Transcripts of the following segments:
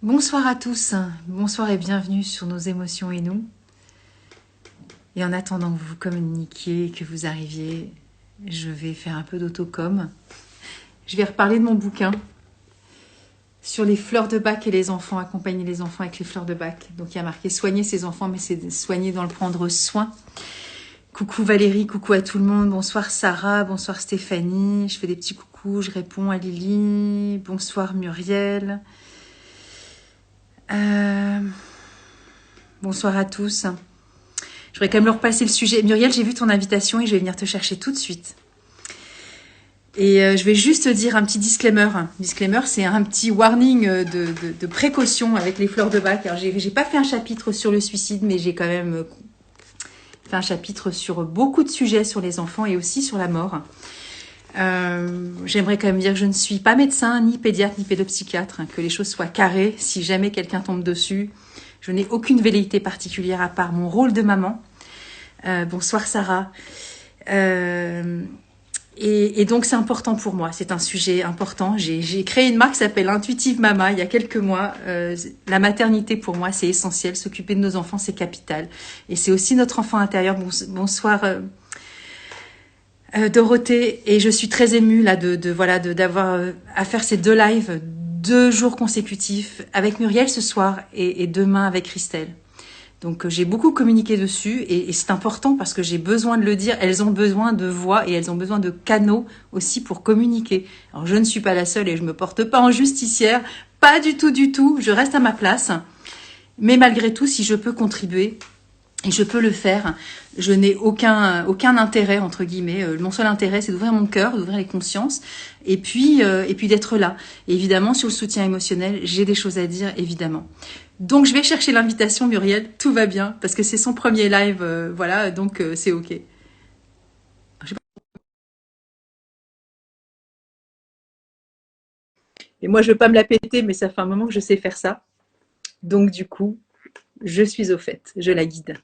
Bonsoir à tous, bonsoir et bienvenue sur Nos émotions et nous. Et en attendant que vous communiquiez, que vous arriviez, je vais faire un peu d'autocom. Je vais reparler de mon bouquin sur les fleurs de bac et les enfants, accompagner les enfants avec les fleurs de bac. Donc il y a marqué soigner ses enfants, mais c'est soigner dans le prendre soin. Coucou Valérie, coucou à tout le monde, bonsoir Sarah, bonsoir Stéphanie, je fais des petits coucous, je réponds à Lily, bonsoir Muriel. Bonsoir à tous. Je voudrais quand même leur passer le sujet. Muriel, j'ai vu ton invitation et je vais venir te chercher tout de suite. Et je vais juste te dire un petit disclaimer. Disclaimer, c'est un petit warning de précaution avec les fleurs de bac. Alors, j'ai pas fait un chapitre sur le suicide, mais j'ai quand même fait un chapitre sur beaucoup de sujets sur les enfants et aussi sur la mort. J'aimerais quand même dire que je ne suis pas médecin, ni pédiatre, ni pédopsychiatre, que les choses soient carrées. Si jamais quelqu'un tombe dessus, je n'ai aucune velléité particulière à part mon rôle de maman. Bonsoir Sarah. Et donc c'est important pour moi, c'est un sujet important. J'ai créé une marque qui s'appelle Intuitive Mama il y a quelques mois. La maternité pour moi c'est essentiel, s'occuper de nos enfants c'est capital. Et c'est aussi notre enfant intérieur. Bonsoir Dorothée. Et je suis très émue là d'avoir à faire ces deux lives, 2 jours consécutifs avec Muriel ce soir et demain avec Christelle. Donc j'ai beaucoup communiqué dessus et c'est important parce que j'ai besoin de le dire. Elles ont besoin de voix et elles ont besoin de canaux aussi pour communiquer. Alors je ne suis pas la seule et je me porte pas en justicière, pas du tout, du tout. Je reste à ma place. Mais malgré tout, si je peux contribuer, et je peux le faire, je n'ai aucun intérêt, entre guillemets. Mon seul intérêt, c'est d'ouvrir mon cœur, d'ouvrir les consciences, et puis d'être là. Et évidemment, sur le soutien émotionnel, j'ai des choses à dire, évidemment. Donc, je vais chercher l'invitation, Muriel. Tout va bien, parce que c'est son premier live, voilà, donc c'est OK. Et moi, je veux pas me la péter, mais ça fait un moment que je sais faire ça. Donc, du coup, je suis au fait. Je la guide.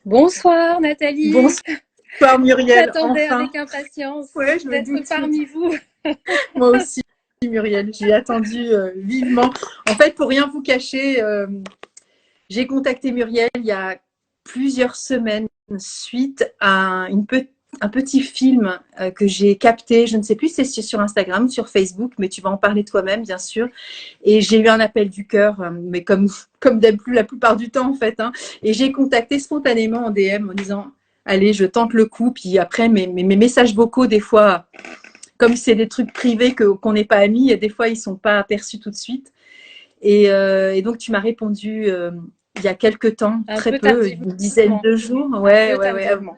Bonsoir Nathalie, Bonsoir, Muriel. j'attendais Enfin. avec impatience Ouais, je me d'être doutais. parmi vous. Moi aussi, Muriel, j'ai attendu vivement. En fait, pour rien vous cacher, j'ai contacté Muriel il y a plusieurs semaines suite à un petit film que j'ai capté. Je ne sais plus si c'est sur Instagram, sur Facebook, mais tu vas en parler toi-même, bien sûr. Et j'ai eu un appel du cœur, mais comme d'habitude, la plupart du temps, en fait. Hein. Et j'ai contacté spontanément en DM en disant, allez, je tente le coup. Puis après, mes messages vocaux, des fois, comme c'est des trucs privés qu'on n'est pas amis, et des fois ils sont pas aperçus tout de suite. Et donc tu m'as répondu il y a quelques temps, Un très peu peu, une dizaine tardivement, de jours. un Ouais, peu ouais, ouais. tardivement.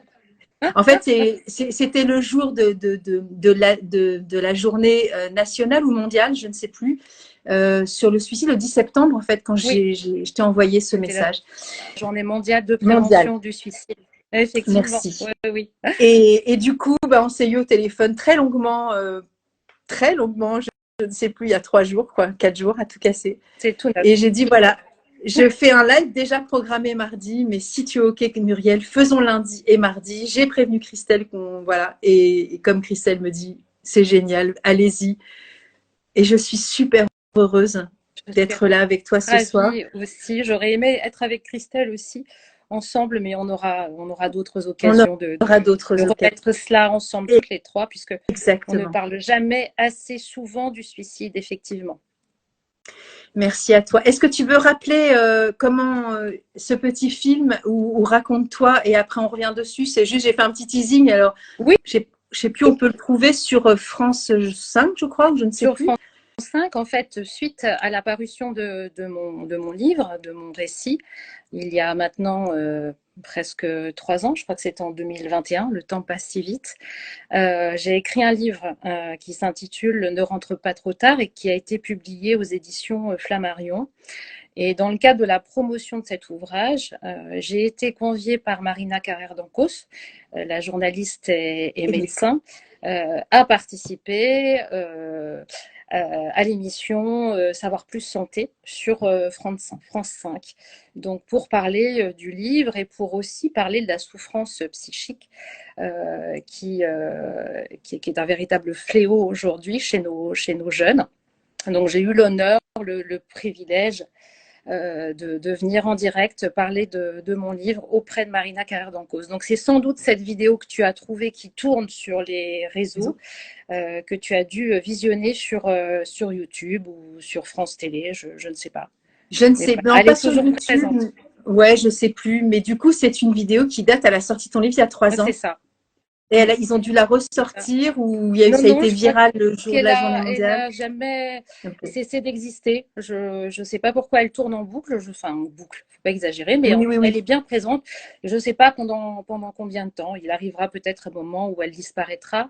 En fait, c'était le jour de la journée nationale ou mondiale, je ne sais plus, sur le suicide, le 10 septembre, en fait, quand Oui, je t'ai envoyé ce c'était la message. journée mondiale de Mondial, prévention du suicide. Effectivement, merci. oui, oui. Et du coup, bah, on s'est eu au téléphone très longuement, je ne sais plus, il y a 3 jours, quoi, 4 jours à tout casser. C'est tout neuf. Et j'ai dit, voilà, je fais un live déjà programmé mardi, mais si tu es OK, Muriel, faisons lundi et mardi. J'ai prévenu Christelle voilà. Et comme Christelle me dit, c'est génial, allez-y. Et je suis super heureuse Je suis d'être là avec toi ce soir. ravie aussi. J'aurais aimé être avec Christelle aussi, ensemble, mais on aura d'autres On occasions aura de d'autres occasions. remettre cela ensemble toutes les trois, puisque on ne Exactement. parle jamais assez souvent du suicide, effectivement. Merci à toi. Est-ce que tu veux rappeler comment ce petit film ou raconte-toi et après on revient dessus. C'est juste, j'ai fait un petit teasing. Alors, Oui, je sais plus, on peut le trouver sur France 5, je crois, ou je ne sais sur plus. France 5, en fait, suite à la parution de mon livre, de mon récit, il y a maintenant presque 3 ans, je crois que c'est en 2021, le temps passe si vite, j'ai écrit un livre qui s'intitule Ne rentre pas trop tard et qui a été publié aux éditions Flammarion. Et dans le cadre de la promotion de cet ouvrage, j'ai été conviée par Marina Carrère d'Ancos, la journaliste et médecin, à participer à l'émission Savoir plus santé sur France 5. Donc pour parler du livre et pour aussi parler de la souffrance psychique qui est un véritable fléau aujourd'hui chez nos jeunes. Donc j'ai eu l'honneur, le privilège de venir en direct parler de mon livre auprès de Marina Carrère d'Encausse. Donc c'est sans doute cette vidéo que tu as trouvée qui tourne sur les réseaux, que tu as dû visionner sur YouTube ou sur France Télé, je ne sais pas. Je ne sais, non, Elle pas est sur toujours YouTube. présente. Ouais, je sais plus. Mais du coup, c'est une vidéo qui date à la sortie de ton livre il y a 3 ans. C'est ça. Et ils ont dû la ressortir ou ça a Non, été je crois viral le jour de la journée elle mondiale? a jamais Okay. cessé d'exister. Je ne sais pas pourquoi elle tourne en boucle. Enfin, en boucle, faut pas exagérer, mais Oui, oui, elle oui. est bien présente. Je ne sais pas pendant combien de temps. Il arrivera peut-être un moment où elle disparaîtra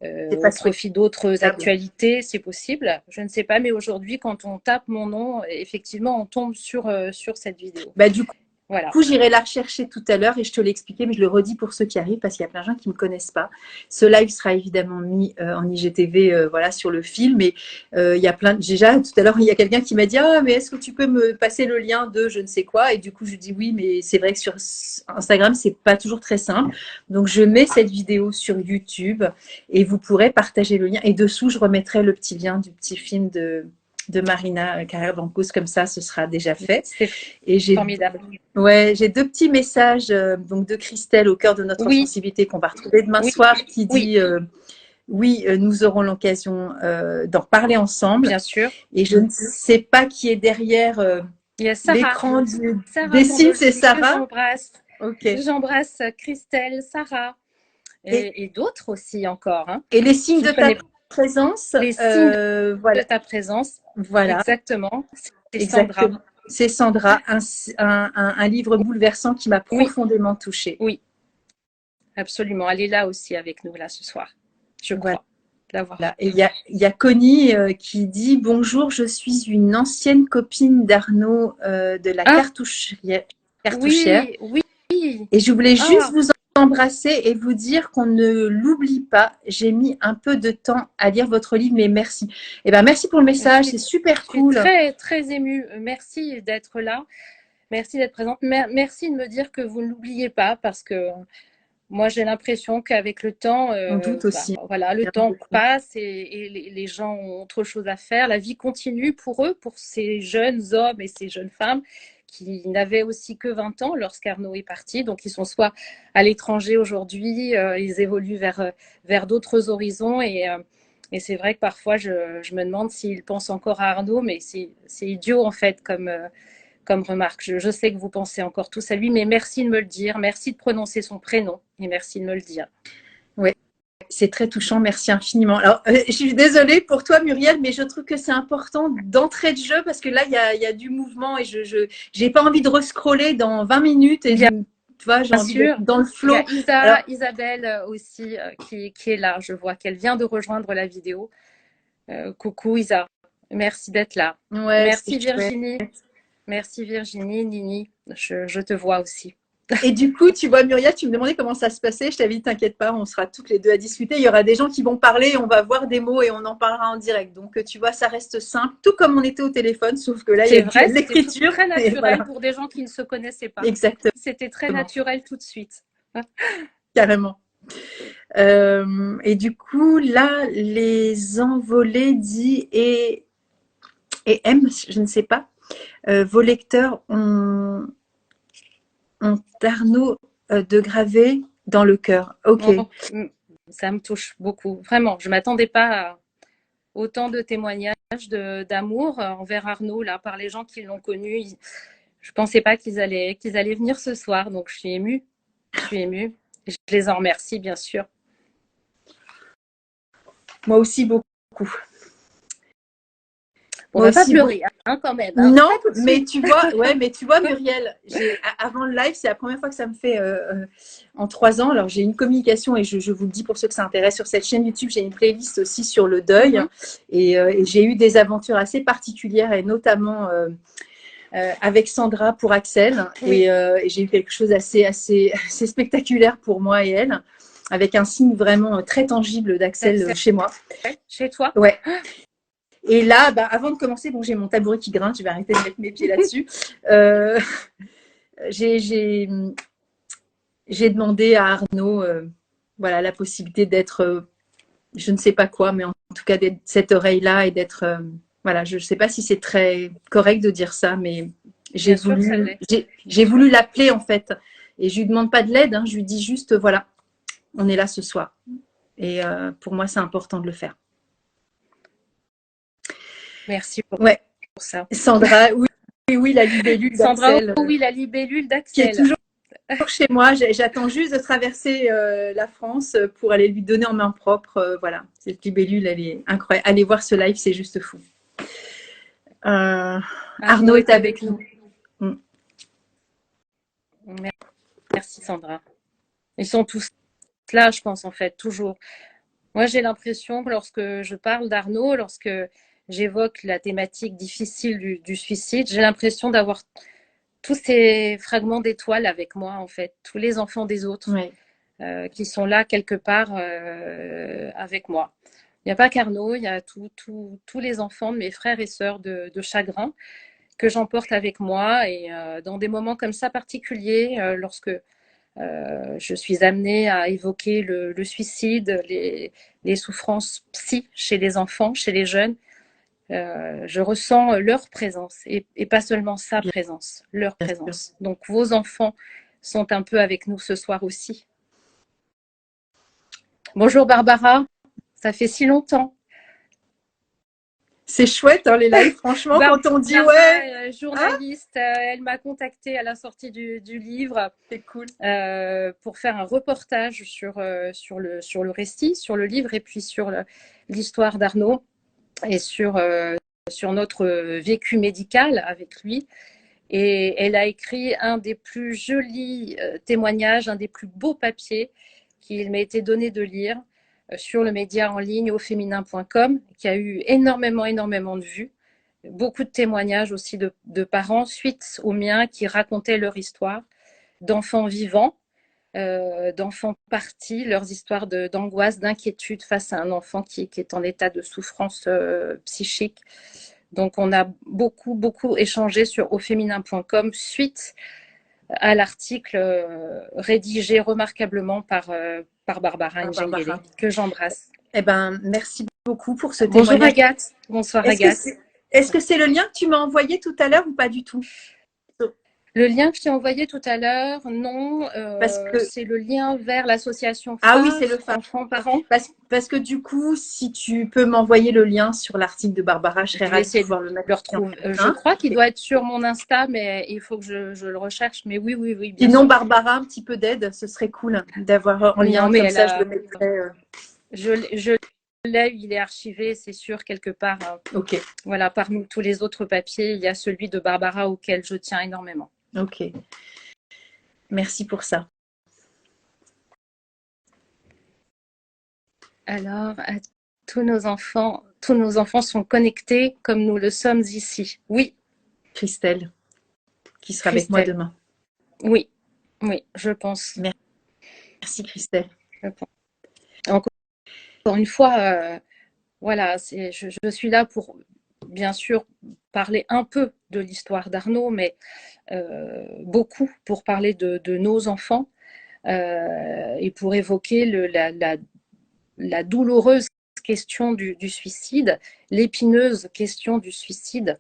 C'est au pas profit d'autres souhaitable. actualités, c'est possible. Je ne sais pas, mais aujourd'hui, quand on tape mon nom, effectivement, on tombe sur cette vidéo. Bah, du Voilà. coup, j'irai la rechercher tout à l'heure et je te l'ai expliqué, mais je le redis pour ceux qui arrivent parce qu'il y a plein de gens qui ne me connaissent pas. Ce live sera évidemment mis en IGTV voilà, sur le film. Et il y a plein déjà, tout à l'heure, il y a quelqu'un qui m'a dit ah, mais est-ce que tu peux me passer le lien de je ne sais quoi? Et du coup, je dis oui, mais c'est vrai que sur Instagram, c'est pas toujours très simple. Donc, je mets cette vidéo sur YouTube et vous pourrez partager le lien. Et dessous, je remettrai le petit lien du petit film de Marina Carrère d'Encausse, comme ça, ce sera déjà fait. C'est Et formidable. Ouais, j'ai 2 petits messages donc de Christelle au cœur de notre Oui, sensibilité qu'on va retrouver demain oui, soir qui oui, dit oui, nous aurons l'occasion d'en parler ensemble. bien sûr. Et je ne sais pas qui est derrière Il y a Sarah. l'écran Sarah des sites, c'est Mondolfi, que Sarah. j'embrasse. Ok. J'embrasse Christelle, Sarah et d'autres aussi encore. Hein. Et les signes Je de ne ta connais pas présence, les signes de voilà, ta présence. voilà, Exactement. C'est Sandra. exactement. C'est Sandra, un livre bouleversant qui m'a Oui, profondément touchée. oui, absolument. Elle est là aussi avec nous, là, ce soir. Je Voilà. crois l'avoir. Voilà. Et il y a Connie qui dit bonjour, je suis une ancienne copine d'Arnaud de la cartouchière. Oui, oui. Et je voulais juste Ah, vous embrasser et vous dire qu'on ne l'oublie pas. J'ai mis un peu de temps à lire votre livre, mais merci. Et ben merci pour le message, c'est super je suis cool. très, très émue. Merci d'être là. Merci d'être présente. Merci de me dire que vous ne l'oubliez pas parce que moi, j'ai l'impression qu'avec le temps, On doute aussi. voilà, le temps passe et les gens ont autre chose à faire. La vie continue pour eux, pour ces jeunes hommes et ces jeunes femmes qui n'avaient aussi que 20 ans lorsqu'Arnaud est parti. Donc, ils sont soit à l'étranger aujourd'hui, ils évoluent vers d'autres horizons. Et c'est vrai que parfois, je me demande s'ils pensent encore à Arnaud, mais c'est idiot en fait comme remarque. Je sais que vous pensez encore tous à lui, mais merci de me le dire. Merci de prononcer son prénom et merci de me le dire. Oui, c'est très touchant. Merci infiniment. Alors, je suis désolée pour toi, Muriel, mais je trouve que c'est important d'entrée de jeu parce que là, il y a du mouvement et je n'ai pas envie de rescroller dans 20 minutes et tu vois, j'ai envie d'être dans le flow. Il y a Isabelle aussi qui est là. Je vois qu'elle vient de rejoindre la vidéo. Coucou Isa, merci d'être là. Ouais, merci Virginie. Merci Virginie, Nini, je te vois aussi. Et du coup, tu vois, Muriel, tu me demandais comment ça se passait. Je t'avais dit, t'inquiète pas, on sera toutes les deux à discuter. Il y aura des gens qui vont parler, on va voir des mots et on en parlera en direct. Donc, tu vois, ça reste simple, tout comme on était au téléphone, sauf que là, il y a de l'écriture. Très naturel voilà. Pour des gens qui ne se connaissaient pas. Exactement. C'était très naturel tout de suite. Carrément. Et du coup, là, les envolés dit et M, je ne sais pas, vos lecteurs ont Arnaud de gravé dans le cœur. Ok. Oh, ça me touche beaucoup. Vraiment, je ne m'attendais pas à autant de témoignages d'amour envers Arnaud là, par les gens qui l'ont connu. Je ne pensais pas qu'ils allaient venir ce soir, donc je suis émue. Je les en remercie, bien sûr. Moi aussi, beaucoup. On va pas pleurer, hein, quand même. Hein. Non, mais tu vois, Muriel, avant le live, c'est la première fois que ça me fait en 3 ans. Alors, j'ai une communication et je vous le dis pour ceux que ça intéresse sur cette chaîne YouTube, j'ai une playlist aussi sur le deuil et j'ai eu des aventures assez particulières et notamment avec Sandra pour Axel et j'ai eu quelque chose assez spectaculaire pour moi et elle, avec un signe vraiment très tangible d'Axel chez moi. Chez toi? Ouais. Et là, avant de commencer, bon, j'ai mon tabouret qui grince, je vais arrêter de mettre mes pieds là-dessus. J'ai demandé à Arnaud voilà, la possibilité d'être, je ne sais pas quoi, mais en tout cas d'être cette oreille-là et d'être Voilà, je ne sais pas si c'est très correct de dire ça, mais Bien sûr que ça l'est. j'ai voulu l'appeler en fait. Et je lui demande pas de l'aide, hein, je lui dis juste, voilà, on est là ce soir. Et pour moi, c'est important de le faire. Merci pour Ouais, ça. Sandra, oui, oui, oui, la libellule Sandra, d'Axel, oui, la libellule qui est d'Axel. toujours chez moi. J'attends juste de traverser la France pour aller lui donner en main propre. Voilà, cette libellule, elle est incroyable. Allez voir ce live, c'est juste fou. Arnaud est avec nous. Mm. Merci Sandra. Ils sont tous là, je pense, en fait, toujours. Moi, j'ai l'impression que lorsque je parle d'Arnaud, lorsque j'évoque la thématique difficile du suicide, j'ai l'impression d'avoir tous ces fragments d'étoiles avec moi, en fait, tous les enfants des autres Ouais. qui sont là quelque part avec moi. Il n'y a pas qu'Arnaud, il y a tous les enfants de mes frères et sœurs de chagrin que j'emporte avec moi et dans des moments comme ça particuliers, lorsque je suis amenée à évoquer le suicide, les souffrances psy chez les enfants, chez les jeunes. Je ressens leur présence et pas seulement sa Bien, présence, leur bien sûr. présence. Donc vos enfants sont un peu avec nous ce soir aussi. Bonjour Barbara, ça fait si longtemps. C'est chouette, hein, les lives, franchement, quand on dit Barbara, ouais, hein, journaliste, elle m'a contactée à la sortie du livre c'est cool. pour faire un reportage sur le récit, sur le livre et puis sur l'histoire d'Arnaud et sur notre vécu médical avec lui. Et elle a écrit un des plus jolis témoignages, un des plus beaux papiers qu'il m'a été donné de lire sur le média en ligne auféminin.com, qui a eu énormément de vues. Beaucoup de témoignages aussi de parents suite aux miens qui racontaient leur histoire, d'enfants vivants, d'enfants partis, leurs histoires d'angoisse, d'inquiétude face à un enfant qui est en état de souffrance psychique. Donc, on a beaucoup échangé sur auféminin.com suite à l'article rédigé remarquablement par Barbara Njengele, que j'embrasse. Eh ben, merci beaucoup pour ce Bonjour témoignage. Agathe. Bonsoir Agathe. Est-ce que c'est le lien que tu m'as envoyé tout à l'heure ou pas du tout? Le lien que je t'ai envoyé tout à l'heure, non, Parce que c'est le lien vers l'association ah oui, c'est phare le phare. enfants-parents. Parce que du coup, si tu peux m'envoyer le lien sur l'article de Barbara, je serais Je vais ravie de essayer de pouvoir le mettre. le retrouver. Je Hein, crois qu'il doit être sur mon Insta, mais il faut que je le recherche. Mais oui, bien sinon, sûr. Barbara, un petit peu d'aide, ce serait cool d'avoir en lien Non, mais comme ça, je le mettrais. je l'ai, il est archivé, c'est sûr, quelque part. Ok, Voilà, parmi tous les autres papiers, il y a celui de Barbara auquel je tiens énormément. ok. Merci pour ça. Alors, tous nos enfants sont connectés comme nous le sommes ici. Oui, Christelle, qui sera avec moi Christelle. demain. Oui, je pense. Merci Christelle. Je pense. Encore une fois, voilà, je suis là pour, bien sûr, parler un peu de l'histoire d'Arnaud, mais beaucoup pour parler de nos enfants et pour évoquer la douloureuse question du suicide, l'épineuse question du suicide,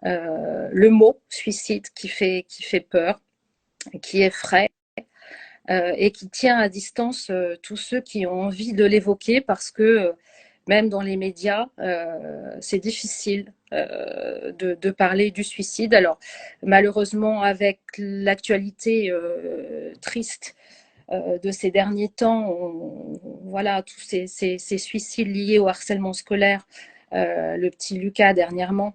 le mot suicide qui fait peur, qui effraie et qui tient à distance tous ceux qui ont envie de l'évoquer parce que même dans les médias, c'est difficile de parler du suicide. Alors malheureusement, avec l'actualité triste de ces derniers temps, voilà, tous ces suicides liés au harcèlement scolaire, le petit Lucas dernièrement,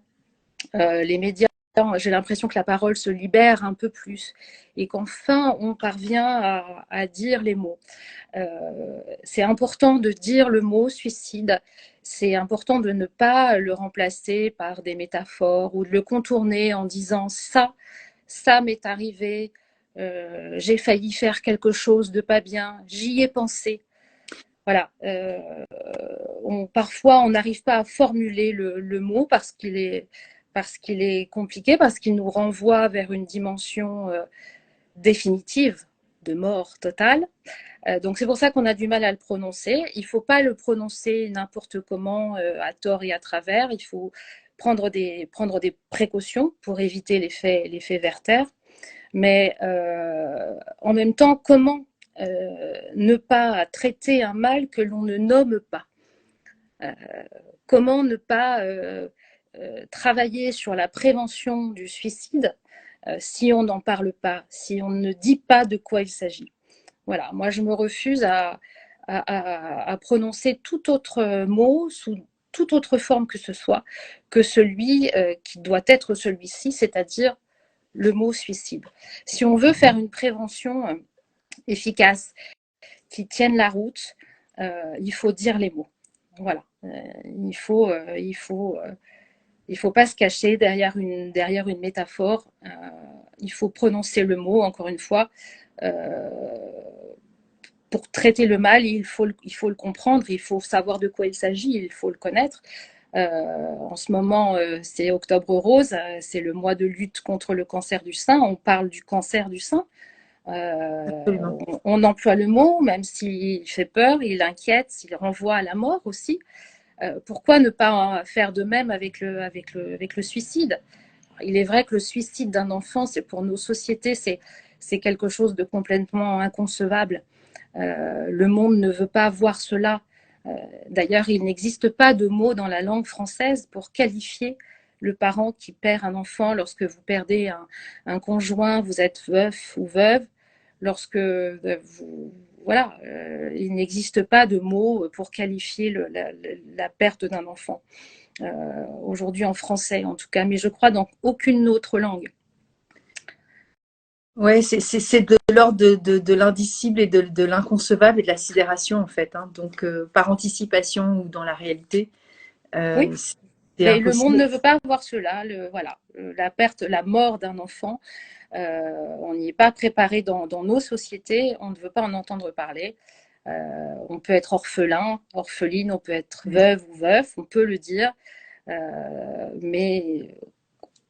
les médias, j'ai l'impression que la parole se libère un peu plus et qu'enfin on parvient à dire les mots. C'est important de dire le mot suicide, c'est important de ne pas le remplacer par des métaphores ou de le contourner en disant ça m'est arrivé, j'ai failli faire quelque chose de pas bien, j'y ai pensé. Voilà. Parfois, on n'arrive pas à formuler le mot parce qu'il est compliqué, parce qu'il nous renvoie vers une dimension définitive de mort totale. Donc c'est pour ça qu'on a du mal à le prononcer. Il ne faut pas le prononcer n'importe comment, à tort et à travers. Il faut prendre des précautions pour éviter l'effet Werther. Mais en même temps, comment ne pas traiter un mal que l'on ne nomme pas? Comment ne pas travailler sur la prévention du suicide si on n'en parle pas, si on ne dit pas de quoi il s'agit? Voilà, moi je me refuse à prononcer tout autre mot sous toute autre forme que ce soit que celui qui doit être celui-ci, c'est-à-dire le mot suicide. Si on veut faire une prévention efficace, qui tienne la route, il faut dire les mots. Voilà, il faut pas se cacher derrière une métaphore. Il faut prononcer le mot, encore une fois. Pour traiter le mal, il faut le comprendre, il faut savoir de quoi il s'agit, il faut le connaître. En ce moment, c'est Octobre Rose, c'est le mois de lutte contre le cancer du sein. On parle du cancer du sein. On emploie le mot, même s'il fait peur, il inquiète, il renvoie à la mort aussi. Pourquoi ne pas faire de même avec le suicide? Il est vrai que le suicide d'un enfant, c'est pour nos sociétés, c'est quelque chose de complètement inconcevable. Le monde ne veut pas voir cela. D'ailleurs, il n'existe pas de mot dans la langue française pour qualifier le parent qui perd un enfant. Lorsque vous perdez un conjoint, vous êtes veuf ou veuve. Lorsque voilà, il n'existe pas de mot pour qualifier la perte d'un enfant. Aujourd'hui en français en tout cas, mais je crois dans aucune autre langue. Ouais, c'est de l'ordre de l'indicible et de l'inconcevable et de la sidération en fait. Hein. Donc par anticipation ou dans la réalité, Oui, c'est mais le monde impossible. ne veut pas voir cela. Voilà, la perte, la mort d'un enfant, on n'y est pas préparé dans nos sociétés. On ne veut pas en entendre parler. On peut être orphelin, orpheline, on peut être veuve ou veuf, on peut le dire. Mais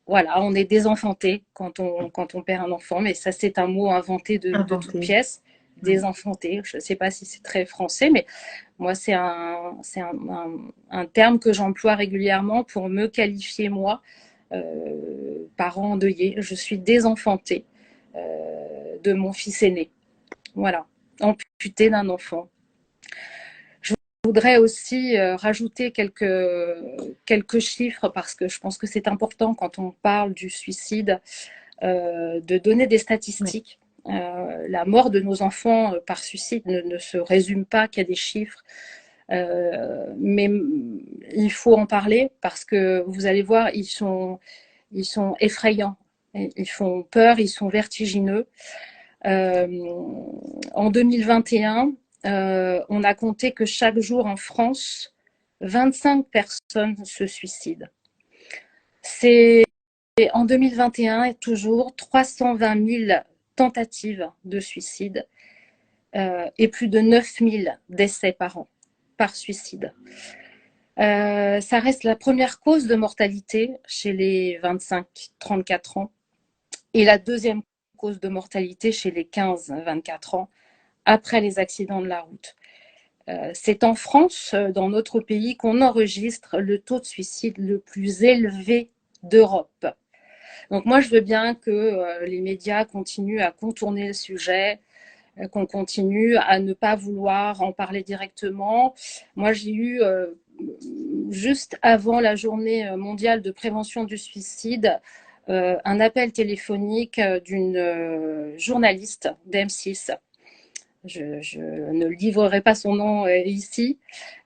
voilà, on est désenfanté quand on perd un enfant, mais ça c'est un mot inventé de toutes Inventé. pièces, désenfanté. Je ne sais pas si c'est très français, mais moi c'est un terme que j'emploie régulièrement pour me qualifier moi, parent endeuillé. Je suis désenfantée de mon fils aîné. Voilà, amputé d'un enfant. Je voudrais aussi rajouter quelques chiffres parce que je pense que c'est important quand on parle du suicide de donner des Oui. statistiques. La mort de nos enfants par suicide ne se résume pas qu'à des chiffres, mais il faut en parler parce que vous allez voir, ils sont effrayants, ils font peur, ils sont vertigineux. En 2021, on a compté que chaque jour en France, 25 personnes se suicident. C'est en 2021 toujours 320 000 tentatives de suicide et plus de 9 000 décès par an par suicide. Ça reste la première cause de mortalité chez les 25-34 ans et la deuxième cause de mortalité chez les 15-24 ans après les accidents de la route. C'est en France, dans notre pays, qu'on enregistre le taux de suicide le plus élevé d'Europe. Donc moi, je veux bien que les médias continuent à contourner le sujet, qu'on continue à ne pas vouloir en parler directement. Moi, j'ai eu, juste avant la journée mondiale de prévention du suicide, un appel téléphonique d'une journaliste d'M6. Je ne livrerai pas son nom ici,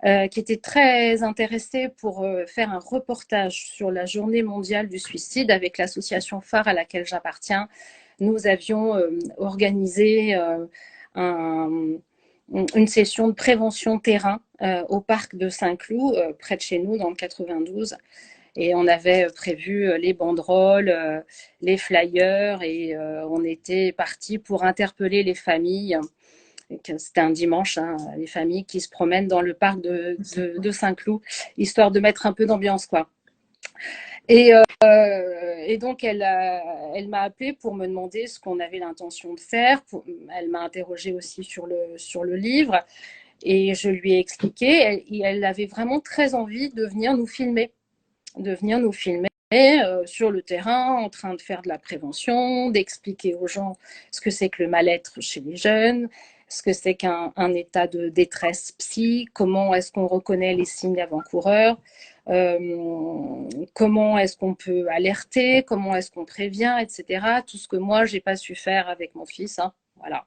qui était très intéressée pour faire un reportage sur la journée mondiale du suicide avec l'association phare à laquelle j'appartiens. Nous avions organisé une session de prévention terrain au parc de Saint-Cloud, près de chez nous, dans le 92. Et on avait prévu les banderoles, les flyers, et on était parti pour interpeller les familles. C'était un dimanche, hein, les familles qui se promènent dans le parc de Saint-Cloud, histoire de mettre un peu d'ambiance, quoi. Et donc, elle m'a appelé pour me demander ce qu'on avait l'intention de faire. Elle m'a interrogée aussi sur le livre. Et je lui ai expliqué. Et elle avait vraiment très envie de venir nous filmer. de venir nous filmer sur le terrain, en train de faire de la prévention, d'expliquer aux gens ce que c'est que le mal-être chez les jeunes, ce que c'est qu'un état de détresse psy, comment est-ce qu'on reconnaît les signes avant-coureurs, comment est-ce qu'on peut alerter, comment est-ce qu'on prévient, etc. Tout ce que moi, j'ai pas su faire avec mon fils. Hein. Voilà.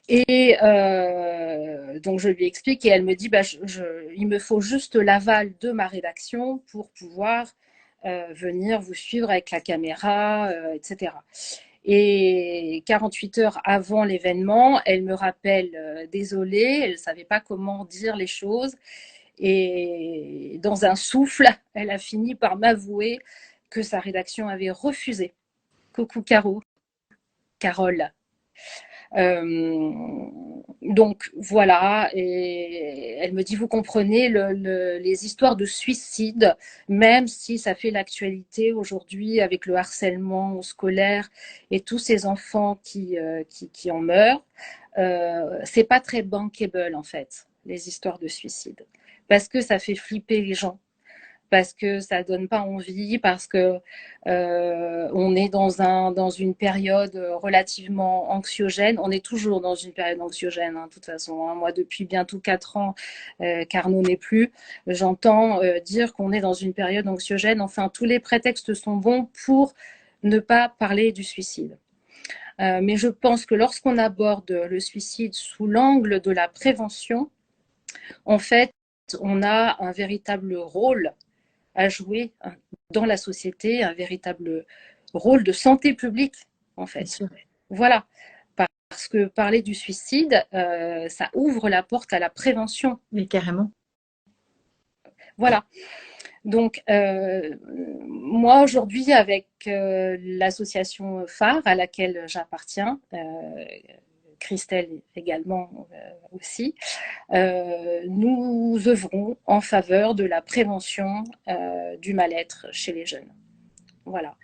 Et donc je lui explique et elle me dit bah, il me faut juste l'aval de ma rédaction pour pouvoir venir vous suivre avec la caméra, etc. Et 48 heures avant l'événement, elle me rappelle désolée, elle ne savait pas comment dire les choses. Et dans un souffle, elle a fini par m'avouer que sa rédaction avait refusé. Coucou Caro, Carole. Donc voilà, et elle me dit, vous comprenez, les histoires de suicide, même si ça fait l'actualité aujourd'hui avec le harcèlement scolaire et tous ces enfants qui en meurent, c'est pas très bankable en fait, les histoires de suicide, parce que ça fait flipper les gens, parce que ça donne pas envie, parce que on est dans une période relativement anxiogène. On est toujours dans une période anxiogène, hein, de toute façon. Hein. Moi, depuis bientôt 4 ans, qu'Arnaud n'est plus, j'entends dire qu'on est dans une période anxiogène. Enfin, tous les prétextes sont bons pour ne pas parler du suicide. Mais je pense que lorsqu'on aborde le suicide sous l'angle de la prévention, en fait, on a un véritable rôle à jouer dans la société, un véritable rôle de santé publique, en fait. Voilà. Parce que parler du suicide, ça ouvre la porte à la prévention. Mais carrément. Voilà. Donc, moi, aujourd'hui, avec l'association phare à laquelle j'appartiens, Christelle également aussi, nous œuvrons en faveur de la prévention du mal-être chez les jeunes. Voilà.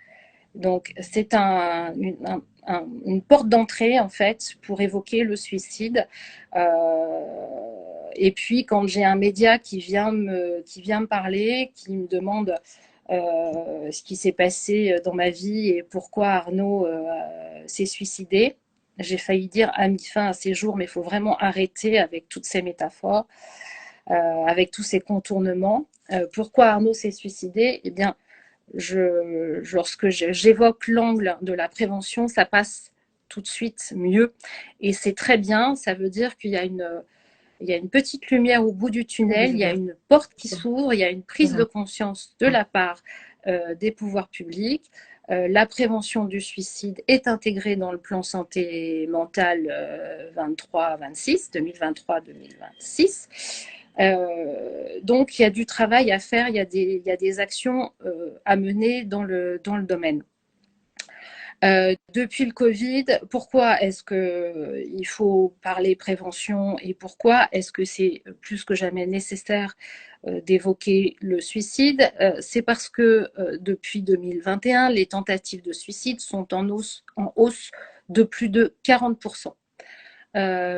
Donc, c'est une porte d'entrée, en fait, pour évoquer le suicide. Et puis, quand j'ai un média qui vient me parler, qui me demande ce qui s'est passé dans ma vie et pourquoi Arnaud s'est suicidé, j'ai failli dire a mis fin à ses jours, mais il faut vraiment arrêter avec toutes ces métaphores, avec tous ces contournements. Pourquoi Arnaud s'est suicidé? Eh bien, lorsque j'évoque l'angle de la prévention, ça passe tout de suite mieux. Et c'est très bien, ça veut dire qu'il y a une petite lumière au bout du tunnel, il y a une porte qui s'ouvre, il y a une prise de conscience de la part des pouvoirs publics. La prévention du suicide est intégrée dans le plan santé mentale 23-26, 2023-2026. Donc, il y a du travail à faire, il y a des actions à mener dans le domaine. Depuis le Covid, pourquoi est-ce qu'il faut parler prévention et pourquoi est-ce que c'est plus que jamais nécessaire d'évoquer le suicide? C'est parce que depuis 2021, les tentatives de suicide sont en hausse de plus de 40%,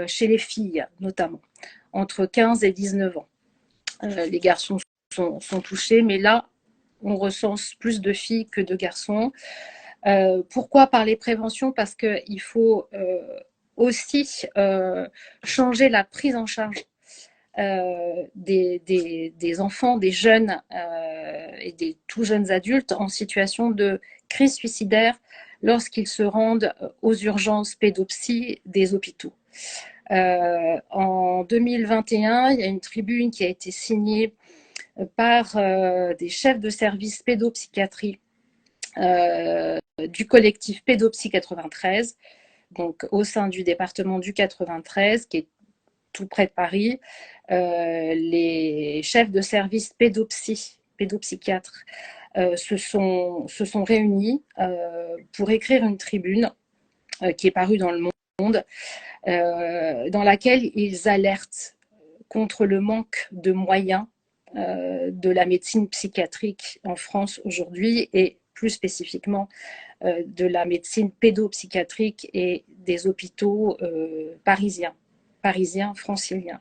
chez les filles notamment, entre 15 et 19 ans. Les garçons sont touchés, mais là, on recense plus de filles que de garçons. Pourquoi parler prévention? Parce qu'il faut aussi changer la prise en charge des enfants, des jeunes et des tout jeunes adultes en situation de crise suicidaire lorsqu'ils se rendent aux urgences pédopsie des hôpitaux. En 2021, il y a une tribune qui a été signée par des chefs de service pédopsychiatrie du collectif Pédopsie 93, donc au sein du département du 93, qui est tout près de Paris. Les chefs de service pédopsychiatres se sont réunis pour écrire une tribune qui est parue dans le Monde, dans laquelle ils alertent contre le manque de moyens de la médecine psychiatrique en France aujourd'hui et plus spécifiquement de la médecine pédopsychiatrique et des hôpitaux parisiens, franciliens.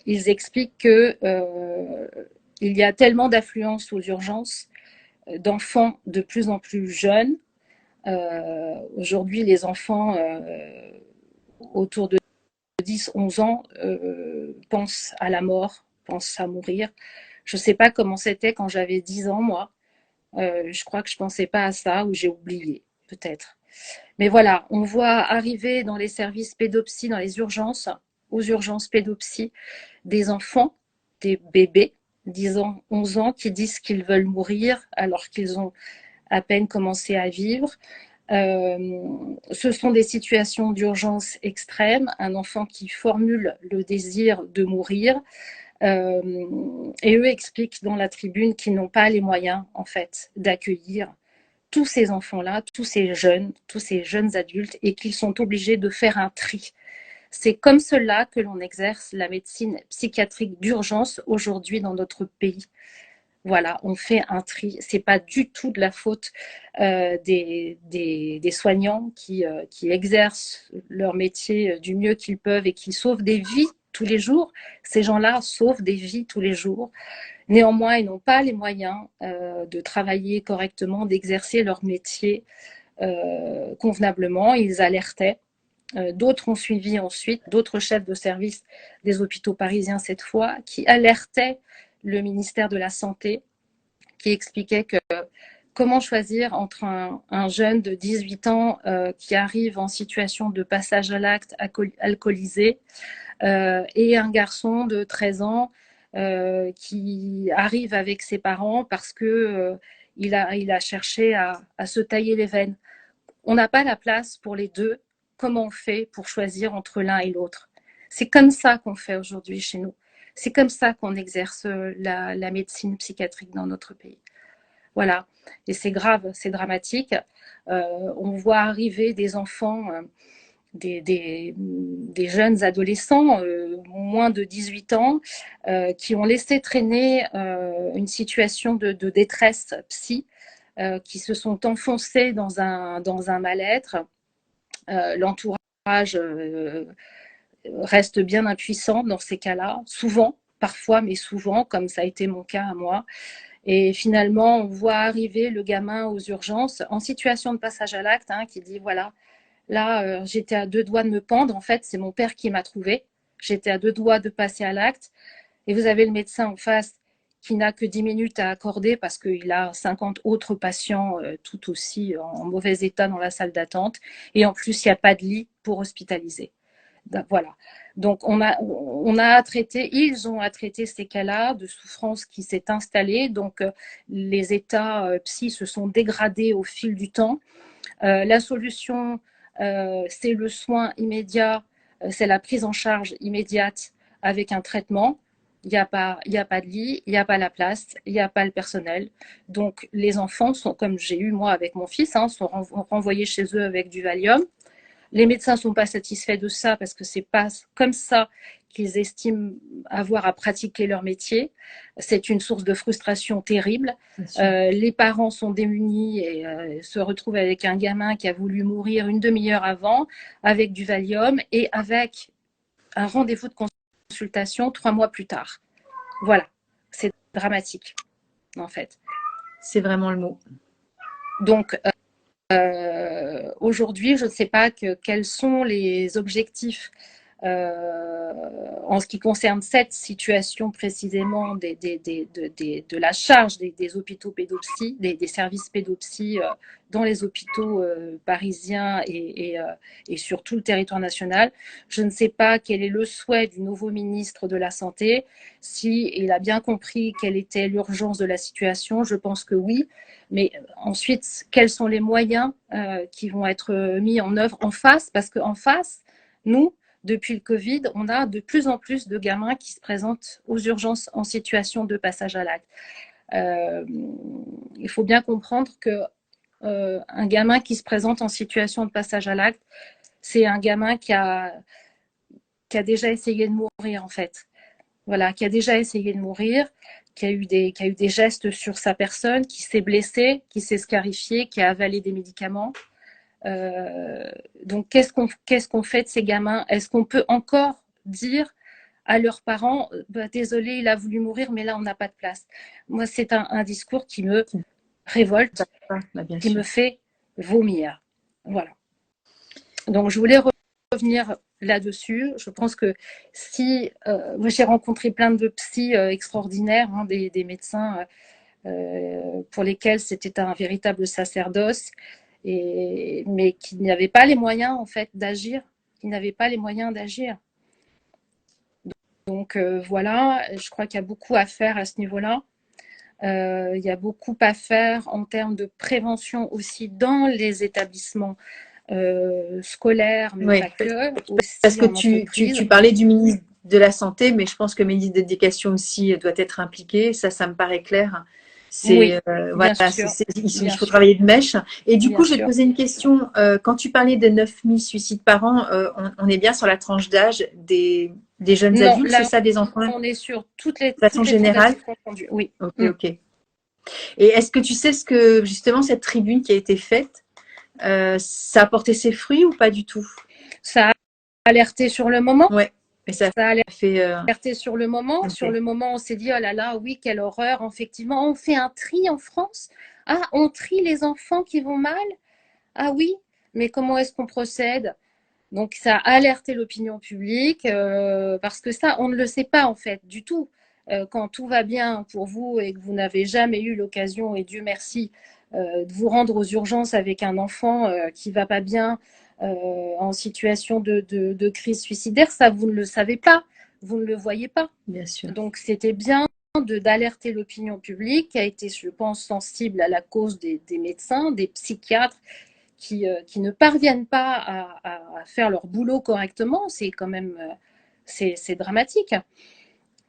Ils expliquent que il y a tellement d'affluence aux urgences d'enfants de plus en plus jeunes. Aujourd'hui, les enfants autour de 10-11 ans pensent à la mort, pensent à mourir. Je ne sais pas comment c'était quand j'avais 10 ans, moi. Je crois que je ne pensais pas à ça, ou j'ai oublié, peut-être. Mais voilà, on voit arriver dans les services pédopsie, dans les urgences, aux urgences pédopsie, des enfants, des bébés, 10 ans, 11 ans, qui disent qu'ils veulent mourir alors qu'ils ont à peine commencé à vivre. Ce sont des situations d'urgence extrême, un enfant qui formule le désir de mourir, et eux expliquent dans la tribune qu'ils n'ont pas les moyens, en fait, d'accueillir tous ces enfants-là, tous ces jeunes adultes, et qu'ils sont obligés de faire un tri. C'est comme cela que l'on exerce la médecine psychiatrique d'urgence aujourd'hui dans notre pays. Voilà, on fait un tri. C'est pas du tout de la faute des soignants qui exercent leur métier du mieux qu'ils peuvent et qui sauvent des vies tous les jours. Ces gens-là sauvent des vies tous les jours. Néanmoins, ils n'ont pas les moyens de travailler correctement, d'exercer leur métier convenablement. Ils alertaient. D'autres ont suivi ensuite, d'autres chefs de service des hôpitaux parisiens cette fois, qui alertaient le ministère de la Santé, qui expliquait que comment choisir entre un jeune de 18 ans qui arrive en situation de passage à l'acte alcoolisé et un garçon de 13 ans qui arrive avec ses parents parce que il a cherché à se tailler les veines. On n'a pas la place pour les deux. Comment on fait pour choisir entre l'un et l'autre? C'est comme ça qu'on fait aujourd'hui chez nous. C'est comme ça qu'on exerce la médecine psychiatrique dans notre pays. Voilà. Et c'est grave, c'est dramatique. On voit arriver des enfants, des jeunes adolescents, moins de 18 ans, qui ont laissé traîner une situation de détresse psy, qui se sont enfoncés dans un mal-être. L'entourage reste bien impuissant dans ces cas-là, souvent, parfois, mais souvent, comme ça a été mon cas à moi. Et finalement, on voit arriver le gamin aux urgences en situation de passage à l'acte, hein, qui dit voilà, là, j'étais à 2 doigts de me pendre. En fait, c'est mon père qui m'a trouvé. J'étais à 2 doigts de passer à l'acte. Et vous avez le médecin en face qui n'a que 10 minutes à accorder parce qu'il a 50 autres patients tout aussi en mauvais état dans la salle d'attente. Et en plus, il n'y a pas de lit pour hospitaliser. Voilà. Donc, ils ont à traiter ces cas-là de souffrance qui s'est installée. Donc, les états psy se sont dégradés au fil du temps. La solution, c'est le soin immédiat, c'est la prise en charge immédiate avec un traitement. Il n'y a pas de lit, il n'y a pas la place, il n'y a pas le personnel. Donc, les enfants sont, comme j'ai eu moi avec mon fils, hein, sont renvoyés chez eux avec du Valium. Les médecins ne sont pas satisfaits de ça parce que c'est pas comme ça qu'ils estiment avoir à pratiquer leur métier. C'est une source de frustration terrible. Les parents sont démunis et se retrouvent avec un gamin qui a voulu mourir une demi-heure avant, avec du Valium et avec un rendez-vous de consultation 3 mois plus tard. Voilà, c'est dramatique en fait. C'est vraiment le mot. Donc, aujourd'hui, je ne sais pas quels sont les objectifs en ce qui concerne cette situation précisément de la charge des hôpitaux pédopsie, des services pédopsie dans les hôpitaux parisiens et sur tout le territoire national. Je ne sais pas quel est le souhait du nouveau ministre de la Santé, s'il a bien compris quelle était l'urgence de la situation. Je pense que oui. Mais ensuite, quels sont les moyens qui vont être mis en œuvre en face? Parce qu'en face, nous, depuis le Covid, on a de plus en plus de gamins qui se présentent aux urgences en situation de passage à l'acte. Il faut bien comprendre que un gamin qui se présente en situation de passage à l'acte, c'est un gamin qui a déjà essayé de mourir en fait. Voilà, qui a déjà essayé de mourir, qui a eu des gestes sur sa personne, qui s'est blessé, qui s'est scarifié, qui a avalé des médicaments. Donc, qu'est-ce qu'on fait de ces gamins? Est-ce qu'on peut encore dire à leurs parents, bah, désolé, il a voulu mourir, mais là, on n'a pas de place. Moi, c'est un discours qui me révolte, Bah, bien qui sûr. me fait vomir. Voilà. Donc, je voulais revenir là-dessus. Je pense que si moi j'ai rencontré plein de psys extraordinaires, hein, des médecins pour lesquels c'était un véritable sacerdoce, mais qui n'avaient pas les moyens en fait d'agir, qui n'avaient pas les moyens d'agir. Donc voilà, je crois qu'il y a beaucoup à faire à ce niveau-là. Il y a beaucoup à faire en termes de prévention aussi dans les établissements scolaires, mais Oui, pas que, parce aussi que en entreprise. tu parlais du ministre de la Santé, mais je pense que le ministre de l'Éducation aussi doit être impliqué. Ça me paraît clair. Oui, Voilà, bien sûr, il bien faut sûr, travailler de mèche. Et du bien coup, je vais te sûr. poser une question. Quand tu parlais de 9000 suicides par an, on est bien sur la tranche d'âge des jeunes Non, adultes, c'est là, ça, des enfants, de on est sur façon toutes les générale? tentatives confondues. Oui. Ok, ok. Et est-ce que tu sais ce que, justement, cette tribune qui a été faite, ça a porté ses fruits ou pas du tout? Ça a alerté sur le moment. Ouais, mais ça Ça a fait. alerté sur le moment. Sur Ok. le moment, on s'est dit, oh là là, oui, quelle horreur. Effectivement, on fait un tri en France. Ah, on trie les enfants qui vont mal. Ah oui, mais comment est-ce qu'on procède? Donc ça a alerté l'opinion publique parce que ça, on ne le sait pas en fait du tout. Quand tout va bien pour vous et que vous n'avez jamais eu l'occasion, et Dieu merci, de vous rendre aux urgences avec un enfant qui va pas bien, en situation de crise suicidaire, ça vous ne le savez pas, vous ne le voyez pas. Bien sûr. Donc c'était bien d'alerter l'opinion publique qui a été, je pense, sensible à la cause des médecins, des psychiatres qui ne parviennent pas à faire leur boulot correctement. C'est quand même c'est dramatique.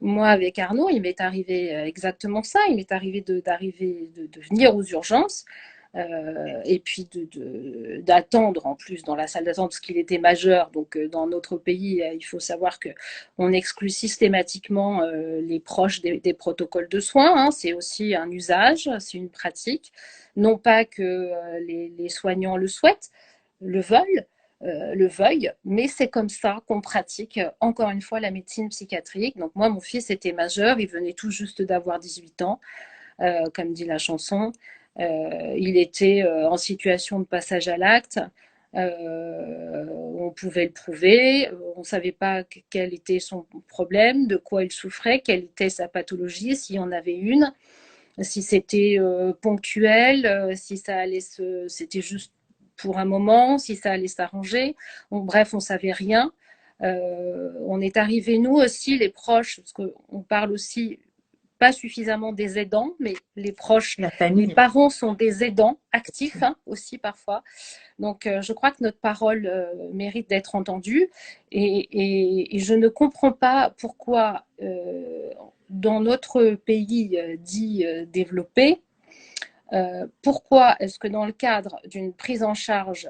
Moi, avec Arnaud, il m'est arrivé exactement ça. Il m'est arrivé de venir aux urgences et puis d'attendre en plus dans la salle d'attente parce qu'il était majeur. Donc, dans notre pays, il faut savoir qu'on exclut systématiquement les proches des protocoles de soins. Hein. C'est aussi un usage, c'est une pratique. Non pas que les soignants le souhaitent, le veulent, le veuille, mais c'est comme ça qu'on pratique encore une fois la médecine psychiatrique. Donc moi, mon fils était majeur, il venait tout juste d'avoir 18 ans, comme dit la chanson. Il était en situation de passage à l'acte. On pouvait le prouver, on ne savait pas quel était son problème, de quoi il souffrait, quelle était sa pathologie, s'il y en avait une, si c'était ponctuel, si ça allait c'était juste pour un moment, si ça allait s'arranger. Bref, on ne savait rien. On est arrivé, nous aussi, les proches, parce qu'on parle aussi pas suffisamment des aidants, mais les proches, La les famille. parents sont des aidants actifs hein, aussi parfois. Donc, je crois que notre parole mérite d'être entendue et je ne comprends pas pourquoi dans notre pays dit développé, pourquoi est-ce que dans le cadre d'une prise en charge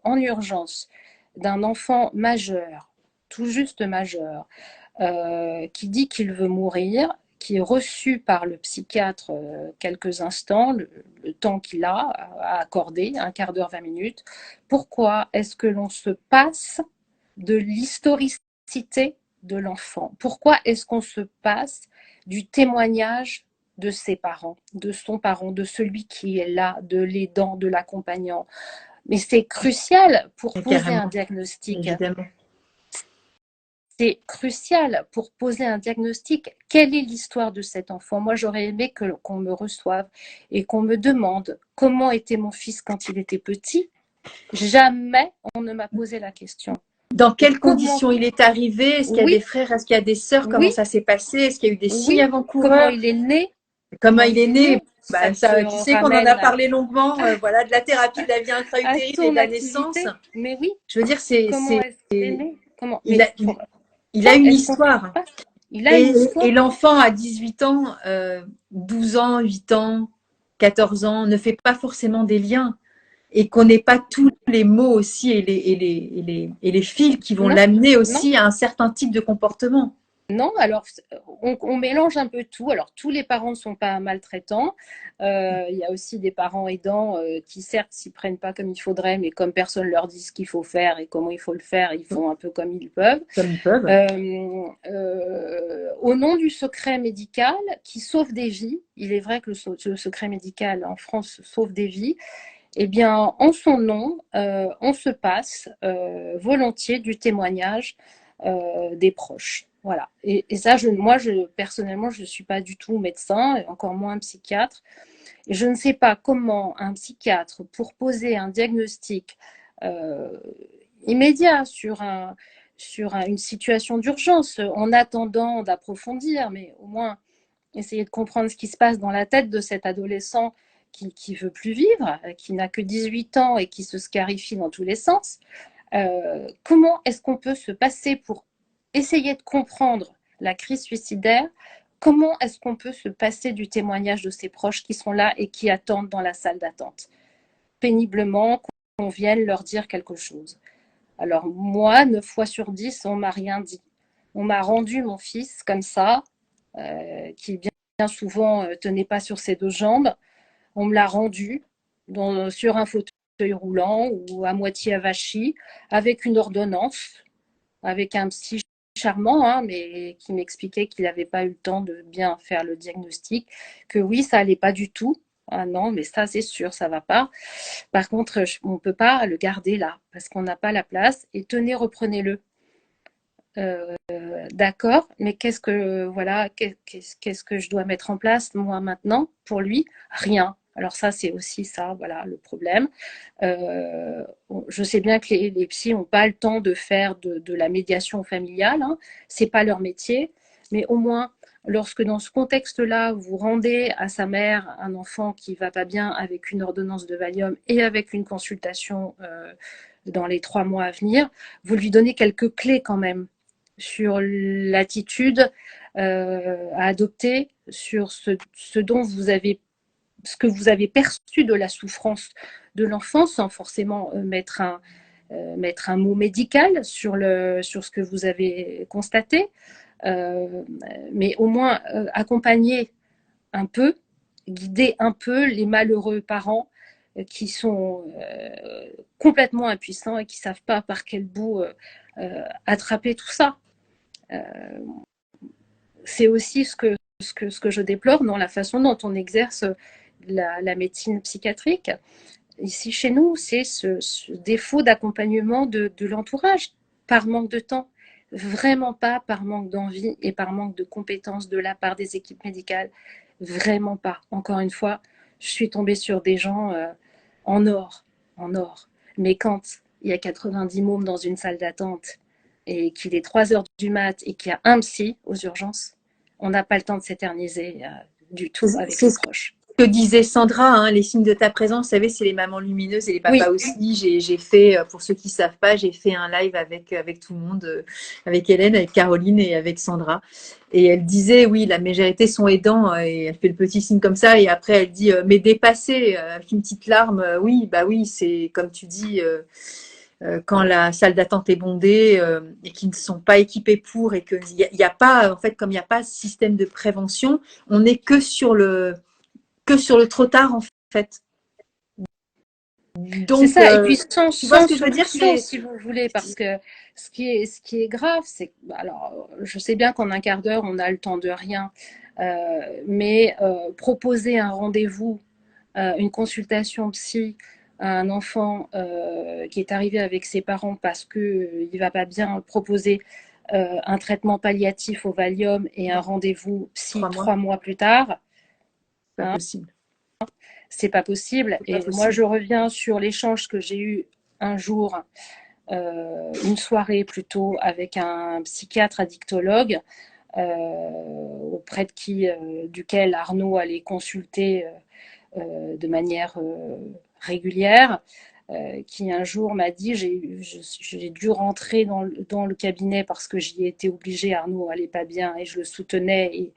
en urgence d'un enfant majeur, tout juste majeur, qui dit qu'il veut mourir, qui est reçu par le psychiatre quelques instants, le temps qu'il a à accorder, un quart d'heure, 20 minutes, pourquoi est-ce que l'on se passe de l'historicité de l'enfant? Pourquoi est-ce qu'on se passe du témoignage de ses parents, de son parent, de celui qui est là, de l'aidant, de l'accompagnant? Mais c'est crucial pour poser un Carrément, diagnostic. évidemment. C'est crucial pour poser un diagnostic. Quelle est l'histoire de cet enfant? Moi, j'aurais aimé qu'on me reçoive et qu'on me demande comment était mon fils quand il était petit. Jamais on ne m'a posé la question. Dans Et quelles comment? conditions il est arrivé? Est-ce qu'il y a Oui, des frères? Est-ce qu'il y a des sœurs? Comment oui, ça s'est passé? Est-ce qu'il y a eu des signes oui. Comment avant-coureurs? il est né? Comment Comment il il est est né? né? Ça Bah, te ça, tu sais qu'on en a ramène parlé longuement, voilà, de la thérapie de la vie à intra-utérine et de ton la naissance. activité. Mais oui, Je veux dire, comment est-ce qu'il est né? Comment? il Mais a, il a une est-ce qu'on ne sait histoire. pas? Il a une Et histoire. l'enfant à 18 ans, 12 ans, 8 ans, 14 ans, ne fait pas forcément des liens et qu'on n'ait pas tous les mots aussi et les fils qui vont Non, l'amener non. aussi à un certain type de comportement. Non, alors on mélange un peu tout. Alors tous les parents ne sont pas maltraitants. Il y a aussi des parents aidants qui certes s'y prennent pas comme il faudrait, mais comme personne leur dit ce qu'il faut faire et comment il faut le faire, ils font un peu comme ils peuvent. Comme ils peuvent. Au nom du secret médical qui sauve des vies, il est vrai que le secret médical en France sauve des vies. Eh bien, en son nom, on se passe volontiers du témoignage des proches. Voilà. Et ça, moi, personnellement, je ne suis pas du tout médecin, et encore moins psychiatre. Et je ne sais pas comment un psychiatre, pour poser un diagnostic euh, immédiat une situation d'urgence, en attendant d'approfondir, mais au moins essayer de comprendre ce qui se passe dans la tête de cet adolescent qui veut plus vivre, qui n'a que 18 ans et qui se scarifie dans tous les sens. Comment est-ce qu'on peut se passer pour essayer de comprendre la crise suicidaire? Comment est-ce qu'on peut se passer du témoignage de ses proches qui sont là et qui attendent dans la salle d'attente péniblement qu'on vienne leur dire quelque chose? Alors moi, 9 fois sur 10, on m'a rien dit. On m'a rendu mon fils comme ça, qui bien souvent tenait pas sur ses deux jambes. On me l'a rendu sur un fauteuil roulant ou à moitié avachi, avec une ordonnance, avec un psy charmant, hein, mais qui m'expliquait qu'il n'avait pas eu le temps de bien faire le diagnostic, que oui, ça allait pas du tout. Ah non, mais ça, c'est sûr, ça va pas. Par contre, on ne peut pas le garder là, parce qu'on n'a pas la place. Et tenez, reprenez-le. D'accord, mais qu'est-ce que je dois mettre en place moi maintenant pour lui? Rien. Alors ça, c'est aussi ça, voilà, le problème. Je sais bien que les psys n'ont pas le temps de faire de la médiation familiale, hein, c'est pas leur métier, mais au moins, lorsque dans ce contexte-là, vous rendez à sa mère un enfant qui va pas bien avec une ordonnance de Valium et avec une consultation dans les 3 mois à venir, vous lui donnez quelques clés quand même sur l'attitude à adopter, sur ce dont vous avez ce que vous avez perçu de la souffrance de l'enfant sans forcément mettre un mot médical sur ce que vous avez constaté, mais au moins accompagner un peu, guider un peu les malheureux parents qui sont complètement impuissants et qui ne savent pas par quel bout attraper tout ça. Euh, c'est aussi ce que je déplore dans la façon dont on exerce la médecine psychiatrique. Ici, chez nous, c'est ce défaut d'accompagnement de l'entourage par manque de temps. Vraiment pas par manque d'envie et par manque de compétences de la part des équipes médicales. Vraiment pas. Encore une fois, je suis tombée sur des gens en or, en or. Mais quand il y a 90 mômes dans une salle d'attente et qu'il est 3 heures du mat et qu'il y a un psy aux urgences, on n'a pas le temps de s'éterniser du tout avec les proches. Que disait Sandra, hein, les signes de ta présence, vous savez, c'est les mamans lumineuses et les papas aussi. J'ai fait, pour ceux qui ne savent pas, j'ai fait un live avec tout le monde, avec Hélène, avec Caroline et avec Sandra. Et elle disait, oui, la majorité sont aidants, et elle fait le petit signe comme ça, et après elle dit, mais dépassé, avec une petite larme, oui, bah oui, c'est comme tu dis, quand la salle d'attente est bondée et qu'ils ne sont pas équipés pour, et qu'il y a pas, en fait, comme il n'y a pas de système de prévention, on n'est que sur le trop tard en fait. Donc, c'est ça, et puis sans solution, si vous voulez, parce que ce qui est grave, c'est que, alors, je sais bien qu'en un quart d'heure, on a le temps de rien, mais proposer un rendez-vous, une consultation psy à un enfant qui est arrivé avec ses parents parce qu'il ne va pas bien, proposer un traitement palliatif au Valium et un rendez-vous psy 3 mois plus tard, c'est pas possible. C'est pas possible. Et moi, je reviens sur l'échange que j'ai eu un jour, une soirée plutôt, avec un psychiatre addictologue, auprès de duquel Arnaud allait consulter de manière régulière, qui un jour m'a dit, j'ai dû rentrer dans le cabinet parce que j'y étais obligée, Arnaud allait pas bien et je le soutenais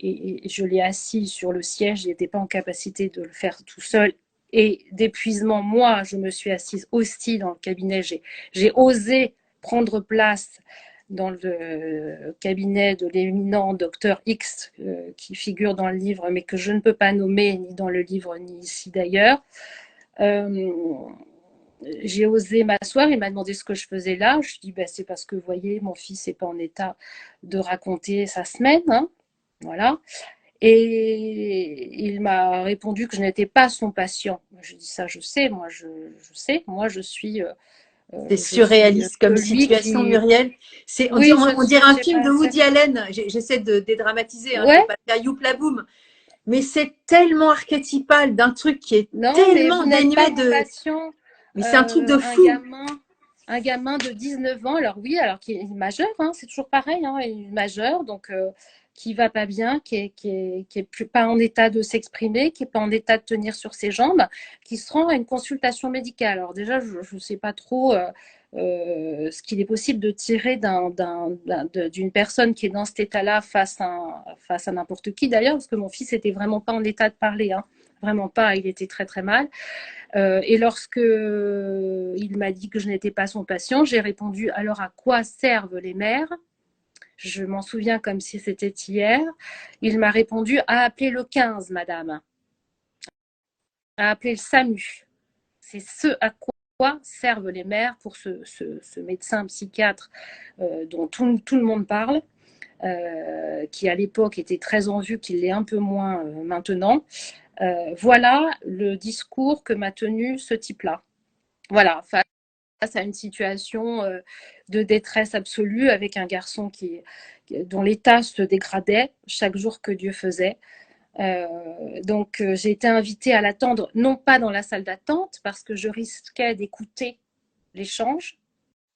et je l'ai assis sur le siège, il n'était pas en capacité de le faire tout seul. Et d'épuisement, moi, je me suis assise aussi dans le cabinet, j'ai osé prendre place dans le cabinet de l'éminent docteur X qui figure dans le livre, mais que je ne peux pas nommer ni dans le livre ni ici d'ailleurs. J'ai osé m'asseoir, il m'a demandé ce que je faisais là. Je lui ai dit, bah, c'est parce que, vous voyez, mon fils n'est pas en état de raconter sa semaine. Hein. Voilà. Et il m'a répondu que je n'étais pas son patient. Je dis ça, je sais, moi je sais, moi C'est je suis surréaliste comme celui situation, qui. Muriel. Oui, On dirait un j'ai film pas. de Woody Allen. J'essaie de dédramatiser, hein, je ne veux Ouais, pas faire youp la boum. Mais c'est tellement archétypal d'un truc qui est non, mais tellement vous n'êtes dénué pas mon de. patient. Mais c'est un truc de Un fou. gamin de 19 ans, alors oui, alors qui est majeur, hein, c'est toujours pareil, hein, il est majeur, donc qui va pas bien, qui est plus, pas en état de s'exprimer, qui est pas en état de tenir sur ses jambes, qui se rend à une consultation médicale. Alors déjà, je ne sais pas trop ce qu'il est possible de tirer d'une personne qui est dans cet état-là face à n'importe qui d'ailleurs, parce que mon fils était vraiment pas en état de parler, hein, vraiment pas, il était très très mal. Et lorsque il m'a dit que je n'étais pas son patient, j'ai répondu alors à quoi servent les mères? Je m'en souviens comme si c'était hier. Il m'a répondu à appeler le 15, madame, à appeler le SAMU. C'est ce à quoi servent les mères pour ce médecin psychiatre dont tout le monde parle. Qui à l'époque était très en vue, qu'il l'est un peu moins maintenant. Voilà le discours que m'a tenu ce type-là. Voilà, face à une situation de détresse absolue avec un garçon dont l'état se dégradait chaque jour que Dieu faisait. Donc j'ai été invitée à l'attendre, non pas dans la salle d'attente, parce que je risquais d'écouter l'échange,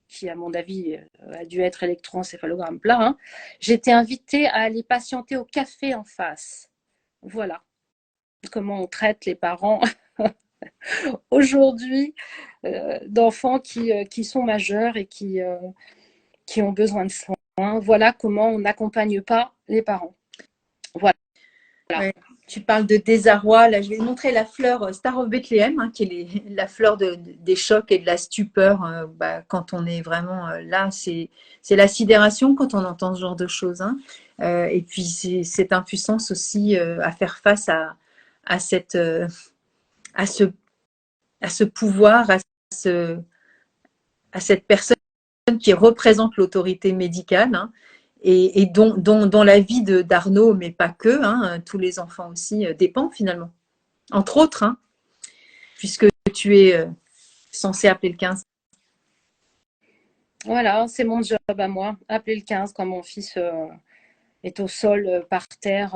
qui à mon avis a dû être électroencéphalogramme plat. Hein. J'étais invitée à aller patienter au café en face. Voilà comment on traite les parents aujourd'hui d'enfants qui sont majeurs et qui ont besoin de soins. Voilà comment on n'accompagne pas les parents. Voilà. Ouais. Tu parles de désarroi. Là, je vais te montrer la fleur Star of Bethlehem, hein, qui est la fleur des chocs et de la stupeur. Quand on est vraiment là, c'est la sidération quand on entend ce genre de choses. Hein. Et puis, c'est cette impuissance aussi à faire face à, cette, à, ce, à ce pouvoir, à cette personne qui représente l'autorité médicale. Hein, et dont la vie d'Arnaud, mais pas que, hein, tous les enfants aussi, dépend finalement. Entre autres, hein, puisque tu es censé appeler le 15. Voilà, c'est mon job à moi. Appeler le 15 quand mon fils est au sol, par terre,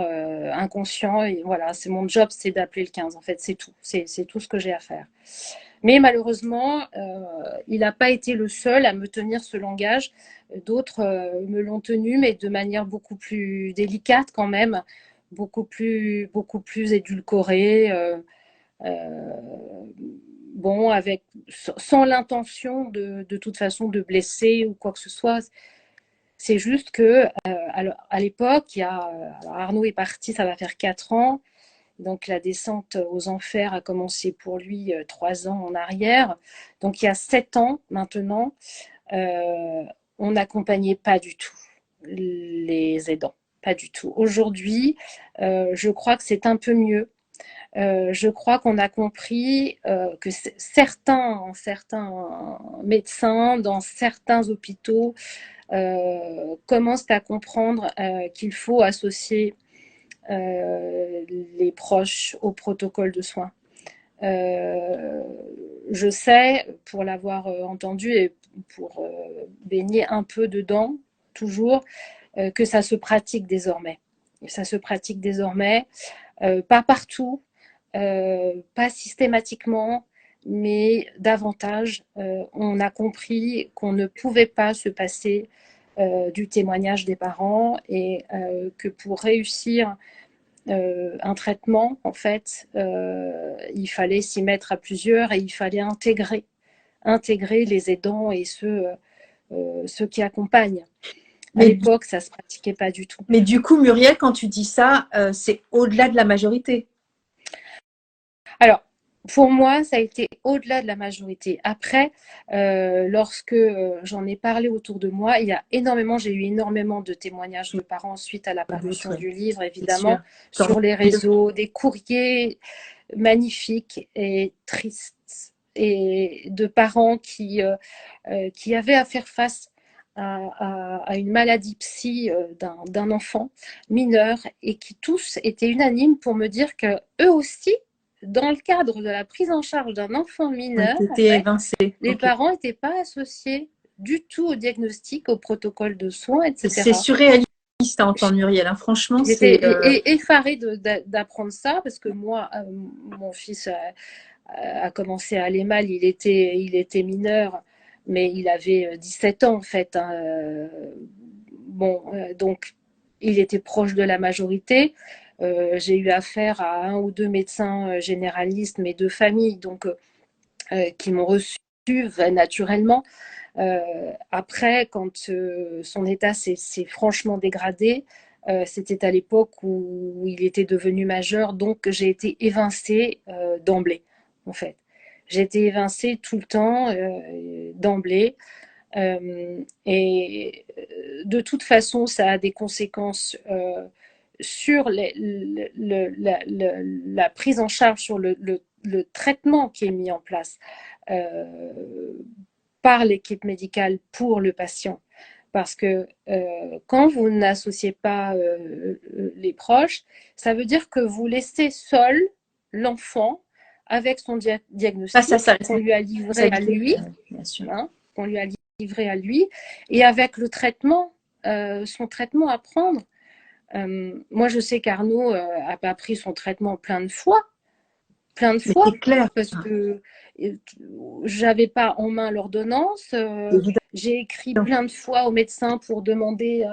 inconscient. Et voilà, c'est mon job, c'est d'appeler le 15. En fait, c'est tout. C'est tout ce que j'ai à faire. Mais malheureusement, il n'a pas été le seul à me tenir ce langage. D'autres me l'ont tenu, mais de manière beaucoup plus délicate quand même, beaucoup plus édulcorée. Bon, sans l'intention de toute façon de blesser ou quoi que ce soit. C'est juste que à l'époque, alors Arnaud est parti, ça va faire 4 ans. Donc la descente aux enfers a commencé pour lui 3 ans en arrière. Donc il y a 7 ans maintenant, on n'accompagnait pas du tout les aidants. Pas du tout. Aujourd'hui, je crois que c'est un peu mieux. Je crois qu'on a compris que certains médecins dans certains hôpitaux commencent à comprendre qu'il faut associer les proches au protocole de soins. Je sais, pour l'avoir entendu et pour baigner un peu dedans, toujours, que ça se pratique désormais. Ça se pratique désormais, pas partout, pas systématiquement, mais davantage. On a compris qu'on ne pouvait pas se passer du témoignage des parents et que pour réussir un traitement, en fait, il fallait s'y mettre à plusieurs et il fallait intégrer les aidants et ceux qui accompagnent. À l'époque, ça ne se pratiquait pas du tout. Mais du coup, Muriel, quand tu dis ça, c'est au-delà de la majorité. Alors, Pour moi, ça a été au-delà de la majorité. Après, lorsque j'en ai parlé autour de moi, j'ai eu énormément de témoignages de parents suite à la Doute, parution ouais, du livre, c'est sûr. évidemment, sur les réseaux, des courriers magnifiques et tristes, et de parents qui avaient à faire face à une maladie psy d'un enfant mineur, et qui tous étaient unanimes pour me dire que eux aussi, dans le cadre de la prise en charge d'un enfant On mineur, en était fait, évincés. les Ok. parents n'étaient pas associés du tout au diagnostic, au protocole de soins, C'est etc. surréaliste à entendre, Muriel, hein. Franchement, c'est... J'étais effarée d'apprendre ça, parce que moi, mon fils a commencé à aller mal, il était mineur, mais il avait 17 ans en fait, hein. Bon, donc il était proche de la majorité. J'ai eu affaire à un ou deux médecins généralistes, mais de famille, donc qui m'ont reçu naturellement. Après, quand son état s'est franchement dégradé, c'était à l'époque où il était devenu majeur, donc j'ai été évincée d'emblée, en fait. J'ai été évincée tout le temps, d'emblée. Et de toute façon, ça a des conséquences sur la prise en charge, sur le traitement qui est mis en place euh, par l'équipe médicale pour le patient. Parce que quand vous n'associez pas les proches, ça veut dire que vous laissez seul l'enfant avec son face à diagnostic sa qu'on lui a livré à responsabilité, lui, bien sûr. hein, qu'on lui a livré à lui, et avec le traitement, son traitement à prendre. Moi, je sais qu'Arnaud a pas pris son traitement plein de Mais fois, c'est clair, parce que j'avais pas en main l'ordonnance. évidemment. J'ai écrit plein de fois au médecin pour demander,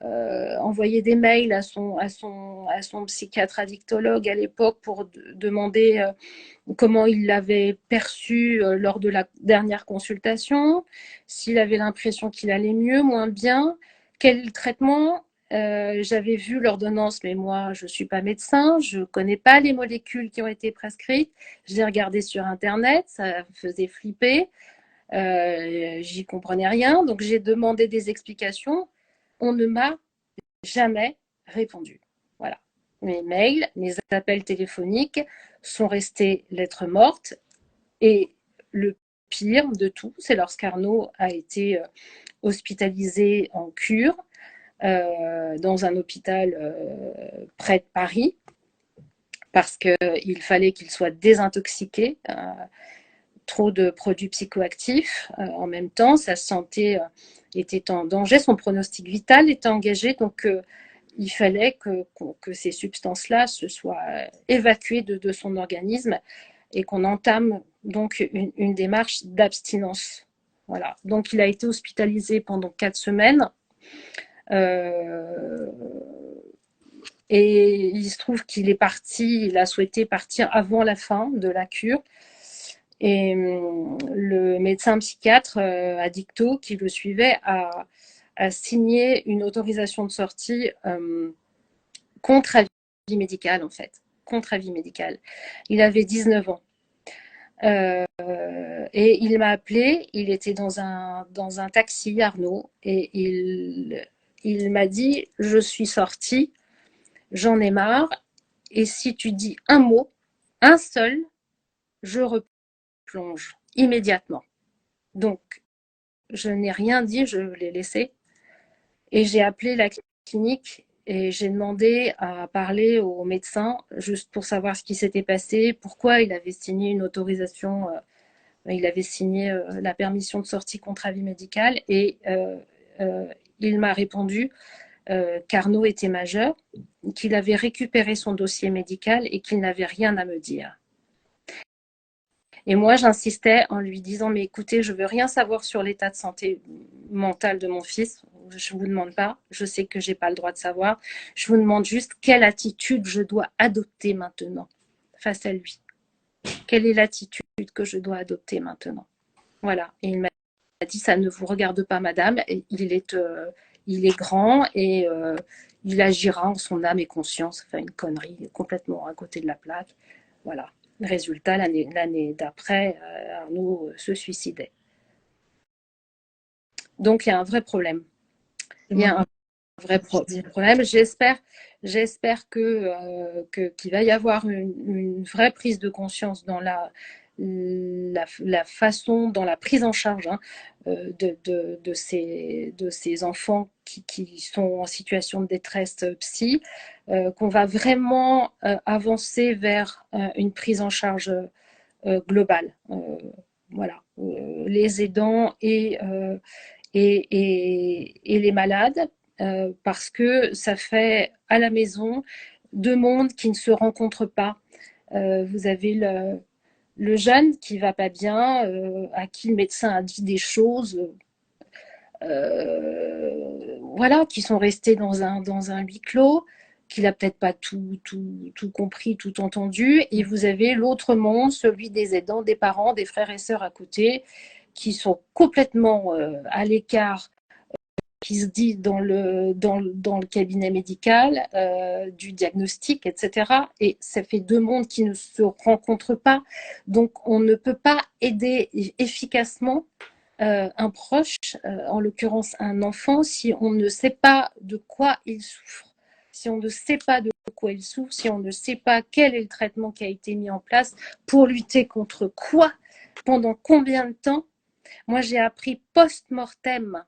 envoyer des mails à son psychiatre addictologue à l'époque pour demander comment il l'avait perçu lors de la dernière consultation, s'il avait l'impression qu'il allait mieux, moins bien, quel traitement. J'avais vu l'ordonnance, mais moi, je ne suis pas médecin, je ne connais pas les molécules qui ont été prescrites. Je l'ai regardé sur Internet, ça me faisait flipper, j'y comprenais rien, donc j'ai demandé des explications. On ne m'a jamais répondu. Voilà. Mes mails, mes appels téléphoniques sont restés lettres mortes. Et le pire de tout, c'est lorsqu'Arnaud a été hospitalisé en cure dans un hôpital près de Paris, parce qu'il fallait qu'il soit désintoxiqué. Trop de produits psychoactifs en même temps, sa santé était en danger, son pronostic vital était engagé, donc il fallait que ces substances-là se soient évacuées de son organisme, et qu'on entame donc une démarche d'abstinence. Voilà. Donc il a été hospitalisé pendant 4 semaines. Euh, et il se trouve qu'il est parti, il a souhaité partir avant la fin de la cure. Et le médecin psychiatre addicto qui le suivait a signé une autorisation de sortie contre avis médical, en fait. Contre avis médical. Il avait 19 ans. Et il m'a appelé, il était dans un taxi, Arnaud, et il m'a dit, je suis sortie, j'en ai marre, et si tu dis un mot, un seul, je replonge immédiatement. Donc, je n'ai rien dit, je l'ai laissé, et j'ai appelé la clinique et j'ai demandé à parler au médecin juste pour savoir ce qui s'était passé, pourquoi il avait signé une autorisation, il avait signé la permission de sortie contre avis médical, et il m'a répondu qu'Arnaud était majeur, qu'il avait récupéré son dossier médical et qu'il n'avait rien à me dire. Et moi, j'insistais en lui disant, mais écoutez, je veux rien savoir sur l'état de santé mentale de mon fils. Je ne vous demande pas. Je sais que j'ai pas le droit de savoir. Je vous demande juste quelle attitude je dois adopter maintenant face à lui. Quelle est l'attitude que je dois adopter maintenant? Voilà. Et il m'a dit, ça ne vous regarde pas, madame. Il est grand, et il agira en son âme et conscience. Enfin, une connerie complètement à côté de la plaque. Voilà. Résultat, l'année d'après, Arnaud se suicidait. Donc, il y a un vrai problème. Il y a un vrai problème. J'espère qu'il va y avoir une vraie prise de conscience dans la façon, dans la prise en charge de ces enfants qui sont en situation de détresse psy, qu'on va vraiment avancer vers une prise en charge globale. Voilà, les aidants et les malades, parce que ça fait à la maison deux mondes qui ne se rencontrent pas. Vous avez le jeune qui va pas bien, à qui le médecin a dit des choses, voilà, qui sont restées dans un huis clos, qu'il n'a peut-être pas tout compris, tout entendu. Et vous avez l'autre monde, celui des aidants, des parents, des frères et sœurs à côté, qui sont complètement à l'écart, qui se dit dans le cabinet médical, du diagnostic, etc. Et ça fait deux mondes qui ne se rencontrent pas. Donc, on ne peut pas aider efficacement un proche, en l'occurrence un enfant, si on ne sait pas de quoi il souffre. Si on ne sait pas de quoi il souffre, si on ne sait pas quel est le traitement qui a été mis en place, pour lutter contre quoi, pendant combien de temps. Moi, j'ai appris post-mortem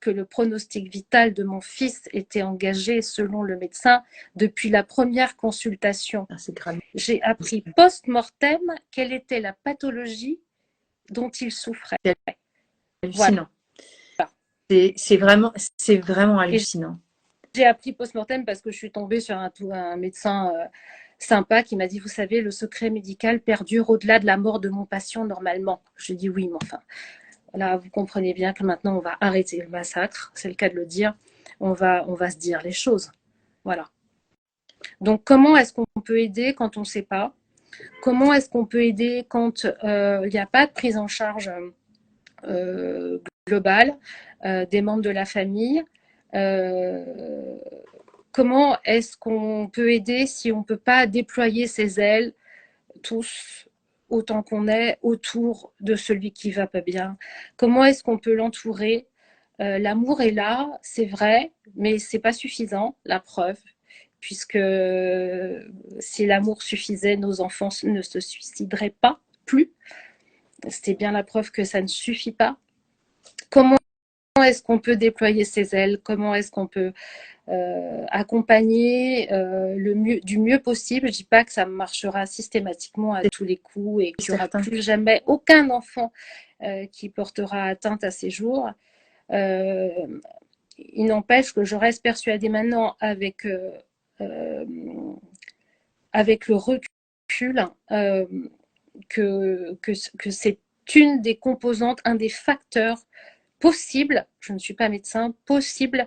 que le pronostic vital de mon fils était engagé selon le médecin depuis la première consultation. J'ai appris post-mortem quelle était la pathologie dont il souffrait. C'est hallucinant. Voilà. C'est vraiment hallucinant. J'ai appris post-mortem parce que je suis tombée sur un médecin sympa qui m'a dit, vous savez, le secret médical perdure au-delà de la mort de mon patient normalement. Je dis oui, mais enfin, là, vous comprenez bien que maintenant, on va arrêter le massacre, c'est le cas de le dire. On va se dire les choses. Voilà. Donc, comment est-ce qu'on peut aider quand on ne sait pas? Comment est-ce qu'on peut aider quand il n'y a pas de prise en charge globale des membres de la famille? Comment est-ce qu'on peut aider si on ne peut pas déployer ses ailes tous autant qu'on est autour de celui qui va pas bien? Comment est-ce qu'on peut l'entourer? L'amour est là, c'est vrai, mais c'est pas suffisant, la preuve, puisque si l'amour suffisait, nos enfants ne se suicideraient pas plus. C'était bien la preuve que ça ne suffit pas. Comment est-ce qu'on peut déployer ses ailes? Comment est-ce qu'on peut accompagner du mieux possible? Je ne dis pas que ça marchera systématiquement à tous les coups et qu'il n'y aura plus jamais aucun enfant qui portera atteinte à ses jours. Il n'empêche que je reste persuadée maintenant avec le recul que c'est une des composantes, un des facteurs possibles, je ne suis pas médecin, possible,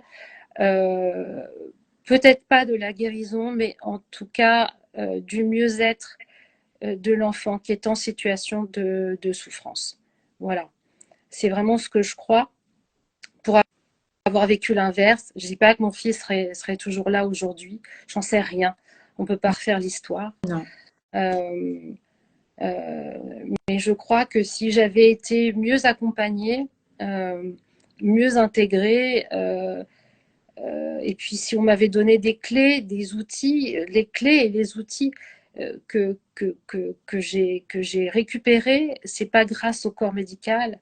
peut-être pas de la guérison, mais en tout cas du mieux-être de l'enfant qui est en situation de souffrance. Voilà, c'est vraiment ce que je crois. Pour avoir vécu l'inverse, je ne dis pas que mon fils serait toujours là aujourd'hui, j'en sais rien, on ne peut pas refaire l'histoire. Non. Mais je crois que si j'avais été mieux accompagnée, mieux intégrée, et puis si on m'avait donné des clés, des outils, les clés et les outils que j'ai récupérés, c'est pas grâce au corps médical,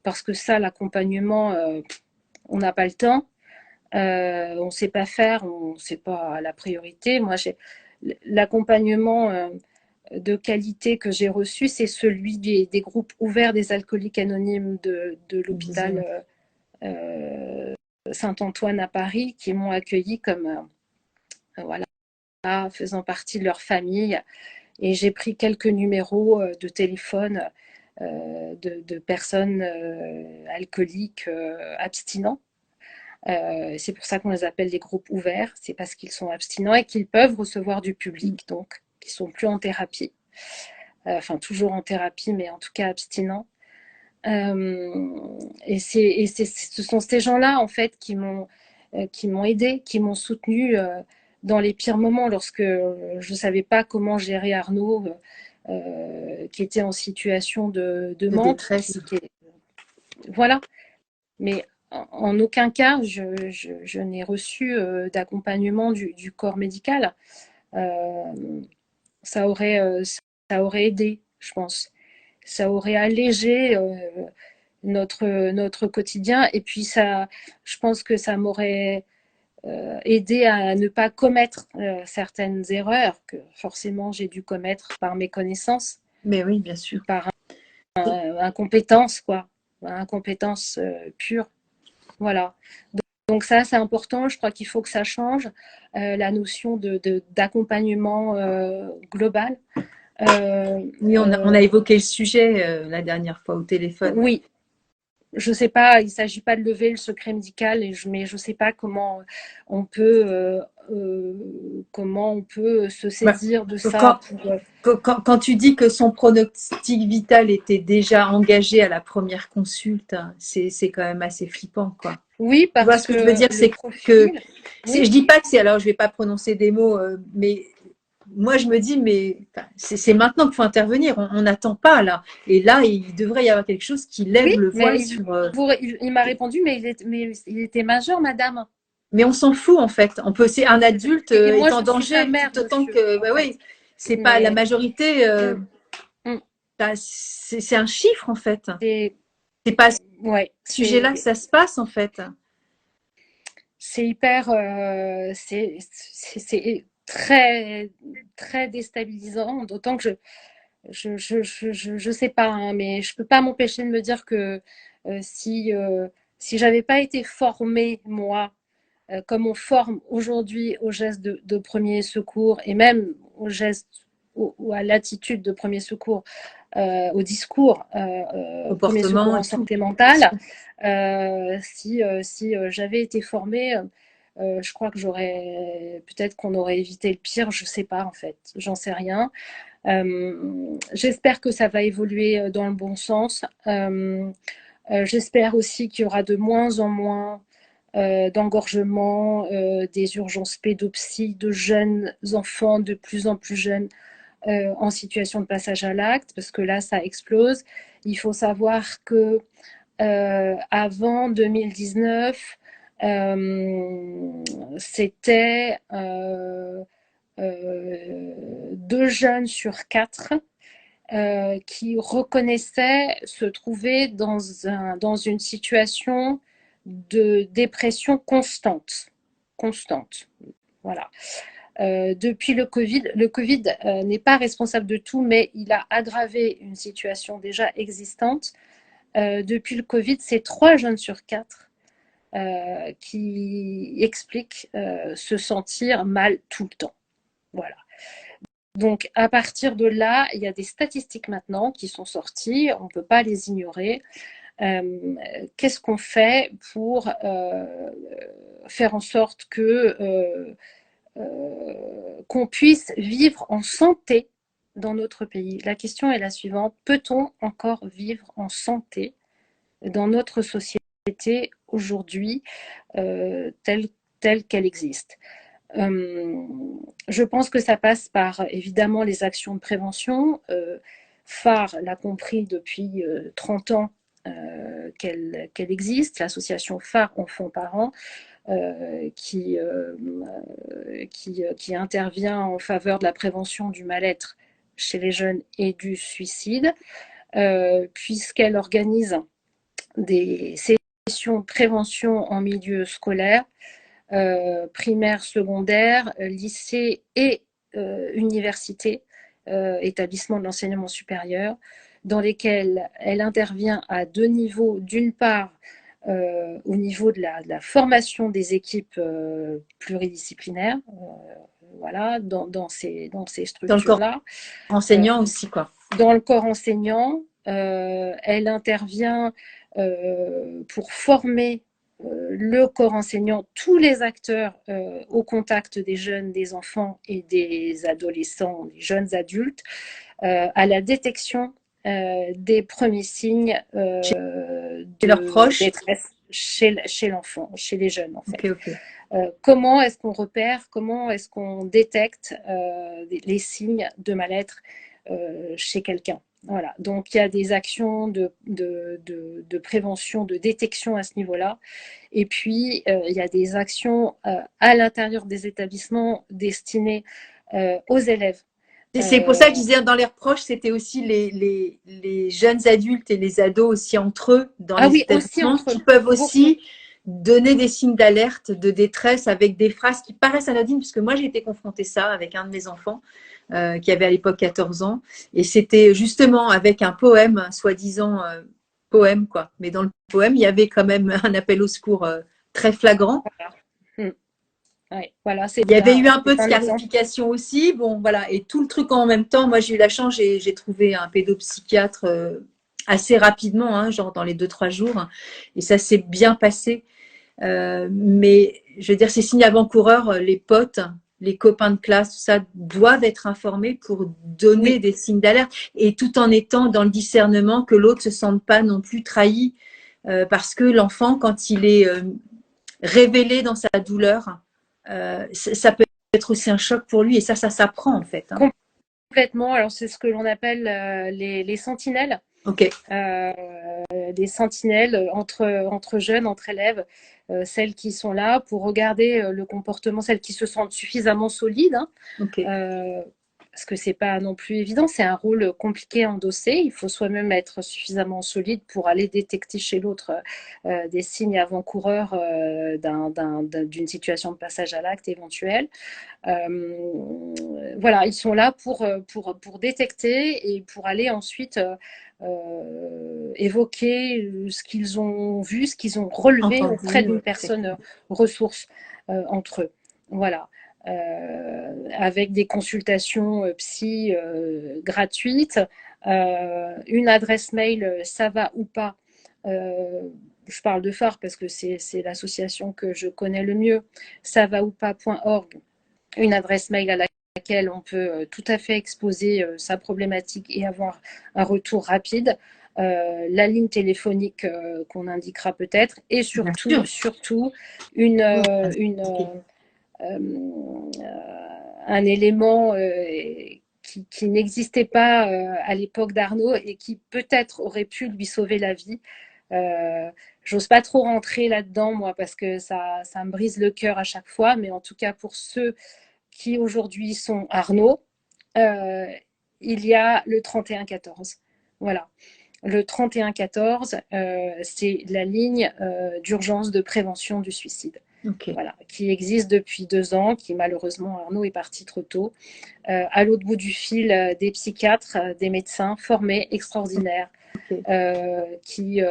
parce que ça, l'accompagnement, on n'a pas le temps, on ne sait pas faire, on ne sait pas la priorité. Moi, j'ai l'accompagnement de qualité que j'ai reçu, c'est celui des groupes ouverts des alcooliques anonymes de l'hôpital Saint-Antoine à Paris, qui m'ont accueilli comme voilà, faisant partie de leur famille. Et j'ai pris quelques numéros de téléphone de personnes alcooliques abstinents. C'est pour ça qu'on les appelle des groupes ouverts, c'est parce qu'ils sont abstinents et qu'ils peuvent recevoir du public, donc ils sont plus en thérapie, enfin toujours en thérapie, mais en tout cas abstinents. Et ce sont ces gens-là en fait qui m'ont aidé, qui m'ont soutenu dans les pires moments, lorsque je ne savais pas comment gérer Arnaud, qui était en situation de manque. détresse. Voilà. Mais en aucun cas, je n'ai reçu d'accompagnement du corps médical. Ça aurait aidé, je pense. Ça aurait allégé notre quotidien. Et puis, je pense que ça m'aurait aidé à ne pas commettre certaines erreurs que forcément j'ai dû commettre par mes connaissances. Mais oui, bien sûr. Par incompétence, quoi. Incompétence pure. Voilà. Donc ça, c'est important. Je crois qu'il faut que ça change la notion d'accompagnement global. Oui, on a évoqué le sujet la dernière fois au téléphone. Oui. Je ne sais pas, il ne s'agit pas de lever le secret médical, mais je ne sais pas comment on peut se saisir de ça. Quand tu dis que son pronostic vital était déjà engagé à la première consulte, c'est quand même assez flippant, quoi. Oui, parce tu vois ce que je veux dire, c'est que je dis pas que c'est, alors je vais pas prononcer des mots, mais moi je me dis, mais c'est maintenant qu'il faut intervenir, on n'attend pas là. Et là, il devrait y avoir quelque chose qui lève le voile sur. Il m'a répondu, mais il était majeur, madame. Mais on s'en fout en fait. C'est un adulte est en danger tout autant que. Bah oui, c'est pas la majorité. C'est un chiffre en fait. C'est pas ce sujet-là que ça se passe en fait. C'est hyper, c'est très très déstabilisant. D'autant que je sais pas, hein, mais je peux pas m'empêcher de me dire que si j'avais pas été formée moi, comme on forme aujourd'hui aux gestes de premier secours et même aux gestes ou à l'attitude de premier secours, au discours premier secours en santé mentale, si j'avais été formée, je crois que peut-être qu'on aurait évité le pire, je sais pas en fait, j'en sais rien. J'espère que ça va évoluer dans le bon sens. J'espère aussi qu'il y aura de moins en moins d'engorgement, des urgences pédopsie de jeunes enfants de plus en plus jeunes en situation de passage à l'acte, parce que là, ça explose. Il faut savoir que avant 2019, c'était 2 jeunes sur 4 qui reconnaissaient se trouver dans une situation de dépression constante. Voilà. Depuis le Covid n'est pas responsable de tout, mais il a aggravé une situation déjà existante. Depuis le Covid, c'est 3 jeunes sur 4 qui expliquent se sentir mal tout le temps. Voilà. Donc, à partir de là, il y a des statistiques maintenant qui sont sorties, on ne peut pas les ignorer. Qu'est-ce qu'on fait pour faire en sorte qu'on puisse vivre en santé dans notre pays? La question est la suivante: peut-on encore vivre en santé dans notre société aujourd'hui telle qu'elle existe? Je pense que ça passe par évidemment les actions de prévention. Phare l'a compris depuis 30 ans qu'elle existe, l'association Phare Enfants Parents, qui intervient en faveur de la prévention du mal-être chez les jeunes et du suicide, puisqu'elle organise des sessions de prévention en milieu scolaire, primaire, secondaire, lycée et université, établissement de l'enseignement supérieur, dans lesquels elle intervient à 2 niveaux. D'une part, au niveau de la formation des équipes pluridisciplinaires, voilà, dans ces structures-là. Dans le corps enseignant aussi, quoi. Dans le corps enseignant, elle intervient pour former le corps enseignant, tous les acteurs au contact des jeunes, des enfants et des adolescents, des jeunes adultes, à la détection des premiers signes de leurs proches, détresse chez l'enfant, chez les jeunes en fait. Okay. comment est-ce qu'on repère, comment est-ce qu'on détecte les signes de mal-être chez quelqu'un. Voilà, donc il y a des actions de prévention, de détection à ce niveau-là. Et puis, il y a des actions à l'intérieur des établissements destinées aux élèves. C'est pour ça que je disais, dans les reproches, c'était aussi les jeunes adultes et les ados aussi entre eux, dans les établissements, qui peuvent aussi donner des signes d'alerte, de détresse avec des phrases qui paraissent anodines, puisque moi j'ai été confrontée ça avec un de mes enfants qui avait à l'époque 14 ans, et c'était justement avec un poème, un soi-disant poème, quoi. Mais dans le poème, il y avait quand même un appel au secours très flagrant. Voilà. Ouais, voilà, il y avait eu un peu de scarification aussi, bon voilà, et tout le truc en même temps. Moi j'ai eu la chance, j'ai trouvé un pédopsychiatre assez rapidement, hein, genre dans les 2-3 jours, et ça s'est bien passé. Mais je veux dire, ces signes avant-coureurs, les potes, les copains de classe, tout ça, doivent être informés pour donner des signes d'alerte, et tout en étant dans le discernement que l'autre ne se sente pas non plus trahi, parce que l'enfant, quand il est révélé dans sa douleur, ça peut être aussi un choc pour lui, et ça s'apprend en fait. Hein. Complètement, alors c'est ce que l'on appelle les sentinelles. Okay. Des sentinelles entre jeunes, entre élèves, celles qui sont là pour regarder le comportement, celles qui se sentent suffisamment solides, hein, okay. Parce que c'est pas non plus évident, c'est un rôle compliqué à endosser. Il faut soi-même être suffisamment solide pour aller détecter chez l'autre des signes avant-coureurs d'une situation de passage à l'acte éventuelle. Voilà, ils sont là pour détecter et pour aller ensuite évoquer ce qu'ils ont vu, ce qu'ils ont relevé auprès d'une personne ressource entre eux. Voilà. Avec des consultations psy gratuites, une adresse mail, ça va ou pas. Je parle de phare parce que c'est l'association que je connais le mieux, ça va ou pas.org, une adresse mail à laquelle on peut tout à fait exposer sa problématique et avoir un retour rapide. La ligne téléphonique qu'on indiquera peut-être, et surtout un élément qui n'existait pas à l'époque d'Arnaud et qui peut-être aurait pu lui sauver la vie. J'ose pas trop rentrer là-dedans, moi, parce que ça me brise le cœur à chaque fois, mais en tout cas pour ceux qui aujourd'hui sont Arnaud, il y a le 3114. Voilà. Le 3114, c'est la ligne d'urgence de prévention du suicide. Okay. Voilà, qui existe depuis 2 ans, qui malheureusement, Arnaud est parti trop tôt. À l'autre bout du fil, des psychiatres, des médecins formés, extraordinaires, qui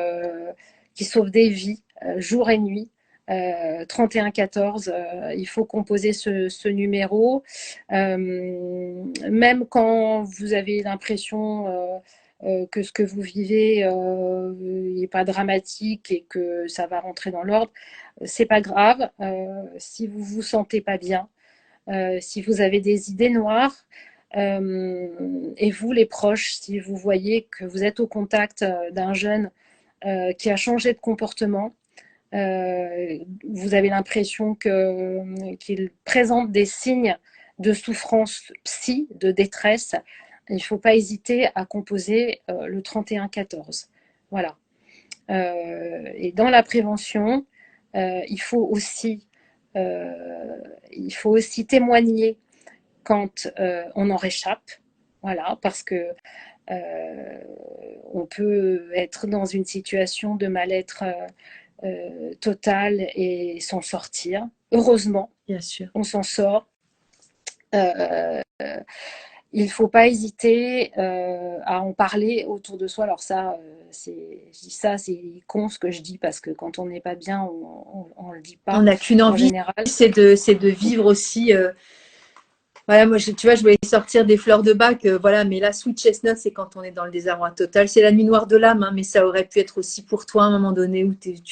sauvent des vies jour et nuit. 3114, il faut composer ce numéro. Même quand vous avez l'impression que ce que vous vivez n'est pas dramatique et que ça va rentrer dans l'ordre, c'est pas grave. Si vous vous sentez pas bien, si vous avez des idées noires, et vous les proches, si vous voyez que vous êtes au contact d'un jeune qui a changé de comportement, vous avez l'impression qu'il présente des signes de souffrance psy, de détresse, il ne faut pas hésiter à composer le 3114. Voilà. Et dans la prévention, il faut aussi témoigner quand on en réchappe. Voilà, parce que on peut être dans une situation de mal-être total et s'en sortir. Heureusement, bien sûr, on s'en sort. Il ne faut pas hésiter à en parler autour de soi. Alors ça, je dis ça, c'est con ce que je dis, parce que quand on n'est pas bien, on ne le dit pas. On n'a qu'une envie, c'est de vivre aussi. Voilà, moi, tu vois, je voulais sortir des fleurs de bac, voilà, mais la Sweet Chestnut, c'est quand on est dans le désarroi total. C'est la nuit noire de l'âme, hein, mais ça aurait pu être aussi pour toi à un moment donné où tu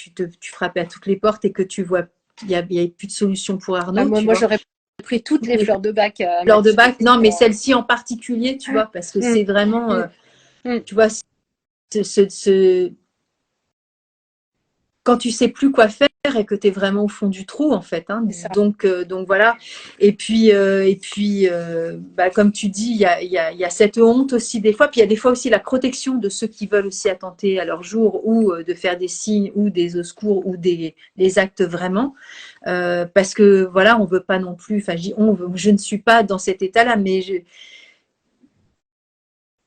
frappais à toutes les portes et que tu vois, il n'y a plus de solution pour Arnaud. Moi, j'aurais pris toutes les fleurs de bac. Fleurs de bac, non, mais celle-ci en particulier, tu vois, parce que c'est vraiment, tu vois, quand tu sais plus quoi faire et que tu es vraiment au fond du trou en fait, hein. C'est ça. Donc voilà. Et puis bah, comme tu dis, il y a cette honte aussi des fois, puis il y a des fois aussi la protection de ceux qui veulent aussi attenter à leur jour ou de faire des signes ou des au secours ou des actes vraiment, parce que voilà, on veut pas non plus, enfin je ne suis pas dans cet état-là, mais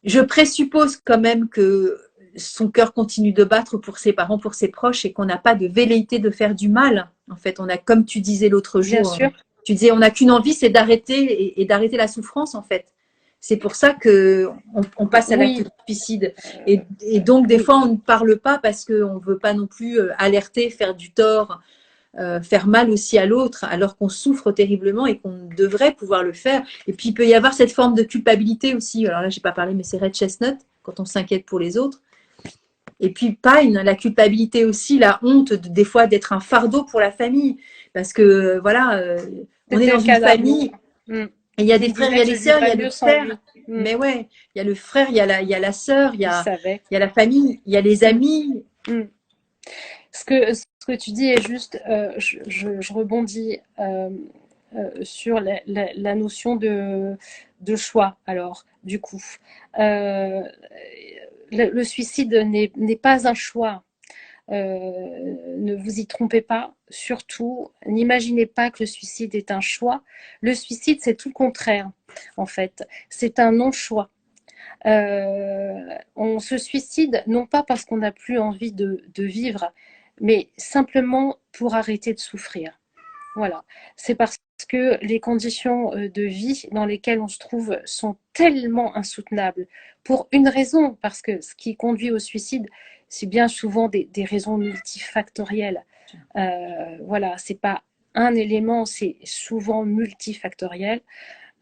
je présuppose quand même que son cœur continue de battre pour ses parents, pour ses proches, et qu'on n'a pas de velléité de faire du mal. En fait, on a, comme tu disais l'autre Bien jour, sûr. tu disais, on n'a qu'une envie, c'est d'arrêter et d'arrêter la souffrance, en fait. C'est pour ça que on passe à l'acte Oui. de suicide. Et donc, des Oui. fois, on ne parle pas parce qu'on ne veut pas non plus alerter, faire du tort, faire mal aussi à l'autre, alors qu'on souffre terriblement et qu'on devrait pouvoir le faire. Et puis, il peut y avoir cette forme de culpabilité aussi. Alors là, j'ai pas parlé, mais c'est Red Chestnut, quand on s'inquiète pour les autres. Et puis Pine, la culpabilité aussi, la honte des fois d'être un fardeau pour la famille. Parce que voilà, on est C'était dans le une cas d'Arnaud. famille, et il y a Qui des me frères, il disait y a que les je sœurs, il y vivrais a le mieux sans père. lui. Mais ouais, il y a le frère, il y a la sœur, Il savait. il y a la famille, il y a les Mm. amis. Mm. Ce que tu dis est juste, je rebondis sur la notion de choix, alors, du coup. Euh, le suicide n'est pas un choix. Ne vous y trompez pas. Surtout, n'imaginez pas que le suicide est un choix. Le suicide, c'est tout le contraire, en fait. C'est un non-choix. On se suicide non pas parce qu'on n'a plus envie de vivre, mais simplement pour arrêter de souffrir. Voilà. C'est parce que les conditions de vie dans lesquelles on se trouve sont tellement insoutenables. Pour une raison, parce que ce qui conduit au suicide, c'est bien souvent des raisons multifactorielles. Voilà, c'est pas un élément, c'est souvent multifactoriel.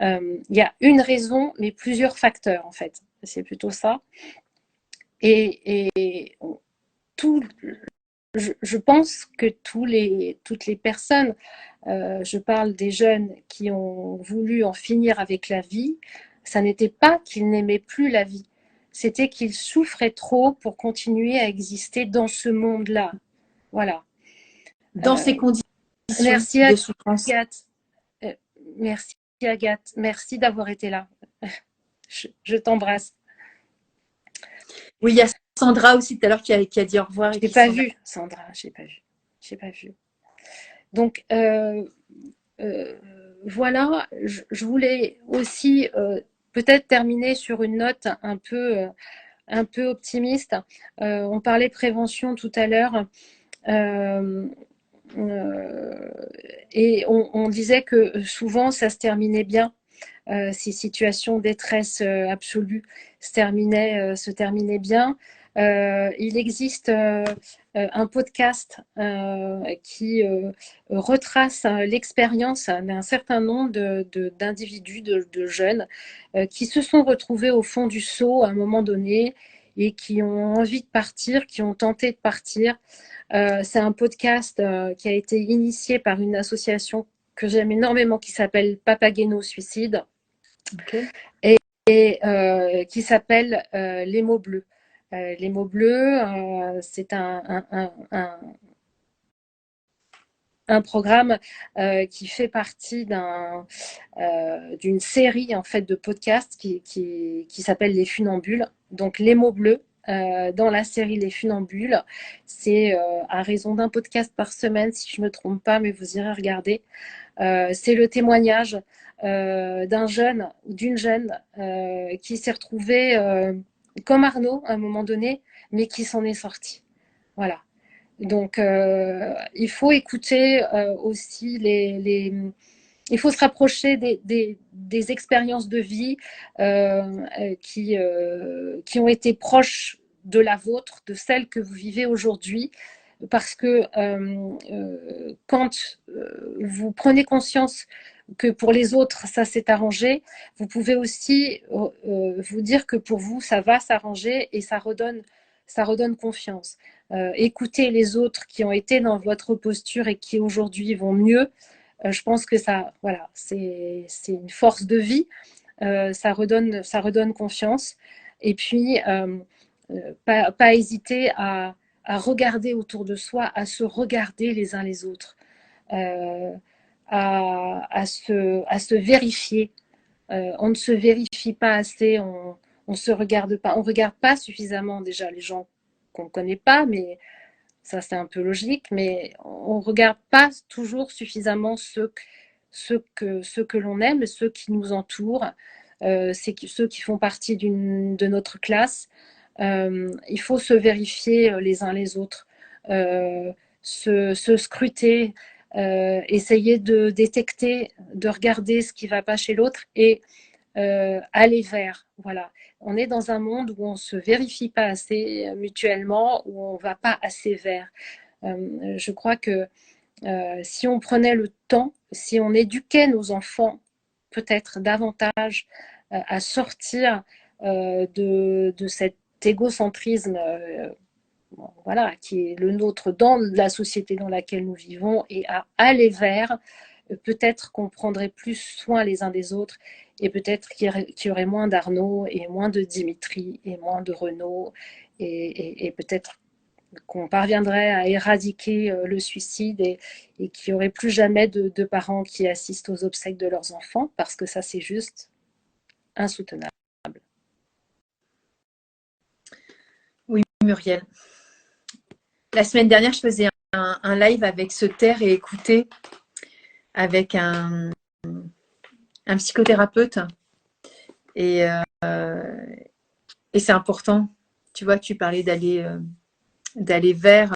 Il y a une raison, mais plusieurs facteurs en fait. C'est plutôt ça. Et tout, je pense que toutes les personnes, je parle des jeunes qui ont voulu en finir avec la vie, ça n'était pas qu'ils n'aimaient plus la vie, c'était qu'ils souffraient trop pour continuer à exister dans ce monde-là. Voilà. Dans Euh, ces conditions merci de souffrance. Agathe. Merci Agathe. Merci d'avoir été là. Je t'embrasse. Oui, il y a Sandra aussi tout à l'heure qui a dit au revoir Je et l'ai qui pas s'en a. vu, Sandra. Je l'ai pas vu. J'ai pas vu. Donc euh, voilà. Je voulais aussi peut-être terminer sur une note un peu optimiste. On parlait de prévention tout à l'heure. Euh, et on disait que souvent ça se terminait bien. Ces situations de détresse absolue se terminaient bien. Il existe un podcast qui retrace l'expérience d'un certain nombre d'individus, de jeunes, qui se sont retrouvés au fond du seau à un moment donné et qui ont envie de partir, qui ont tenté de partir. C'est un podcast qui a été initié par une association que j'aime énormément qui s'appelle Papageno Suicide. Okay. Et qui s'appelle Les mots bleus. Les mots bleus, c'est un programme qui fait partie d'une série en fait de podcasts qui s'appelle Les Funambules. Donc les mots bleus dans la série Les Funambules, c'est à raison d'un podcast par semaine si je ne me trompe pas, mais vous irez regarder. C'est le témoignage d'un jeune ou d'une jeune qui s'est retrouvé comme Arnaud à un moment donné, mais qui s'en est sorti. Voilà. Donc, il faut écouter aussi il faut se rapprocher des expériences de vie qui ont été proches de la vôtre, de celles que vous vivez aujourd'hui, parce que quand vous prenez conscience que pour les autres, ça s'est arrangé, vous pouvez aussi vous dire que pour vous, ça va s'arranger et ça redonne confiance. Écoutez les autres qui ont été dans votre posture et qui aujourd'hui vont mieux. Je pense que ça, voilà, c'est une force de vie. Ça redonne confiance. Et puis, pas hésiter à regarder autour de soi, à se regarder les uns les autres, à se vérifier. On ne se vérifie pas assez, on se regarde pas, on regarde pas suffisamment déjà les gens qu'on ne connaît pas, mais ça c'est un peu logique, mais on ne regarde pas toujours suffisamment ceux que l'on aime, ceux qui nous entourent, ceux qui font partie de notre classe. Il faut se vérifier les uns les autres, se scruter, essayer de détecter, de regarder ce qui ne va pas chez l'autre et aller vers. Voilà. On est dans un monde où on ne se vérifie pas assez mutuellement, où on ne va pas assez vers. Je crois que si on prenait le temps, si on éduquait nos enfants peut-être davantage à sortir de cet égocentrisme voilà, qui est le nôtre dans la société dans laquelle nous vivons et à aller vers, peut-être qu'on prendrait plus soin les uns des autres et peut-être qu'il y aurait moins d'Arnaud et moins de Dimitri et moins de Renaud et peut-être qu'on parviendrait à éradiquer le suicide et qu'il n'y aurait plus jamais de parents qui assistent aux obsèques de leurs enfants parce que ça c'est juste insoutenable. Oui, Muriel. La semaine dernière, je faisais un live avec Se taire et écouter avec un psychothérapeute. Et c'est important. Tu vois, tu parlais d'aller vers.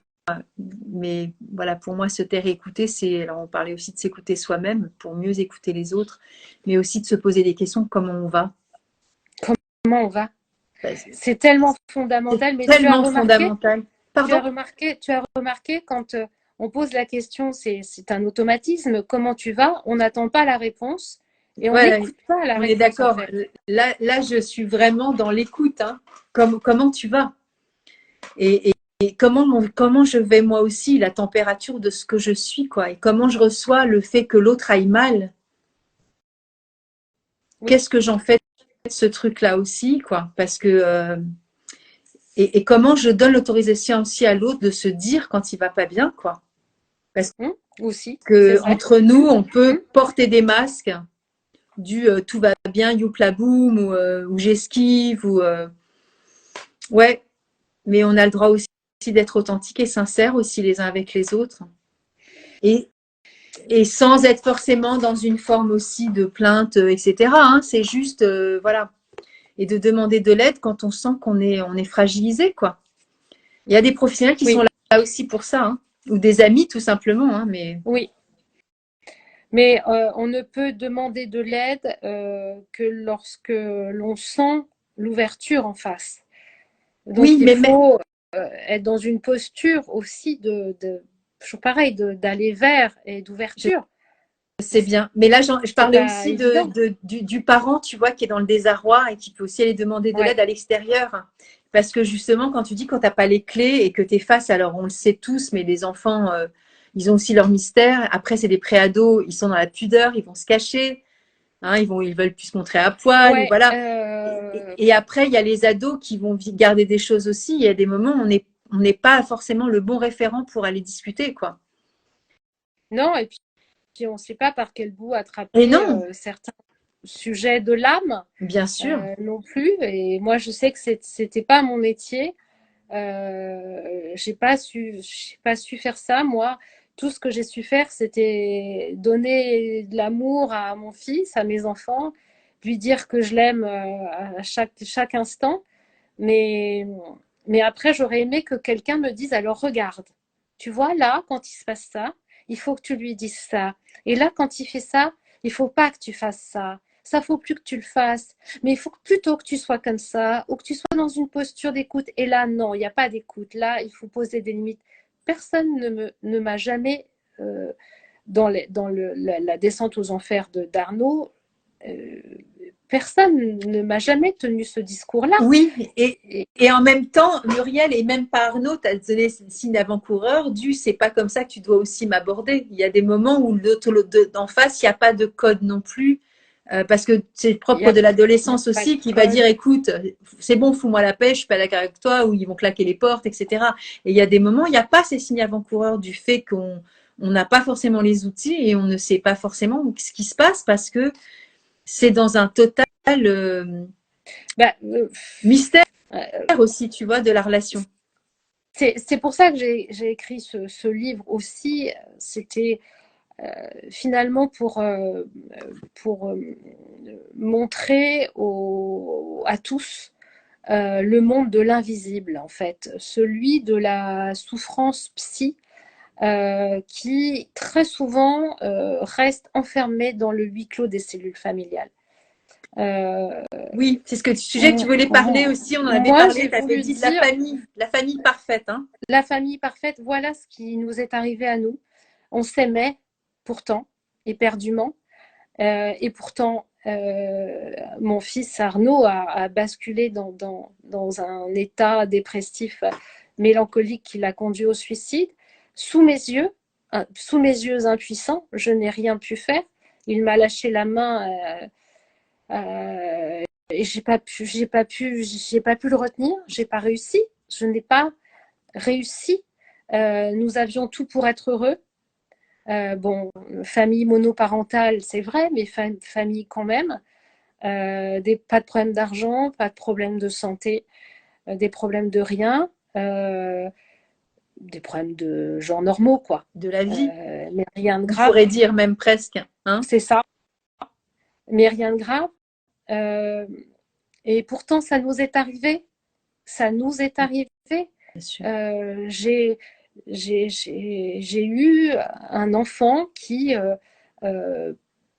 Mais voilà, pour moi, se taire et écouter, alors on parlait aussi de s'écouter soi-même pour mieux écouter les autres, mais aussi de se poser des questions, comment on va. Comment on va? C'est tellement fondamental. Mais tellement fondamental. Pardon ? Tu as remarqué quand on pose la question, c'est un automatisme, comment tu vas? On n'attend pas la réponse et on n'écoute pas la réponse. On est d'accord. En fait. Là, je suis vraiment dans l'écoute. Hein. Comment tu vas? Et comment je vais moi aussi, la température de ce que je suis, quoi. Et comment je reçois le fait que l'autre aille mal. Oui. Qu'est-ce que j'en fais de ce truc-là aussi, quoi. Parce que et comment je donne l'autorisation aussi à l'autre de se dire quand il va pas bien, quoi. Parce aussi, que entre nous, on peut porter des masques du tout va bien, youpla boum, ou j'esquive, ou ouais, mais on a le droit aussi d'être authentique et sincère aussi les uns avec les autres. Et sans être forcément dans une forme aussi de plainte, etc. Hein, c'est juste, voilà. Et de demander de l'aide quand on sent qu'on est fragilisé, quoi. Il y a des professionnels qui sont là aussi pour ça, hein, ou des amis tout simplement. Hein, mais... Oui. Mais on ne peut demander de l'aide que lorsque l'on sent l'ouverture en face. Donc il faut être dans une posture aussi toujours pareil, d'aller vers et d'ouverture. C'est bien. Mais là, je parlais aussi du parent, tu vois, qui est dans le désarroi et qui peut aussi aller demander de l'aide à l'extérieur. Parce que justement, quand tu dis quand tu n'as pas les clés et que tu es face, alors on le sait tous, mais les enfants, ils ont aussi leur mystère. Après, c'est des préados, ils sont dans la pudeur, ils vont se cacher. Hein, ils veulent plus se montrer à poil. Ou voilà. Et après, il y a les ados qui vont garder des choses aussi. Il y a des moments où on n'est pas forcément le bon référent pour aller discuter, quoi. Non, et puis on ne sait pas par quel bout attraper certains sujets de l'âme. Bien sûr. Non plus. Et moi, je sais que c'était pas mon métier. J'ai pas su faire ça. Moi, tout ce que j'ai su faire, c'était donner de l'amour à mon fils, à mes enfants, lui dire que je l'aime à chaque instant. Mais après, j'aurais aimé que quelqu'un me dise, alors regarde, tu vois, là, quand il se passe ça, il faut que tu lui dises ça. Et là, quand il fait ça, il faut pas que tu fasses ça. Ça, faut plus que tu le fasses. Mais il faut plutôt que tu sois comme ça ou que tu sois dans une posture d'écoute. Et là, non, il n'y a pas d'écoute. Là, il faut poser des limites. Personne ne m'a jamais, dans la descente aux enfers d'Arnaud, personne ne m'a jamais tenu ce discours-là. Oui, et en même temps, Muriel, et même pas Arnaud, tu as donné le signe d'avant-coureur c'est pas comme ça que tu dois aussi m'aborder. Il y a des moments où l'autre d'en face, il n'y a pas de code non plus parce que c'est propre de l'adolescence aussi, qui va dire, écoute, c'est bon, fous-moi la paix, je suis pas d'accord avec toi, ou ils vont claquer les portes, etc. Et il y a des moments, il n'y a pas ces signes avant-coureurs du fait qu'on n'a pas forcément les outils et on ne sait pas forcément ce qui se passe parce que c'est dans un total mystère aussi, tu vois, de la relation. C'est pour ça que j'ai écrit ce livre aussi. C'était finalement pour montrer à tous le monde de l'invisible, en fait, celui de la souffrance psy, qui très souvent reste enfermée dans le huis clos des cellules familiales. Oui, c'est le sujet que tu voulais parler aussi, on en avait parlé, tu avais dit de la famille parfaite. Hein. La famille parfaite, voilà ce qui nous est arrivé à nous. On s'aimait pourtant, éperdument, et pourtant, mon fils Arnaud a basculé dans un état dépressif mélancolique qui l'a conduit au suicide. Sous mes yeux impuissants, je n'ai rien pu faire. Il m'a lâché la main et j'ai pas pu le retenir. J'ai pas réussi. Je n'ai pas réussi. Nous avions tout pour être heureux. Bon, famille monoparentale, c'est vrai, mais famille quand même. Pas de problème d'argent, pas de problème de santé, des problèmes de rien, des problèmes de genre normaux, quoi. De la vie. Mais rien de grave. On pourrait dire même presque. Hein, c'est ça. Mais rien de grave. Et pourtant, ça nous est arrivé. Ça nous est arrivé. J'ai eu un enfant qui,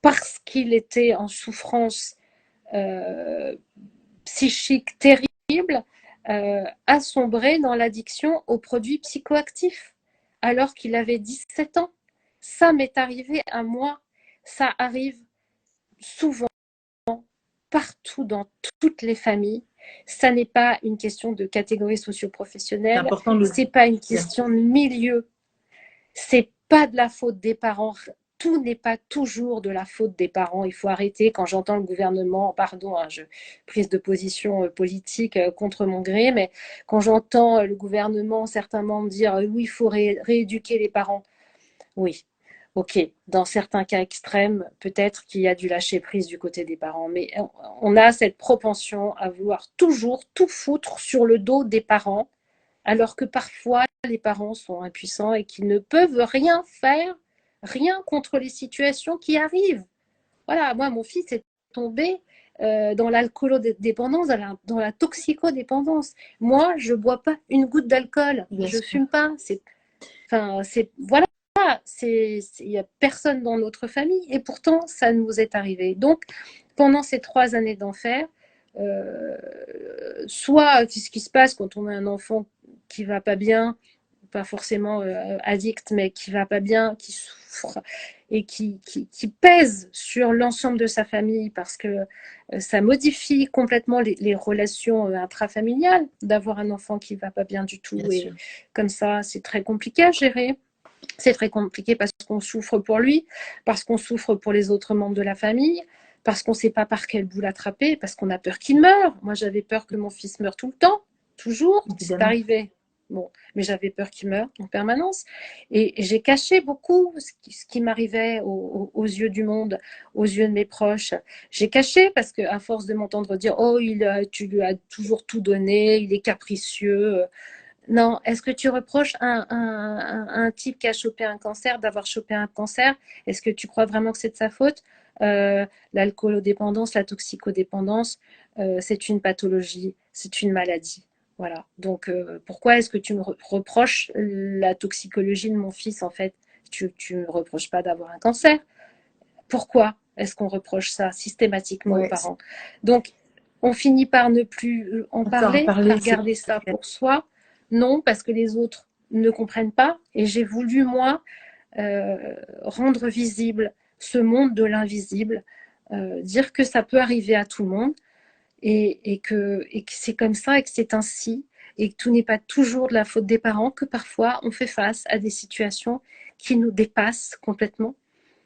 parce qu'il était en souffrance psychique terrible, a sombré dans l'addiction aux produits psychoactifs alors qu'il avait 17 ans. Ça m'est arrivé à moi. Ça arrive souvent, partout, dans toutes les familles. Ça n'est pas une question de catégorie socio-professionnelle, c'est pas une question de milieu, c'est pas de la faute des parents, tout n'est pas toujours de la faute des parents. Il faut arrêter. Quand j'entends le gouvernement, pardon, prise de position politique contre mon gré, mais quand j'entends le gouvernement, certains membres dire oui, il faut rééduquer les parents, oui. Ok, dans certains cas extrêmes, peut-être qu'il y a du lâcher-prise du côté des parents, mais on a cette propension à vouloir toujours tout foutre sur le dos des parents, alors que parfois les parents sont impuissants et qu'ils ne peuvent rien faire, rien contre les situations qui arrivent. Voilà, moi, mon fils est tombé dans l'alcoolodépendance, dans la toxicodépendance. Moi, je ne bois pas une goutte d'alcool, je ne fume pas. Voilà. Il n'y a personne dans notre famille et pourtant ça nous est arrivé. Donc pendant ces 3 années d'enfer, soit ce qui se passe quand on a un enfant qui va pas bien, pas forcément addict, mais qui va pas bien, qui souffre et qui pèse sur l'ensemble de sa famille parce que ça modifie complètement les relations intrafamiliales d'avoir un enfant qui va pas bien du tout. Bien et sûr. Comme ça, c'est très compliqué à gérer. C'est très compliqué parce qu'on souffre pour lui, parce qu'on souffre pour les autres membres de la famille, parce qu'on ne sait pas par quel bout l'attraper, parce qu'on a peur qu'il meure. Moi, j'avais peur que mon fils meure tout le temps, toujours. C'est arrivé. Bon, mais j'avais peur qu'il meure en permanence. Et j'ai caché beaucoup ce qui m'arrivait aux yeux du monde, aux yeux de mes proches. J'ai caché parce qu'à force de m'entendre dire « Oh, tu lui as toujours tout donné, il est capricieux », non, est-ce que tu reproches à un type qui a chopé un cancer d'avoir chopé un cancer? Est-ce que tu crois vraiment que c'est de sa faute? L'alcoolodépendance, la toxicodépendance, c'est une pathologie, c'est une maladie. Voilà. Donc, pourquoi est-ce que tu me reproches la toxicologie de mon fils, en fait? Tu ne me reproches pas d'avoir un cancer. Pourquoi est-ce qu'on reproche ça systématiquement aux parents? Donc, on finit par ne plus en parler, par garder ça pour soi. Non, parce que les autres ne comprennent pas. Et j'ai voulu, moi, rendre visible ce monde de l'invisible, dire que ça peut arriver à tout le monde et que c'est comme ça et que c'est ainsi et que tout n'est pas toujours de la faute des parents, que parfois on fait face à des situations qui nous dépassent complètement.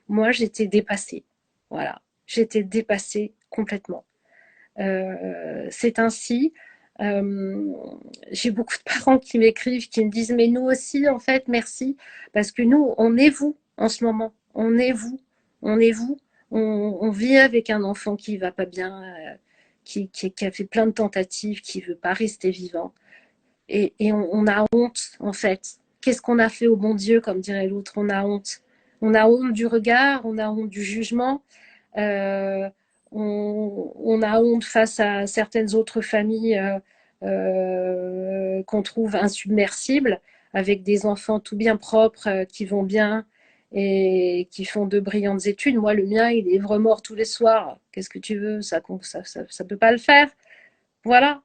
Moi, j'étais dépassée. Voilà. j'étais dépassée complètement. C'est ainsi. J'ai beaucoup de parents qui m'écrivent, qui me disent mais nous aussi en fait merci parce que nous on est vous en ce moment, on est vous, on vit avec un enfant qui va pas bien, qui a fait plein de tentatives, qui veut pas rester vivant et on a honte en fait. Qu'est-ce qu'on a fait au bon Dieu, comme dirait l'autre? On a honte du regard, on a honte du jugement. Euh, on a honte face à certaines autres familles qu'on trouve insubmersibles, avec des enfants tout bien propres qui vont bien et qui font de brillantes études. Moi, le mien, il est vraiment mort tous les soirs. Qu'est-ce que tu veux? Ça peut pas le faire. Voilà.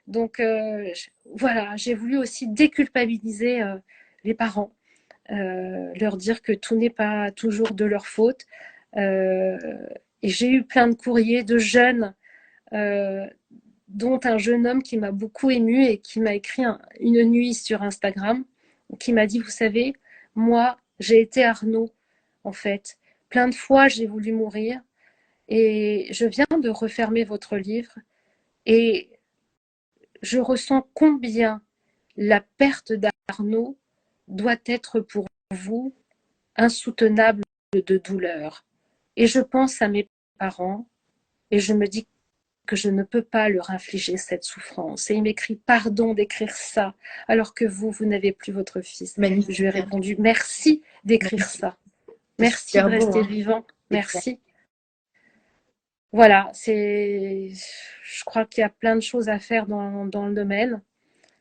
Donc, voilà, j'ai voulu aussi déculpabiliser les parents, leur dire que tout n'est pas toujours de leur faute. Euh, et j'ai eu plein de courriers de jeunes, euh, dont un jeune homme qui m'a beaucoup émue et qui m'a écrit une nuit sur Instagram, qui m'a dit, vous savez, moi, j'ai été Arnaud, en fait. Plein de fois, j'ai voulu mourir et je viens de refermer votre livre et je ressens combien la perte d'Arnaud doit être pour vous insoutenable de douleur. Et je pense à mes parents et je me dis que je ne peux pas leur infliger cette souffrance. Et il m'écrit pardon d'écrire ça alors que vous n'avez plus votre fils. Magnifique. Je lui ai répondu merci d'écrire ça. Merci de rester vivant. Merci. Voilà, je crois qu'il y a plein de choses à faire dans le domaine.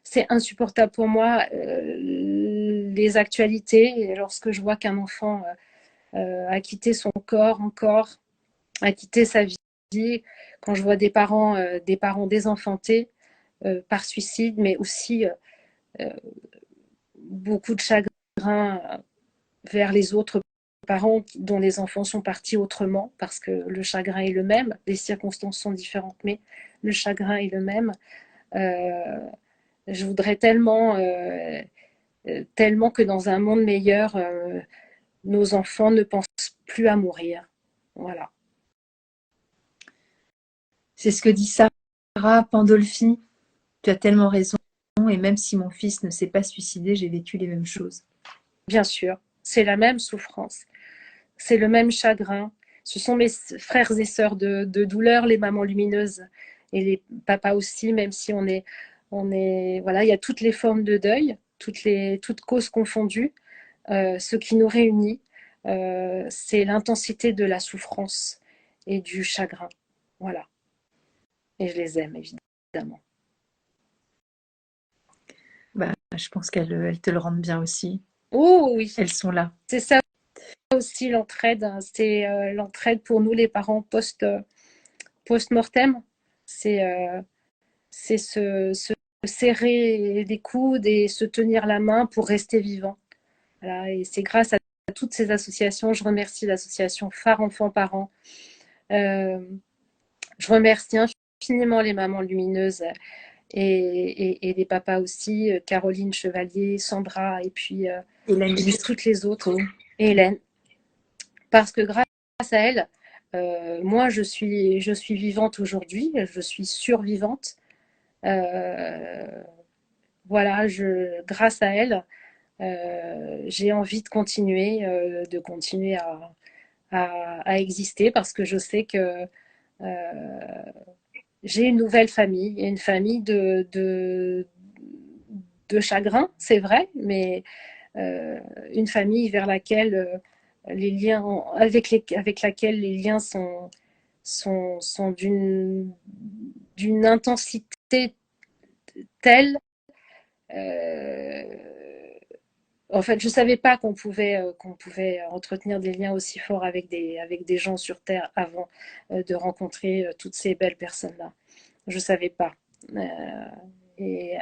C'est insupportable pour moi, les actualités. Et lorsque je vois qu'un enfant a quitté son corps encore, a quitté sa vie, quand je vois des parents désenfantés par suicide, mais aussi beaucoup de chagrin vers les autres parents dont les enfants sont partis autrement, parce que le chagrin est le même, les circonstances sont différentes, mais le chagrin est le même. Je voudrais tellement que dans un monde meilleur, nos enfants ne pensent plus à mourir. Voilà. C'est ce que dit Sarah Pandolfi. Tu as tellement raison. Et même si mon fils ne s'est pas suicidé, j'ai vécu les mêmes choses. Bien sûr, c'est la même souffrance. C'est le même chagrin. Ce sont mes frères et sœurs de douleur, les mamans lumineuses et les papas aussi, même si voilà, il y a toutes les formes de deuil, toutes causes confondues. Ce qui nous réunit, c'est l'intensité de la souffrance et du chagrin. Voilà. Et je les aime, évidemment. Je pense qu'elles te le rendent bien aussi. Oh oui. Elles sont là. C'est ça aussi l'entraide. C'est l'entraide pour nous, les parents post-mortem. C'est se serrer les coudes et se tenir la main pour rester vivant. Voilà. Et c'est grâce à toutes ces associations. Je remercie l'association Phare Enfants Parents. Je remercie infiniment les mamans lumineuses et les papas aussi, Caroline Chevalier, Sandra et puis toutes les autres, et Hélène. Parce que grâce à elles, moi je suis vivante aujourd'hui, je suis survivante. Voilà, grâce à elles, j'ai envie de continuer à exister parce que je sais que j'ai une nouvelle famille, une famille de chagrin, c'est vrai, mais une famille vers laquelle les liens, avec laquelle les liens sont d'une intensité telle. En fait, je ne savais pas qu'on pouvait entretenir des liens aussi forts avec des gens sur Terre avant de rencontrer toutes ces belles personnes-là. Je ne savais pas. Et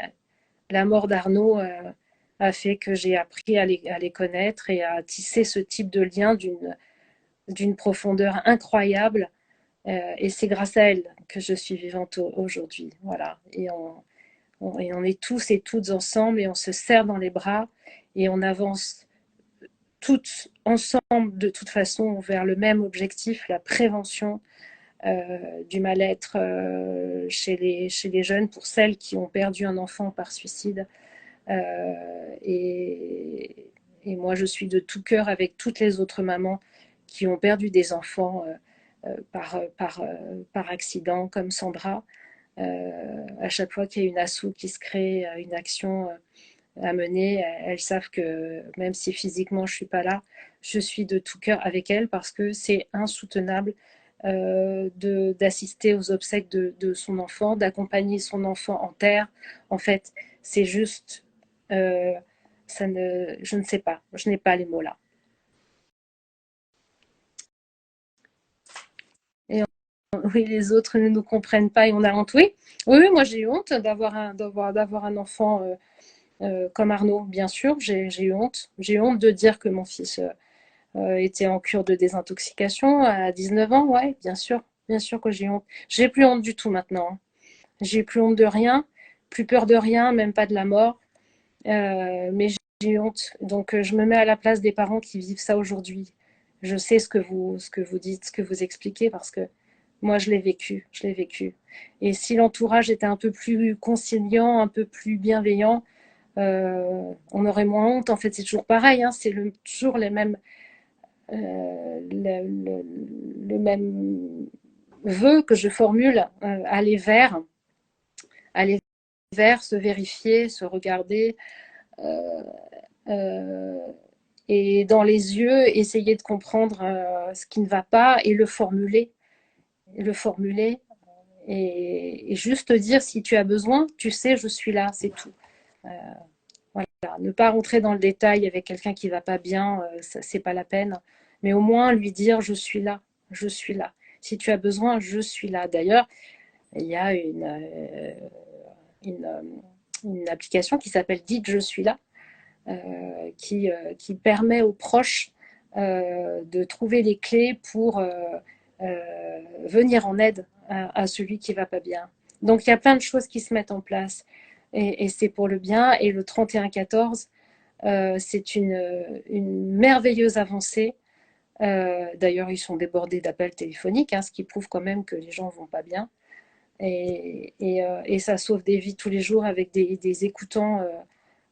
la mort d'Arnaud a fait que j'ai appris à les connaître et à tisser ce type de lien d'une profondeur incroyable. Et c'est grâce à elle que je suis vivante aujourd'hui. Voilà. Et on est tous et toutes ensemble et on se serre dans les bras et on avance toutes ensemble, de toute façon, vers le même objectif, la prévention du mal-être chez les jeunes, pour celles qui ont perdu un enfant par suicide. Et moi, je suis de tout cœur avec toutes les autres mamans qui ont perdu des enfants par accident, comme Sandra. À chaque fois qu'il y a une asso qui se crée, une action à mener, elles savent que même si physiquement je suis pas là, je suis de tout cœur avec elles, parce que c'est insoutenable d'assister aux obsèques de son enfant, d'accompagner son enfant en terre. En fait, c'est juste, je ne sais pas, je n'ai pas les mots là. Et oui, les autres ne nous comprennent pas et on a honte. Oui, oui, moi j'ai eu honte d'avoir un enfant comme Arnaud, bien sûr. J'ai eu honte. J'ai eu honte de dire que mon fils était en cure de désintoxication à 19 ans. Ouais, bien sûr que j'ai honte. J'ai plus honte du tout maintenant. Hein. J'ai plus honte de rien, plus peur de rien, même pas de la mort. Mais j'ai honte. Donc je me mets à la place des parents qui vivent ça aujourd'hui. Je sais ce que vous dites, ce que vous expliquez, parce que moi je l'ai vécu. Et si l'entourage était un peu plus conciliant, un peu plus bienveillant, on aurait moins honte. En fait, c'est toujours pareil. Hein, c'est toujours les mêmes, le même vœu que je formule, aller vers, se vérifier, se regarder, et dans les yeux, essayer de comprendre ce qui ne va pas et le formuler, et juste dire, si tu as besoin, tu sais, je suis là, c'est tout. Voilà. Ne pas rentrer dans le détail avec quelqu'un qui va pas bien, c'est pas la peine, mais au moins lui dire, je suis là. Si tu as besoin, je suis là. D'ailleurs, il y a une application qui s'appelle Dites je suis là, qui permet aux proches de trouver les clés pour venir en aide à celui qui va pas bien. Donc il y a plein de choses qui se mettent en place, et c'est pour le bien. Et le 31-14, c'est une merveilleuse avancée. D'ailleurs, ils sont débordés d'appels téléphoniques, hein, ce qui prouve quand même que les gens vont pas bien. Et ça sauve des vies tous les jours, avec des écoutants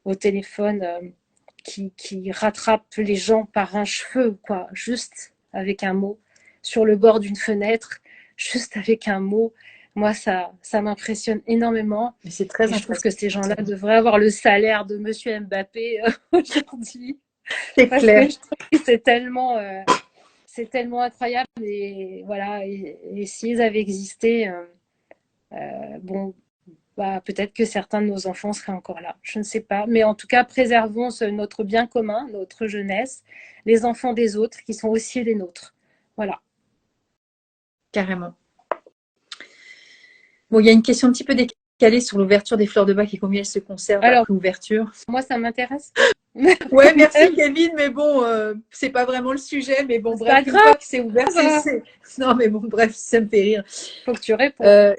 au téléphone qui rattrapent les gens par un cheveu, quoi, juste avec un mot, sur le bord d'une fenêtre, juste avec un mot. Moi, ça m'impressionne énormément. Mais c'est très je trouve que ces gens-là devraient avoir le salaire de Monsieur Mbappé aujourd'hui. C'est clair. Que je trouve que c'est tellement incroyable. Et voilà, et s'ils avaient existé, bon, bah, peut-être que certains de nos enfants seraient encore là. Je ne sais pas. Mais en tout cas, préservons notre bien commun, notre jeunesse, les enfants des autres qui sont aussi les nôtres. Voilà. Carrément. Bon, il y a une question un petit peu décalée sur l'ouverture des fleurs de bac et combien elles se conservent après ouverture. Moi, ça m'intéresse. Ouais, merci Kevin, mais bon, c'est pas vraiment le sujet, mais bon, bref, une fois que c'est ouvert, non, mais bon, bref, ça me fait rire. Faut que tu réponds.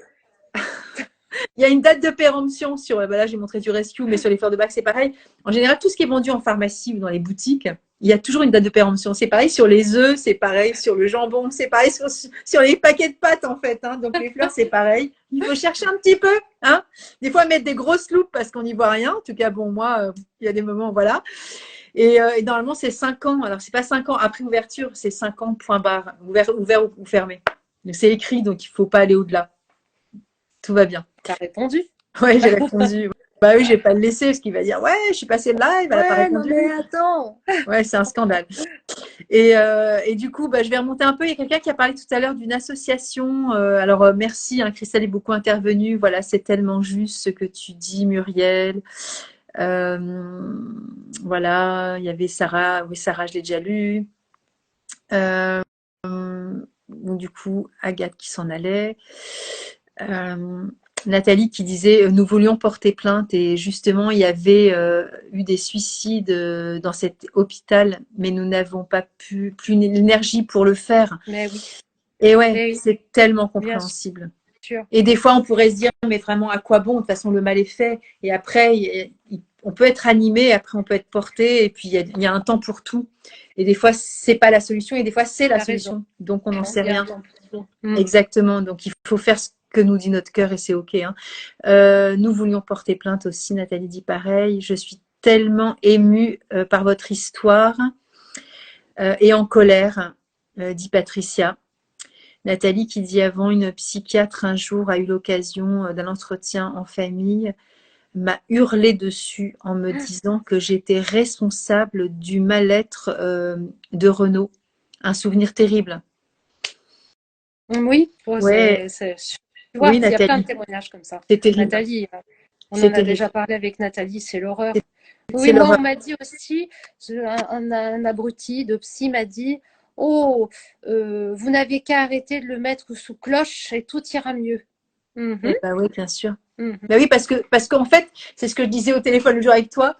Il y a une date de péremption sur, bah là j'ai montré du rescue, mais sur les fleurs de bac c'est pareil. En général, tout ce qui est vendu en pharmacie ou dans les boutiques, il y a toujours une date de péremption. C'est pareil sur les œufs, c'est pareil sur le jambon, c'est pareil sur les paquets de pâtes en fait. Hein. Donc les fleurs c'est pareil. Il faut chercher un petit peu. Hein. Des fois mettre des grosses loupes parce qu'on n'y voit rien. En tout cas, bon, moi, il y a des moments, voilà. Et normalement c'est 5 ans. Alors c'est pas 5 ans après ouverture, c'est 5 ans point barre. Ouvert ou fermé. C'est écrit, donc il faut pas aller au-delà. Tout va bien. T'as répondu? Ouais, j'ai répondu. Bah oui, je vais pas le laisser parce qu'il va dire ouais, je suis passée live, elle a pas répondu. Non mais attends. Ouais, c'est un scandale. Et du coup, bah, je vais remonter un peu. Il y a quelqu'un qui a parlé tout à l'heure d'une association. Alors merci, hein, Christelle est beaucoup intervenue. Voilà, c'est tellement juste ce que tu dis, Muriel. Voilà, il y avait Sarah. Oui, Sarah, je l'ai déjà lu. Donc, du coup, Agathe qui s'en allait. Nathalie qui disait nous voulions porter plainte et justement il y avait eu des suicides dans cet hôpital mais nous n'avons pas plus l'énergie pour le faire. Mais oui. Et ouais, c'est tellement compréhensible. Sûr. Et des fois on pourrait se dire mais vraiment à quoi bon, de toute façon le mal est fait et après on peut être animé, après on peut être porté, et puis il y a un temps pour tout. Et des fois, c'est pas la solution, et des fois, c'est la solution. Donc, on n'en sait rien. Exactement. Donc, il faut faire ce que nous dit notre cœur, et c'est OK. Hein. Nous voulions porter plainte aussi. Nathalie dit pareil. Je suis tellement émue par votre histoire et en colère, dit Patricia. Nathalie qui dit avant, une psychiatre un jour a eu l'occasion d'un entretien en famille, m'a hurlé dessus en me disant que j'étais responsable du mal-être de Renaud. Un souvenir terrible. Oui, Ouais. tu vois, Oui, il y a plein Nathalie. de témoignages comme ça. C'est terrible. Nathalie, on C'est en a terrible. déjà parlé avec Nathalie, c'est l'horreur. Oui, C'est moi, l'horreur. on m'a dit aussi, un abruti de psy m'a dit, oh, vous n'avez qu'à arrêter de le mettre sous cloche et tout ira mieux. Eh ben oui, bien sûr. Mhm. Ben oui, parce qu'en fait, c'est ce que je disais au téléphone le jour avec toi,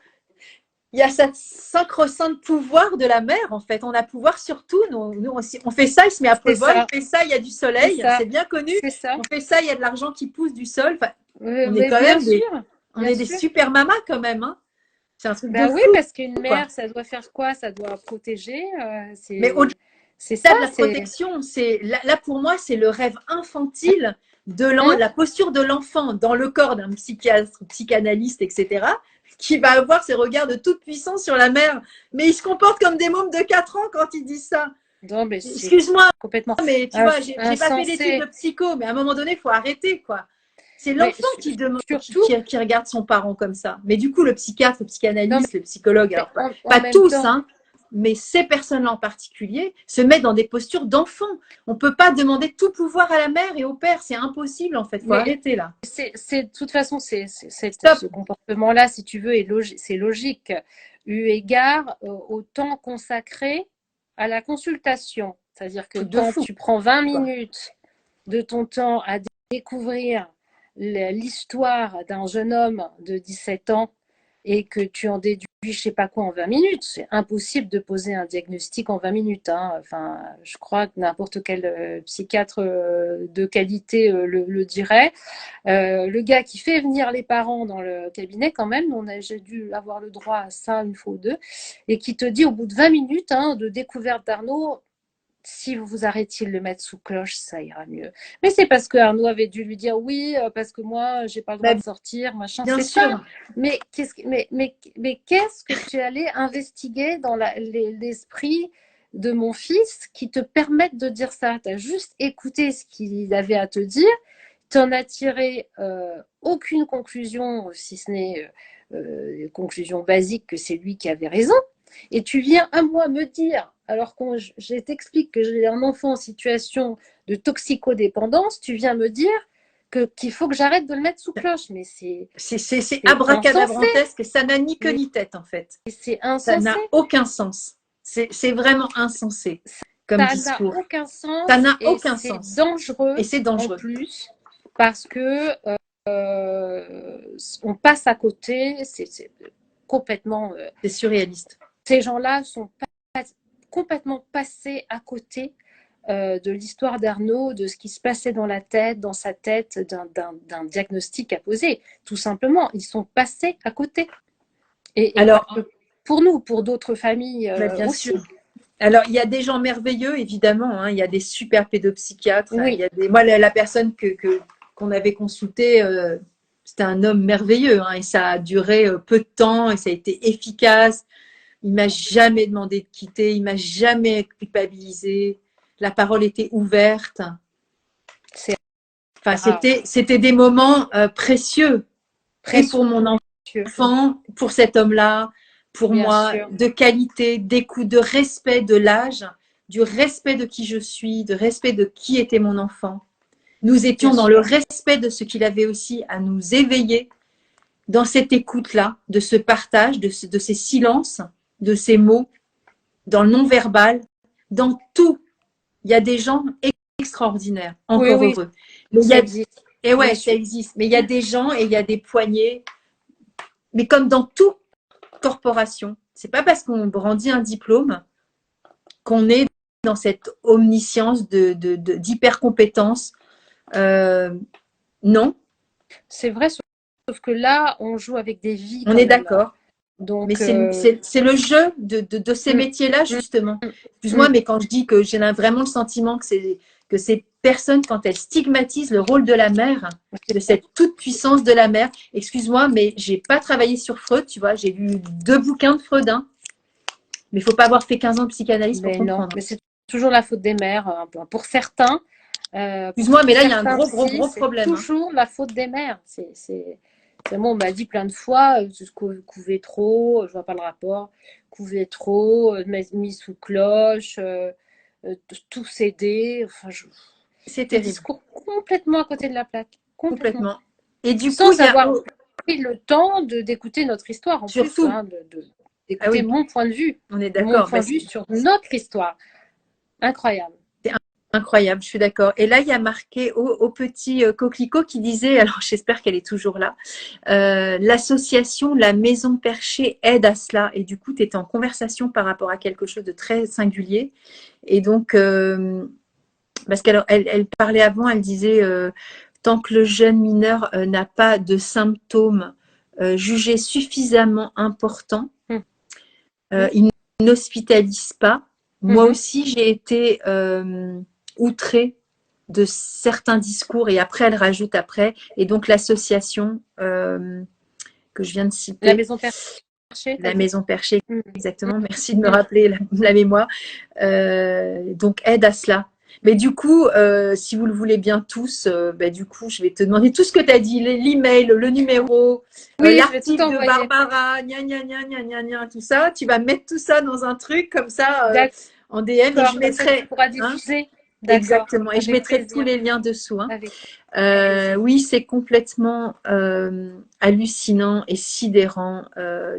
il y a cette sacro-saint de pouvoir de la mer, en fait. On a pouvoir sur tout. Nous aussi, on fait ça, il se met à pleuvoir. ça. On fait ça, il y a du soleil. C'est ça. C'est bien connu. C'est ça. On fait ça, il y a de l'argent qui pousse du sol. Enfin, on est Mais quand bien même des, sûr, on bien est des sûr. super mamas quand même. Hein. C'est un truc Bah de oui, fou. parce qu'une quoi. mère, ça doit faire quoi? Ça doit protéger. Mais au-delà C'est ça, de la protection, là pour moi, c'est le rêve infantile de la posture de l'enfant dans le corps d'un psychiatre, psychanalyste, etc., qui va avoir ses regards de toute puissance sur la mère. Mais ils se comportent comme des mômes de 4 ans quand ils disent ça. Non, mais excuse-moi, complètement. mais tu vois, j'ai pas fait d'études de psycho, mais à un moment donné, il faut arrêter, quoi. C'est l'enfant qui demande, qui regarde son parent comme ça. Mais du coup, le psychiatre, le psychanalyste, le psychologue, alors pas tous, hein, mais ces personnes-là en particulier se mettent dans des postures d'enfant. On ne peut pas demander tout pouvoir à la mère et au père, c'est impossible en fait. Il faut arrêter là. De toute façon, ce comportement-là, si tu veux, c'est logique, eu égard au temps consacré à la consultation. C'est-à-dire que quand tu prends 20 minutes de ton temps à découvrir l'histoire d'un jeune homme de 17 ans et que tu en déduis je sais pas quoi en 20 minutes, c'est impossible de poser un diagnostic en 20 minutes. Hein. Enfin, je crois que n'importe quel psychiatre de qualité le dirait. Le gars qui fait venir les parents dans le cabinet, quand même, j'ai dû avoir le droit à ça une fois ou deux, et qui te dit au bout de 20 minutes de découverte d'Arnaud, si vous arrêtiez de le mettre sous cloche, ça ira mieux. Mais c'est parce que Arnaud avait dû lui dire oui, parce que moi, j'ai pas le droit de sortir, machin. Bien c'est sûr. Ça. Mais qu'est-ce que tu allais investiguer dans l'esprit de mon fils qui te permette de dire ça? Tu as juste écouté ce qu'il avait à te dire, tu n'en as tiré aucune conclusion, si ce n'est conclusion basique que c'est lui qui avait raison. Et tu viens à moi me dire, alors que je t'explique que j'ai un enfant en situation de toxicodépendance, tu viens me dire qu'il faut que j'arrête de le mettre sous cloche. Mais c'est abracadabrantesque, ça n'a ni queue ni tête en fait. C'est insensé. Ça n'a aucun sens. C'est vraiment insensé comme discours. Ça n'a aucun sens. Ça n'a aucun sens. C'est dangereux. Et c'est dangereux. En plus, parce que on passe à côté, c'est complètement... c'est surréaliste. Ces gens-là sont complètement passés à côté de l'histoire d'Arnaud, de ce qui se passait dans la tête, dans sa tête, d'un diagnostic à poser. Tout simplement, ils sont passés à côté. Et alors, pour nous, pour d'autres familles bien aussi. sûr. Alors, il y a des gens merveilleux, évidemment. Hein, il y a des super pédopsychiatres. Oui. Il y a moi, la personne qu'on avait consultée, c'était un homme merveilleux. Hein, et ça a duré peu de temps et ça a été efficace. Il m'a jamais demandé de quitter. Il m'a jamais culpabilisé. La parole était ouverte. C'était des moments précieux. Et pour mon enfant, pour cet homme-là, pour bien moi, sûr. De qualité, d'écoute, de respect de l'âge, du respect de qui je suis, de respect de qui était mon enfant. Nous étions bien dans sûr. Le respect de ce qu'il avait aussi à nous éveiller, dans cette écoute-là, de ce partage, de ces silences, de ces mots, dans le non-verbal, dans tout. Il y a des gens extraordinaires, encore heureux. Mais ça existe. Et ouais, ça existe. Mais il y a des gens et il y a des poignées. Mais comme dans toute corporation, c'est pas parce qu'on brandit un diplôme qu'on est dans cette omniscience d'hyper-compétence. Non. C'est vrai sur sauf que là, on joue avec des vies On quand est même. d'accord. Donc, Mais c'est le jeu de ces métiers-là, justement. Excuse-moi, mais quand je dis que j'ai vraiment le sentiment que ces personnes, quand elles stigmatisent le rôle de la mère, de cette toute-puissance de la mère, excuse-moi, mais j'ai pas travaillé sur Freud, tu vois, j'ai lu 2 bouquins de Freud, hein, mais il faut pas avoir fait 15 ans de psychanalyse pour comprendre. mais c'est toujours la faute des mères. Pour certains, excuse-moi, mais là, il y a un gros problème. C'est toujours la faute des mères. Moi, on m'a dit plein de fois, couvez trop, je vois pas le rapport, couvez trop, mis sous cloche, tout céder. Enfin, c'est des terrible. discours complètement à côté de la plaque. Complètement. Et du sans coup, avoir pris le temps d'écouter notre histoire en surtout. plus, hein, d'écouter mon point de vue. On est d'accord. Mon point de vue sur notre histoire. Incroyable. Incroyable, je suis d'accord. Et là, il y a marqué au petit coquelicot qui disait, alors j'espère qu'elle est toujours là, l'association La Maison Perchée aide à cela. Et du coup, tu étais en conversation par rapport à quelque chose de très singulier. Et donc, parce qu'elle parlait avant, elle disait, tant que le jeune mineur n'a pas de symptômes jugés suffisamment importants, il n'hospitalise pas. Moi aussi, j'ai été outrée de certains discours et après, elle rajoute après. Et donc, l'association que je viens de citer. La Maison Perchée. La Maison Perchée, exactement. Merci de me rappeler la mémoire. Donc, aide à cela. Mais du coup, si vous le voulez bien tous, du coup, je vais te demander tout ce que tu as dit, l'email, le numéro, l'article de Barbara, tout ça. Tu vas mettre tout ça dans un truc comme ça en DM et je mettrai. Tu pourras diffuser. Exactement. Et je mettrai tous les liens dessous. Hein. Oui, c'est complètement hallucinant et sidérant,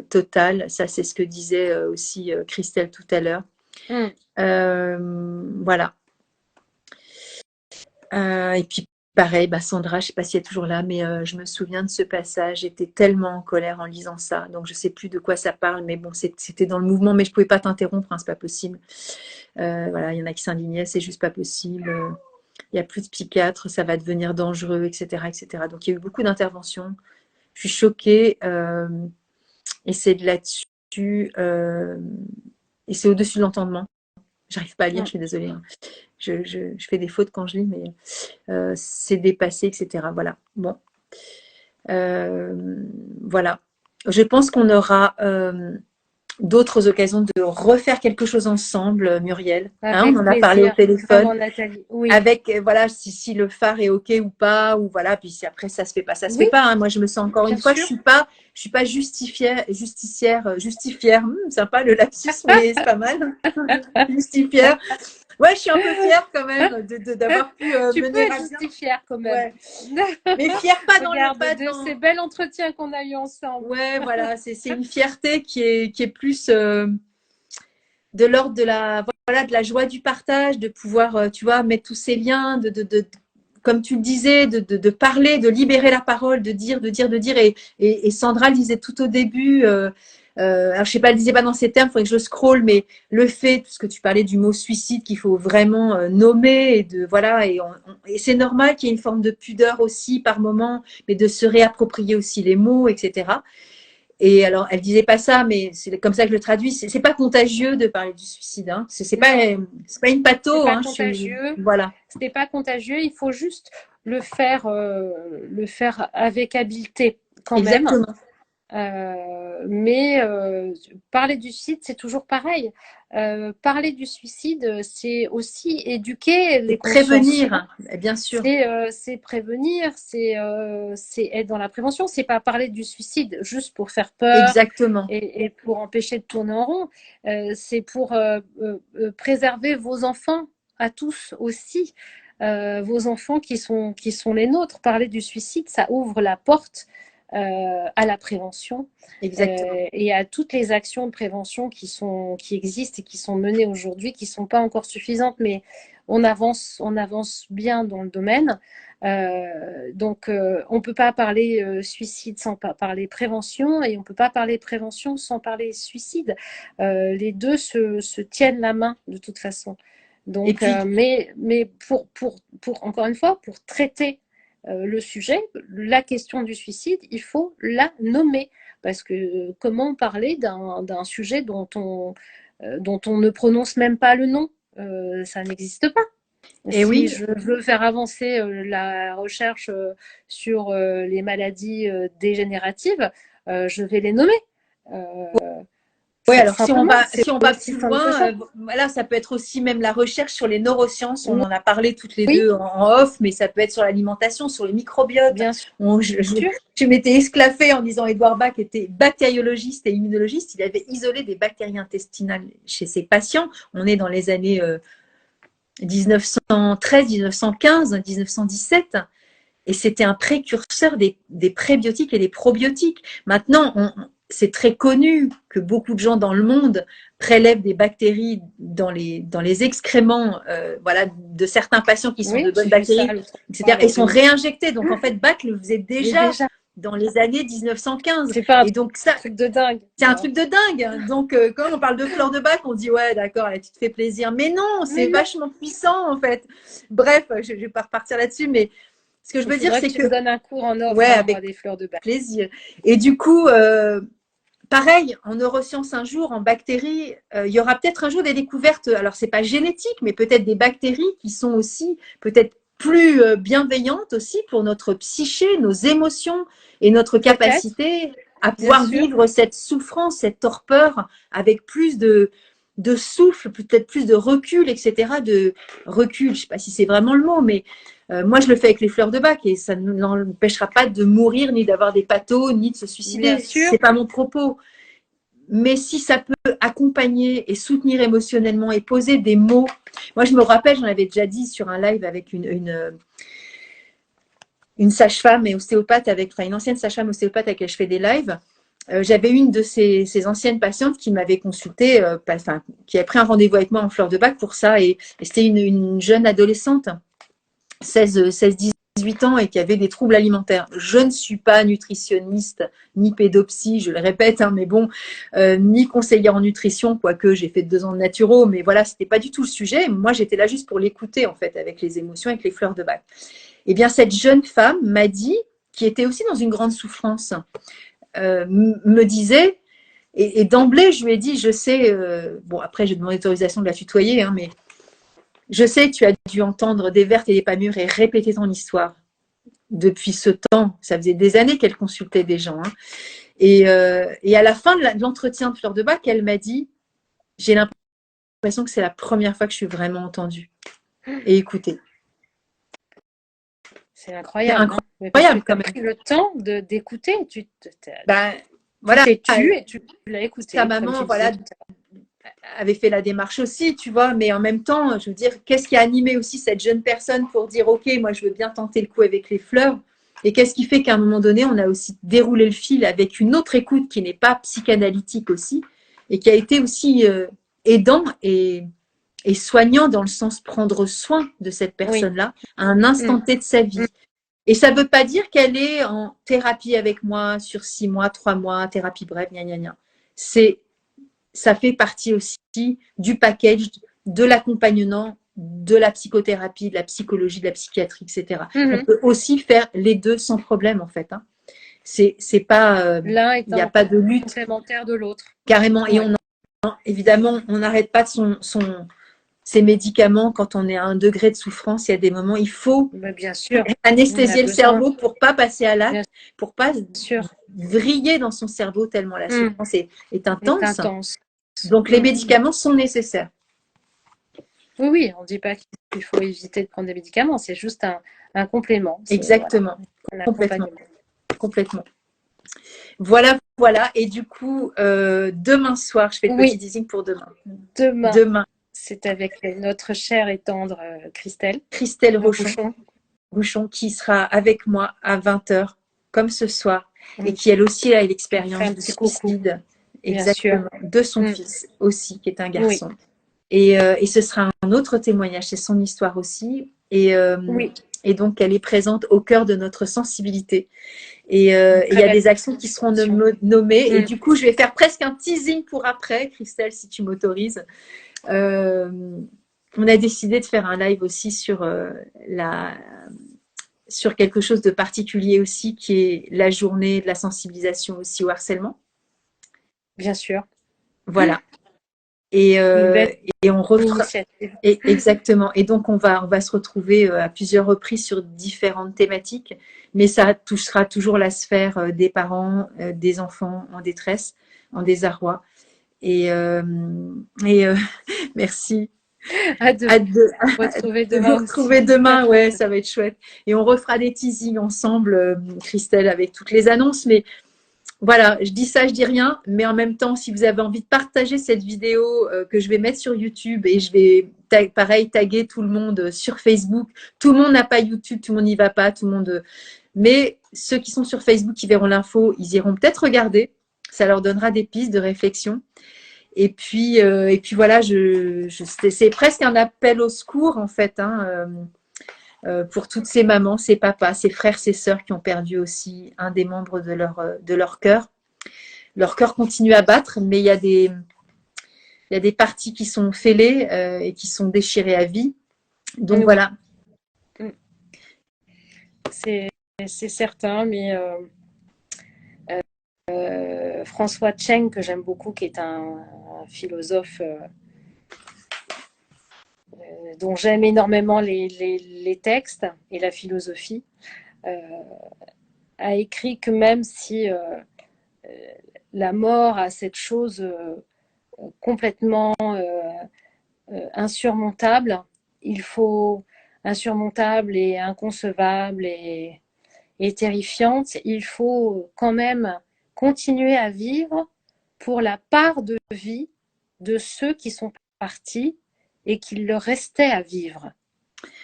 total. Ça, c'est ce que disait aussi Christelle tout à l'heure. Voilà. Et puis, pareil, Sandra, je ne sais pas si elle est toujours là, mais je me souviens de ce passage. J'étais tellement en colère en lisant ça. Donc, je ne sais plus de quoi ça parle, mais bon, c'était dans le mouvement, mais je ne pouvais pas t'interrompre, hein, c'est pas possible. Voilà, il y en a qui s'indignaient, c'est juste pas possible. Il n'y a plus de psychiatre, ça va devenir dangereux, etc., etc. Donc, il y a eu beaucoup d'interventions. Je suis choquée. Et c'est de là-dessus. Et c'est au-dessus de l'entendement. J'arrive pas à lire, je suis désolée. Hein. Je fais des fautes quand je lis, mais c'est dépassé, etc. Voilà. Bon. Voilà. Je pense qu'on aura d'autres occasions de refaire quelque chose ensemble, Muriel. Hein, on en a parlé au téléphone. Oui. Avec, voilà, si le phare est OK ou pas, ou voilà, puis si après ça se fait pas, ça se fait pas. Hein. Moi, je me sens encore une fois, je suis pas justicière, sympa le lapsus, mais c'est pas mal. Justifière. Ouais, je suis un peu fière quand même d'avoir pu tu peux être justifière quand même. Ouais. Mais fière pas dans de ces bels entretiens qu'on a eu ensemble. Ouais, voilà, c'est une fierté qui est plus de l'ordre de la joie du partage, de pouvoir, tu vois, mettre tous ces liens, comme tu le disais, de parler, de libérer la parole, de dire. Et Sandra le disait tout au début. Alors je sais pas, elle disait pas dans ces termes, il faudrait que je scrolle, mais le fait, puisque tu parlais du mot suicide qu'il faut vraiment nommer et c'est normal qu'il y ait une forme de pudeur aussi par moment, mais de se réapproprier aussi les mots, etc. Et alors elle disait pas ça, mais c'est comme ça que je le traduis. C'est pas contagieux de parler du suicide, hein. C'est pas une patho, c'est pas hein. Contagieux. Voilà. C'est pas contagieux. Il faut juste le faire avec habileté quand Exactement. même. Mais parler du suicide, c'est toujours pareil. Parler du suicide, c'est aussi éduquer les prévenir, bien sûr. C'est prévenir, c'est être dans la prévention. C'est pas parler du suicide juste pour faire peur. Exactement. Et pour empêcher de tourner en rond. C'est pour préserver vos enfants à tous aussi. Vos enfants qui sont les nôtres. Parler du suicide, ça ouvre la porte à la prévention et à toutes les actions de prévention qui existent et qui sont menées aujourd'hui, qui ne sont pas encore suffisantes, mais on avance bien dans le domaine. Donc, on ne peut pas parler suicide sans parler prévention et on ne peut pas parler prévention sans parler suicide. Les deux se tiennent la main de toute façon. Donc, mais pour encore une fois, pour traiter le sujet, la question du suicide, il faut la nommer. Parce que comment parler d'un sujet dont on ne prononce même pas le nom? Ça n'existe pas. Et Si oui, je veux faire avancer la recherche sur les maladies dégénératives, je vais les nommer. oui, alors Simplement, c'est si on va aussi plus simple que ça. loin, voilà, ça peut être aussi même la recherche sur les neurosciences. On en a parlé toutes les Oui, deux en off, mais ça peut être sur l'alimentation, sur le microbiote. bien sûr. Je m'étais esclaffée en disant Edouard Bach était bactériologiste et immunologiste. Il avait isolé des bactéries intestinales chez ses patients. On est dans les années 1913, 1915, 1917. Et c'était un précurseur des prébiotiques et des probiotiques. Maintenant, c'est très connu que beaucoup de gens dans le monde prélèvent des bactéries dans les excréments voilà, de certains patients qui sont Oui, de bonnes j'ai vu ça bactéries, l'autre etc. fois. Et sont réinjectés. Donc, en fait, Bach le faisait Mais déjà déjà, dans les années 1915. c'est pas un Et donc, ça, truc de dingue. c'est un truc de dingue. Donc, quand on parle de fleurs de Bach, on dit ouais, d'accord, tu te fais plaisir. Mais non, Mais c'est non, vachement puissant en fait. Bref, je vais pas repartir là-dessus, mais ce que je il veux dire, faudrait que c'est tu me que donnes un cours en off, ouais, hein, moi, avec des fleurs de bac. plaisir. Et du coup, pareil, en neurosciences un jour, en bactéries, il y aura peut-être un jour des découvertes. Alors, c'est pas génétique, mais peut-être des bactéries qui sont aussi peut-être plus bienveillantes aussi pour notre psyché, nos émotions et notre Peut-être, capacité à bien pouvoir sûr. vivre cette souffrance, cette torpeur avec plus de souffle, peut-être plus de recul, etc. De recul, je ne sais pas si c'est vraiment le mot, mais moi je le fais avec les fleurs de bac et ça ne l'empêchera pas de mourir, ni d'avoir des pathos, ni de se Bien suicider. sûr. C'est pas mon propos. Mais si ça peut accompagner et soutenir émotionnellement et poser des mots. Moi, je me rappelle, j'en avais déjà dit sur un live avec une sage-femme et ostéopathe, une ancienne sage-femme ostéopathe avec laquelle je fais des lives. J'avais une de ces anciennes patientes qui m'avait consulté, qui avait pris un rendez-vous avec moi en fleur de bac pour ça. Et c'était une jeune adolescente, 18 ans, et qui avait des troubles alimentaires. Je ne suis pas nutritionniste, ni pédopsie, je le répète, hein, mais bon, ni conseillère en nutrition, quoique j'ai fait 2 ans de naturo, mais voilà, c'était pas du tout le sujet. Moi, j'étais là juste pour l'écouter, en fait, avec les émotions, avec les fleurs de bac. Eh bien, cette jeune femme m'a dit, qui était aussi dans une grande souffrance, me disait, et d'emblée, je lui ai dit, je sais, bon, après, j'ai demandé l'autorisation de la tutoyer, hein, mais je sais que tu as dû entendre des vertes et des pas mûres et répéter ton histoire. Depuis ce temps, ça faisait des années qu'elle consultait des gens. Hein. Et à la fin de l'entretien de Fleur de Bac, elle m'a dit, j'ai l'impression que c'est la première fois que je suis vraiment entendue et écoutée. C'est incroyable. C'est hein. incroyable tu as pris le temps d'écouter. Ben, voilà, t'es tu et tu l'as écouté. sa maman, voilà, avait fait la démarche aussi, tu vois, mais en même temps, je veux dire, qu'est-ce qui a animé aussi cette jeune personne pour dire, ok, moi, je veux bien tenter le coup avec les fleurs, et qu'est-ce qui fait qu'à un moment donné, on a aussi déroulé le fil avec une autre écoute qui n'est pas psychanalytique aussi, et qui a été aussi aidant et soignant dans le sens prendre soin de cette personne-là à un instant T de sa vie. Et ça ne veut pas dire qu'elle est en thérapie avec moi sur 6 mois, 3 mois, thérapie brève, gna gna gna. Ça fait partie aussi du package de l'accompagnement, de la psychothérapie, de la psychologie, de la psychiatrie, etc. On peut aussi faire les deux sans problème, en fait. Hein. C'est pas, l'un il n'y a pas de lutte complémentaire de l'autre. Carrément. Et évidemment, on n'arrête pas de ses médicaments quand on est à un degré de souffrance. Il y a des moments, il faut bien sûr. anesthésier le cerveau pour pas passer à l'acte, pour pas sûr. vriller dans son cerveau tellement la souffrance est intense. Donc, les médicaments sont nécessaires. Oui, on ne dit pas qu'il faut éviter de prendre des médicaments, c'est juste un complément. Exactement. Voilà, Complètement. Voilà. Et du coup, demain soir, je fais le petit teasing pour demain. Demain. C'est avec notre chère et tendre Christelle. Christelle Rouchon, qui sera avec moi à 20h, comme ce soir, et qui elle aussi a l'expérience du suicide. Exactement, de son fils aussi, qui est un garçon. Et ce sera un autre témoignage, c'est son histoire aussi. Et donc, elle est présente au cœur de notre sensibilité. Et il y a des actions qui seront nommées. Et du coup, je vais faire presque un teasing pour après, Christelle, si tu m'autorises. On a décidé de faire un live aussi sur sur quelque chose de particulier aussi, qui est la journée de la sensibilisation aussi au harcèlement. Bien sûr. Voilà. Et, Une belle et on refera. initiative. Exactement. Et donc, on va se retrouver à plusieurs reprises sur différentes thématiques, mais ça touchera toujours la sphère des parents, des enfants en détresse, en désarroi. Et, merci. Hâte de Hâte de, retrouver de vous demain retrouver aussi. demain. Ouais, ça va être chouette. Et on refera des teasings ensemble, Christelle, avec toutes les annonces. Mais voilà, je dis ça, je dis rien, mais en même temps, si vous avez envie de partager cette vidéo que je vais mettre sur YouTube et je vais, pareil, taguer tout le monde sur Facebook. Tout le monde n'a pas YouTube, tout le monde n'y va pas, tout le monde. Mais ceux qui sont sur Facebook, qui verront l'info, ils iront peut-être regarder. Ça leur donnera des pistes de réflexion. Et puis voilà, c'est presque un appel au secours, en fait, hein, pour toutes ces mamans, ces papas, ces frères, ces sœurs qui ont perdu aussi un des membres de leur cœur. Leur cœur continue à battre, mais il y a des parties qui sont fêlées et qui sont déchirées à vie. Donc Oui. voilà. C'est certain, mais François Cheng, que j'aime beaucoup, qui est un philosophe dont j'aime énormément les textes et la philosophie, a écrit que même si la mort a cette chose complètement insurmontable, insurmontable et inconcevable et terrifiante, il faut quand même continuer à vivre pour la part de vie de ceux qui sont partis et qu'il leur restait à vivre.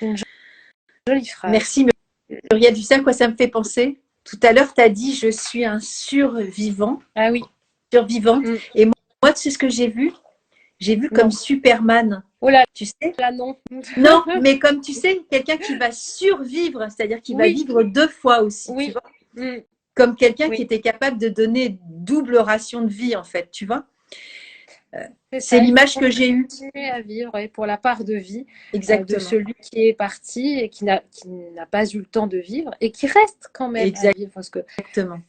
Une jolie phrase. Merci Muriel, tu sais à quoi ça me fait penser? Tout à l'heure, tu as dit « je suis un survivant ». Ah oui. Survivante. Et moi, tu sais ce que j'ai vu? J'ai vu comme Superman. Oh là tu sais? Là, non. Non, mais comme tu sais, quelqu'un qui va survivre, c'est-à-dire qu'il va vivre 2 fois aussi, tu vois? Comme quelqu'un qui était capable de donner double ration de vie, en fait, tu vois? C'est l'image que j'ai eue. Continuer à vivre et pour la part de vie Exactement. de celui qui est parti et qui n'a pas eu le temps de vivre et qui reste quand même à vivre. Parce que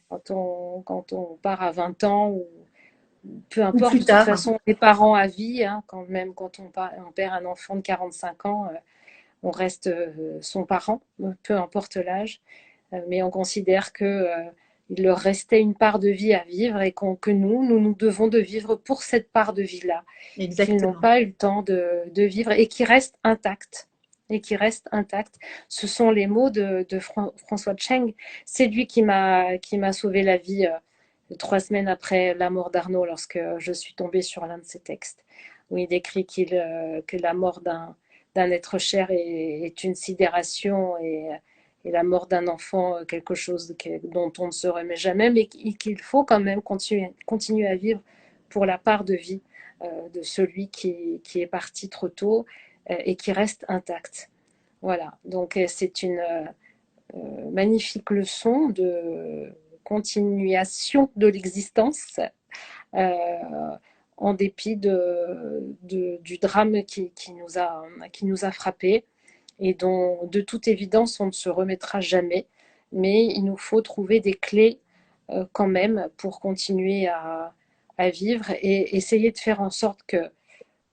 quand on part à 20 ans ou peu importe, de toute façon, les parents à vie, hein, même quand on perd un enfant de 45 ans, on reste son parent, peu importe l'âge. Mais on considère que il leur restait une part de vie à vivre et que nous devons de vivre pour cette part de vie-là. Qu'ils n'ont pas eu le temps de vivre et qui reste intacte. Ce sont les mots de François Cheng. C'est lui qui m'a sauvé la vie 3 semaines après la mort d'Arnaud, lorsque je suis tombée sur l'un de ses textes, où il décrit que la mort d'un être cher est une sidération et la mort d'un enfant quelque chose dont on ne se remet jamais, mais qu'il faut quand même continuer à vivre pour la part de vie de celui qui est parti trop tôt et qui reste intact. Voilà, donc c'est une magnifique leçon de continuation de l'existence en dépit du drame qui nous a frappés et dont de toute évidence on ne se remettra jamais, mais il nous faut trouver des clés quand même pour continuer à vivre et essayer de faire en sorte que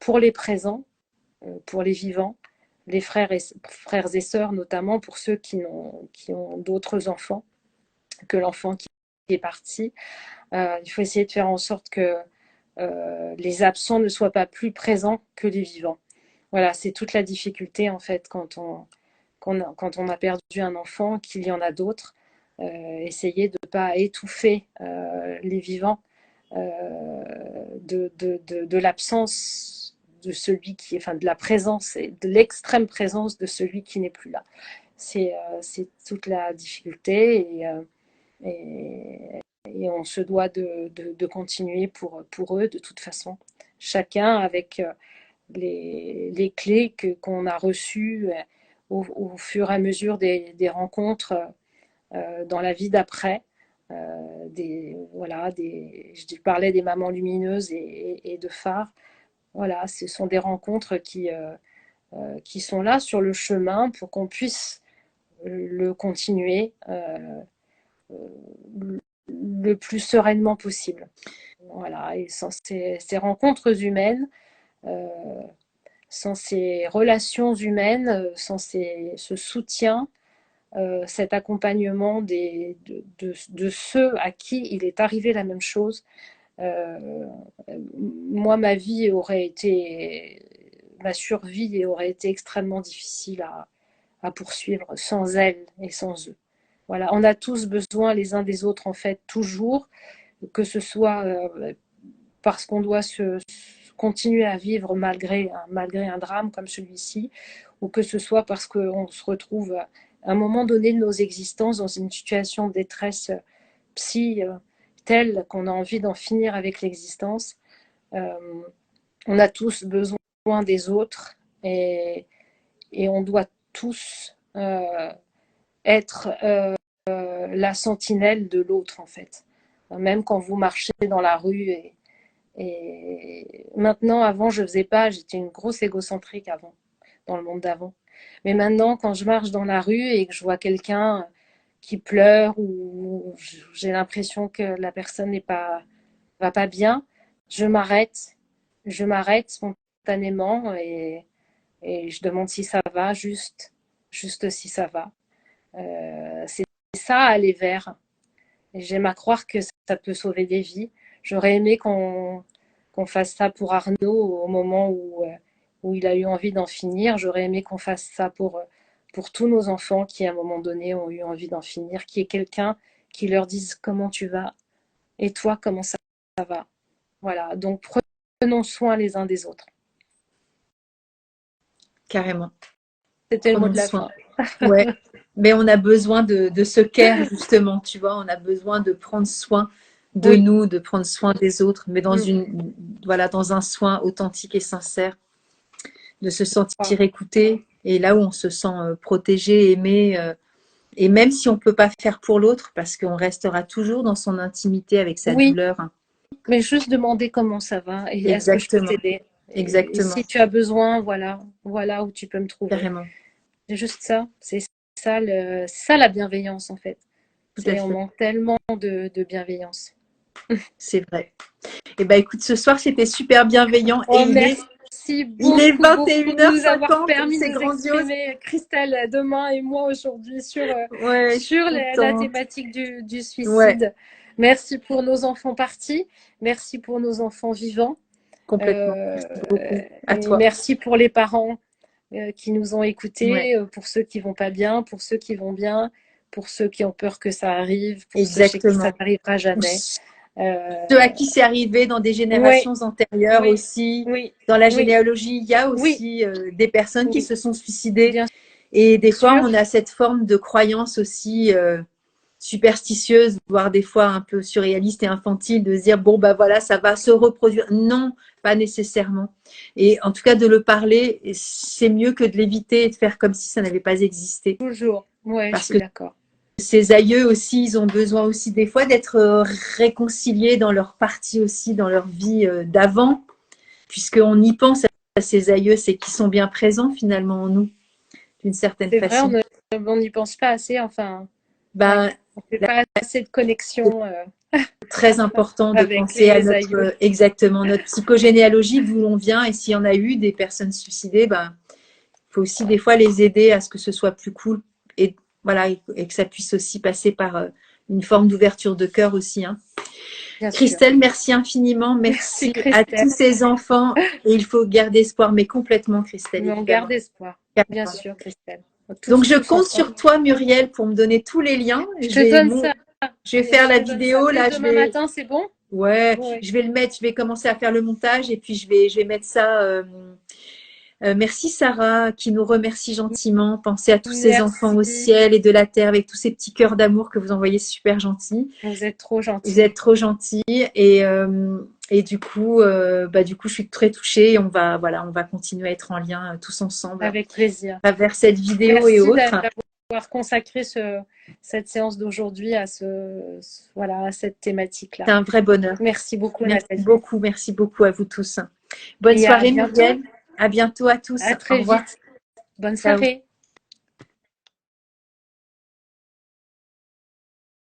pour les présents, pour les vivants, les frères et sœurs notamment, pour ceux qui ont d'autres enfants que l'enfant qui est parti, il faut essayer de faire en sorte que les absents ne soient pas plus présents que les vivants. Voilà, c'est toute la difficulté en fait quand on a perdu un enfant, qu'il y en a d'autres. Essayer de ne pas étouffer les vivants de l'absence de celui qui, enfin de la présence et de l'extrême présence de celui qui n'est plus là. C'est toute la difficulté et on se doit de continuer pour eux de toute façon. Chacun avec les clés qu'on a reçues au fur et à mesure des rencontres dans la vie d'après. Je parlais des mamans lumineuses et de phares. Voilà, ce sont des rencontres qui sont là sur le chemin pour qu'on puisse le continuer le plus sereinement possible. Voilà, et sans ces rencontres humaines, sans ces relations humaines, sans ce soutien, cet accompagnement de ceux à qui il est arrivé la même chose, moi, ma survie aurait été extrêmement difficile à poursuivre sans elle et sans eux. Voilà, on a tous besoin les uns des autres, en fait, toujours, que ce soit parce qu'on doit continuer à vivre malgré un drame comme celui-ci, ou que ce soit parce qu'on se retrouve à un moment donné de nos existences dans une situation de détresse psy telle qu'on a envie d'en finir avec l'existence. On a tous besoin des autres et on doit tous être la sentinelle de l'autre, en fait. Même quand vous marchez dans la rue et maintenant, avant, je faisais pas, j'étais une grosse égocentrique avant, dans le monde d'avant. Mais maintenant, quand je marche dans la rue et que je vois quelqu'un qui pleure ou j'ai l'impression que la personne va pas bien, je m'arrête spontanément et je demande si ça va, juste si ça va. C'est ça, aller vers. Et j'aime à croire que ça peut sauver des vies. J'aurais aimé qu'on fasse ça pour Arnaud au moment où il a eu envie d'en finir. J'aurais aimé qu'on fasse ça pour tous nos enfants qui, à un moment donné, ont eu envie d'en finir. Qu'il y ait quelqu'un qui leur dise comment tu vas et toi, comment ça va. Voilà, donc prenons soin les uns des autres. Carrément. C'était le mot de la fin. Ouais. Mais on a besoin de ce care, justement, tu vois. On a besoin de prendre soin de nous, de prendre soin des autres, mais dans dans un soin authentique et sincère, de se sentir écouté, et là où on se sent protégé, aimé, et même si on ne peut pas faire pour l'autre, parce qu'on restera toujours dans son intimité avec sa douleur. Mais juste demander comment ça va et est-ce que je peux t'aider. Exactement. Et si tu as besoin, voilà où tu peux me trouver. Carrément. C'est juste ça. C'est ça la bienveillance, en fait. On manque tellement de bienveillance. C'est vrai. Et ben écoute, ce soir c'était super bienveillant et merci beaucoup, il est 21h50, de nous avoir permis c'est de nous exprimer, Christelle, demain et moi aujourd'hui sur la thématique du suicide. Ouais. Merci pour nos enfants partis, merci pour nos enfants vivants. Complètement. Merci beaucoup. À toi. Merci pour les parents qui nous ont écoutés, pour ceux qui vont pas bien, pour ceux qui vont bien, pour ceux qui ont peur que ça arrive, pour ceux chez qui ça n'arrivera jamais. Ceux à qui c'est arrivé dans des générations antérieures aussi. Dans la généalogie, il y a aussi des personnes qui se sont suicidées. Et des fois, on a cette forme de croyance aussi superstitieuse, voire des fois un peu surréaliste et infantile, de se dire, bon, bah voilà, ça va se reproduire. Non, pas nécessairement. Et en tout cas, de le parler, c'est mieux que de l'éviter et de faire comme si ça n'avait pas existé. Toujours, je suis d'accord. Ces aïeux aussi, ils ont besoin aussi des fois d'être réconciliés dans leur partie aussi, dans leur vie d'avant, puisqu'on y pense à ces aïeux, c'est qu'ils sont bien présents finalement en nous, d'une certaine façon. C'est vrai, on n'y pense pas assez, enfin, on fait pas assez de connexion. Très important de penser à notre psychogénéalogie, d'où l'on vient, et s'il y en a eu des personnes suicidées, il faut aussi des fois les aider à ce que ce soit plus cool et que ça puisse aussi passer par une forme d'ouverture de cœur aussi. Christelle, merci infiniment. Merci à tous ces enfants. Et il faut garder espoir, mais complètement, Christelle. Mais on garde espoir, bien sûr, Christelle. Donc, je compte sur toi, Muriel, pour me donner tous les liens. Je te donne ça. Je vais faire la vidéo. Là, demain matin, c'est bon? Ouais, je vais le mettre. Je vais commencer à faire le montage et puis je vais mettre ça... merci Sarah qui nous remercie gentiment. Pensez à tous ces enfants au ciel et de la terre avec tous ces petits cœurs d'amour que vous envoyez super gentils. Vous êtes trop gentils. Vous êtes trop gentils et du coup, je suis très touchée et on va continuer à être en lien tous ensemble. Avec plaisir. À travers cette vidéo et autres. Merci d'avoir consacré cette séance d'aujourd'hui à cette thématique-là. C'est un vrai bonheur. Merci beaucoup, Nathalie. Merci beaucoup à vous tous. Bonne soirée, Muriel. À bientôt à tous. À très vite. Bonne soirée.